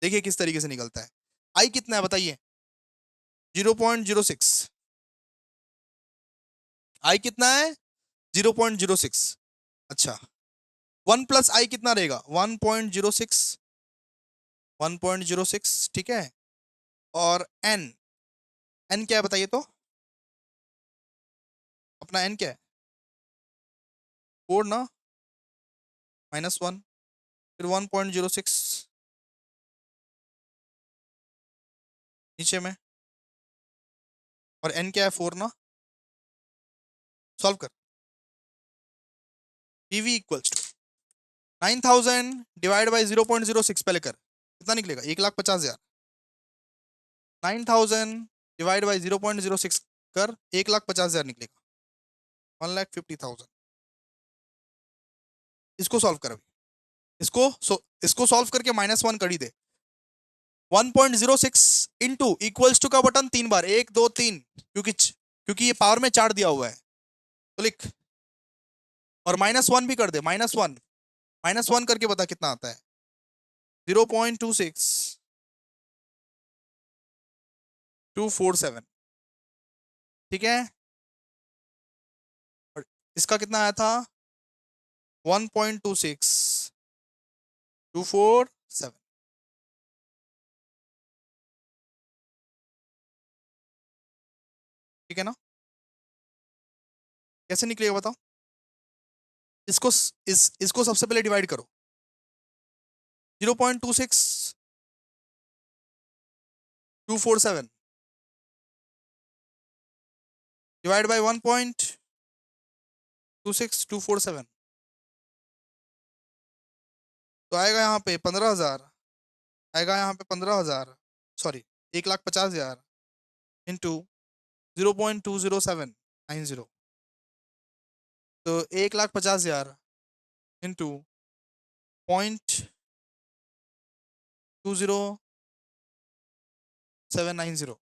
देखिए किस तरीके से निकलता है। आई कितना है बताइए, 0.06, आई कितना है 0.06। अच्छा 1 प्लस आई कितना रहेगा 1.06, 1.06, ठीक है। और एन, एन क्या है बताइए तो, अपना एन क्या है 4 ना, -1, फिर 1.06 नीचे में, और एन क्या है 4 ना। सॉल्व कर, PV equals to 9,000 divide by 0.06, पहले कर कितना निकलेगा 1,50,000, 9,000 डिवाइड बाई 0.06 कर 1,50,000 निकलेगा, 1,50,000। इसको सॉल्व कर अभी, इसको सॉल्व करके -1 कर ही दे। 1.06 इंटू इक्वल्स टू का बटन 3 बार, 1 2 3, क्योंकि ये पावर में 4 दिया हुआ है, तो लिख, और -1 भी कर दे, -1, -1 करके बता कितना आता है। 0.26247, ठीक है। और इसका कितना आया था 1.26247, ठीक है ना। कैसे निकलेगा बताओ। इसको सबसे पहले डिवाइड करो। 0.26247 डिवाइड बाय 1.26247, तो आएगा यहाँ पे 15,000, आएगा यहाँ पे 15,000, सॉरी 1,50,000 इंटू 0.20790, तो 1,50,000 इंटू 0.20790,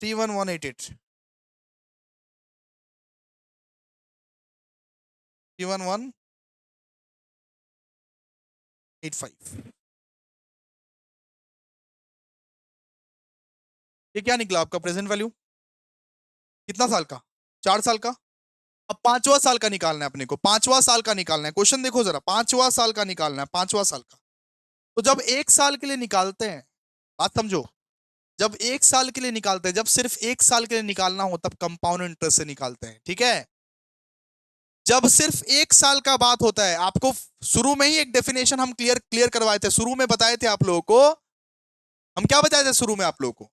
31188, 31185। ये क्या निकला आपका प्रेजेंट वैल्यू, कितना साल का, 4 साल का। अब 5वां साल का निकालना है अपने को, 5वां साल का निकालना है। क्वेश्चन देखो जरा, 5वां साल का निकालना है, 5वां साल का। तो जब 1 साल के लिए निकालते हैं, बात समझो, जब 1 साल के लिए निकालते हैं, जब सिर्फ 1 साल के लिए निकालना हो तब कंपाउंड इंटरेस्ट से निकालते हैं, ठीक है। जब सिर्फ 1 साल का बात होता है, आपको शुरू में ही एक डेफिनेशन हम क्लियर करवाए थे, शुरू में बताए थे आप लोगों को। हम क्या बताए थे शुरू में आप लोगों को,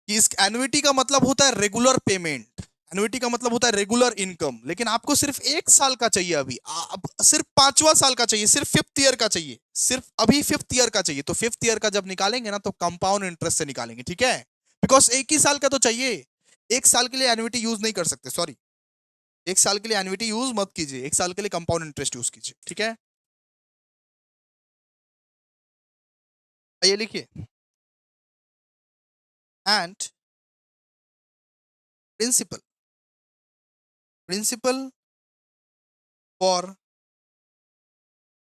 कि इस एन्युइटी का मतलब होता है रेगुलर पेमेंट, एन्युइटी का मतलब होता है रेगुलर इनकम। लेकिन आपको सिर्फ 1 साल का चाहिए अभी, अब सिर्फ 5वां साल का चाहिए, सिर्फ 5th ईयर का चाहिए, सिर्फ अभी 5th ईयर का चाहिए। तो 5th ईयर का जब निकालेंगे ना तो कंपाउंड इंटरेस्ट से निकालेंगे, ठीक है। बिकॉज 1 ही साल का तो चाहिए, 1 साल के लिए एन्युइटी यूज नहीं कर सकते, सॉरी, 1 साल के लिए एन्युइटी यूज मत कीजिए, 1 साल के लिए कंपाउंड इंटरेस्ट यूज कीजिए, ठीक है। ये लिखिए, and principal, principal for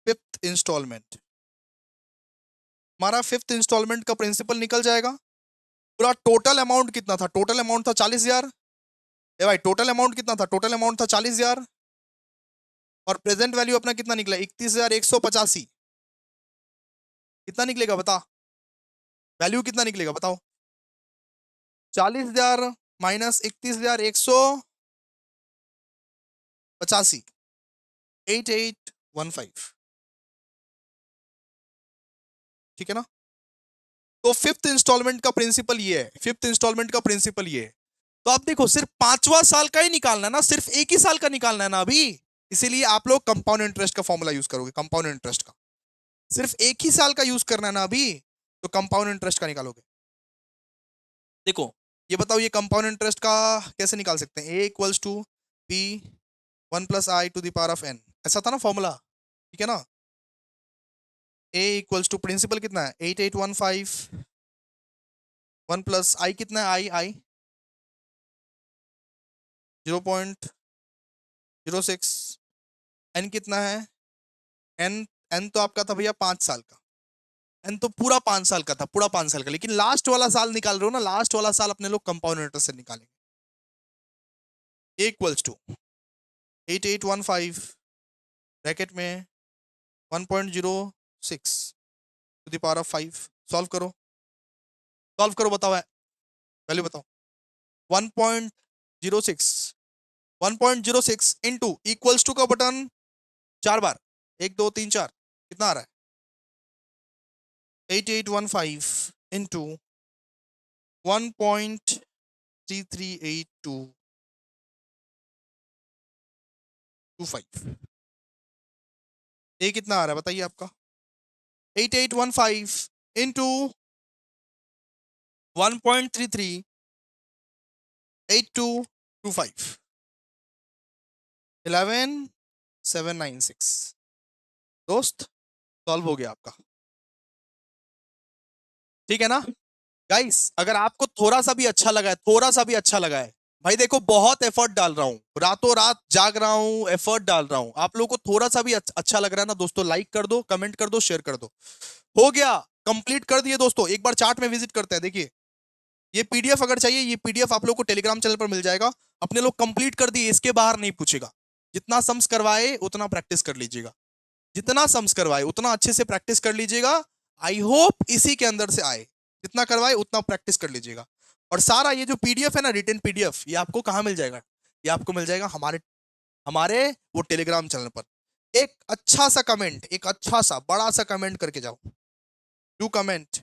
5th installment, हमारा 5th इंस्टॉलमेंट का प्रिंसिपल निकल जाएगा। पूरा टोटल अमाउंट कितना था, टोटल अमाउंट था 40,000। ए भाई टोटल अमाउंट कितना था, टोटल अमाउंट था 40,000। और प्रेजेंट वैल्यू अपना कितना निकला, 31,185। कितना निकलेगा बता, वैल्यू कितना निकलेगा बताओ। 40,000 माइनस 31,185, 8815, ठीक है ना। तो 5th इंस्टॉलमेंट का प्रिंसिपल ये है, 5th इंस्टॉलमेंट का प्रिंसिपल ये है। तो आप देखो सिर्फ 5वां साल का ही निकालना है ना, सिर्फ 1 ही साल का निकालना है ना अभी। इसीलिए आप लोग कंपाउंड इंटरेस्ट का फॉर्मूला यूज करोगे, कंपाउंड इंटरेस्ट का सिर्फ 1 ही साल का यूज करना है ना अभी, तो कंपाउंड इंटरेस्ट का निकालोगे। देखो ये बताओ, ये कंपाउंड इंटरेस्ट का कैसे निकाल सकते हैं, ए इक्वल्स टू पी 1+i⁴ ऐसा था ना फॉर्मूला, ठीक है ना। ए इक्वल्स टू प्रिंसिपल कितना है 8815, 1+i कितना है, आई 0.06, एन कितना है, एन एन तो आपका था भैया 5 साल का, एन तो पूरा 5 साल का था, पूरा 5 साल का। लेकिन लास्ट वाला साल निकाल रहे हो ना, लास्ट वाला साल अपने लोग कंपाउंड इंटरेस्ट से निकालेंगे। ए इक्वल्स टू 8815 ब्रैकेट में 1.06 सॉल्व करो, सॉल्व करो, बताओ वैल्यू बताओ। 1.06, 1.06 इंटू इक्वल्स टू का बटन 4 बार, 1 2 3 4, कितना आ रहा है 8815 इंटू 1.338225, ये कितना आ रहा है बताइए आपका, 8815 इंटू 1.338225, 11,796। दोस्त सॉल्व हो गया आपका, ठीक है ना। गाइस अगर आपको थोड़ा सा भी अच्छा लगा है, थोड़ा सा भी अच्छा लगा है, भाई देखो बहुत एफर्ट डाल रहा हूँ, रातों रात जाग रहा हूँ, एफर्ट डाल रहा हूँ। आप लोगों को थोड़ा सा भी अच्छा लग रहा है ना दोस्तों, लाइक कर दो, कमेंट कर दो, शेयर कर दो। हो गया, कंप्लीट कर दिए दोस्तों। एक बार चार्ट में विजिट करते हैं, देखिए ये पीडीएफ अगर चाहिए, ये पीडीएफ आप लोग को टेलीग्राम चैनल पर मिल जाएगा। अपने लोग कंप्लीट कर दिए, इसके बाहर नहीं पूछेगा। जितना सम्स करवाए उतना प्रैक्टिस कर लीजिएगा, जितना सम्स करवाए उतना अच्छे से प्रैक्टिस कर लीजिएगा। आई होप इसी के अंदर से आए, जितना करवाए उतना प्रैक्टिस कर लीजिएगा। और सारा ये जो पीडीएफ है ना, रिटन पीडीएफ, ये आपको कहाँ मिल जाएगा? ये आपको मिल जाएगा हमारे हमारे वो टेलीग्राम चैनल पर। एक अच्छा सा कमेंट, एक अच्छा सा बड़ा सा कमेंट करके जाओ। डू कमेंट,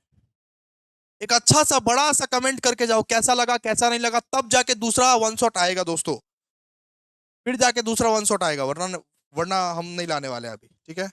एक अच्छा सा बड़ा सा कमेंट करके जाओ, कैसा लगा कैसा नहीं लगा, तब जाके दूसरा वन शॉट आएगा दोस्तों। फिर जाके दूसरा वन शॉट आएगा, वरना वरना हम नहीं लाने वाले अभी, ठीक है।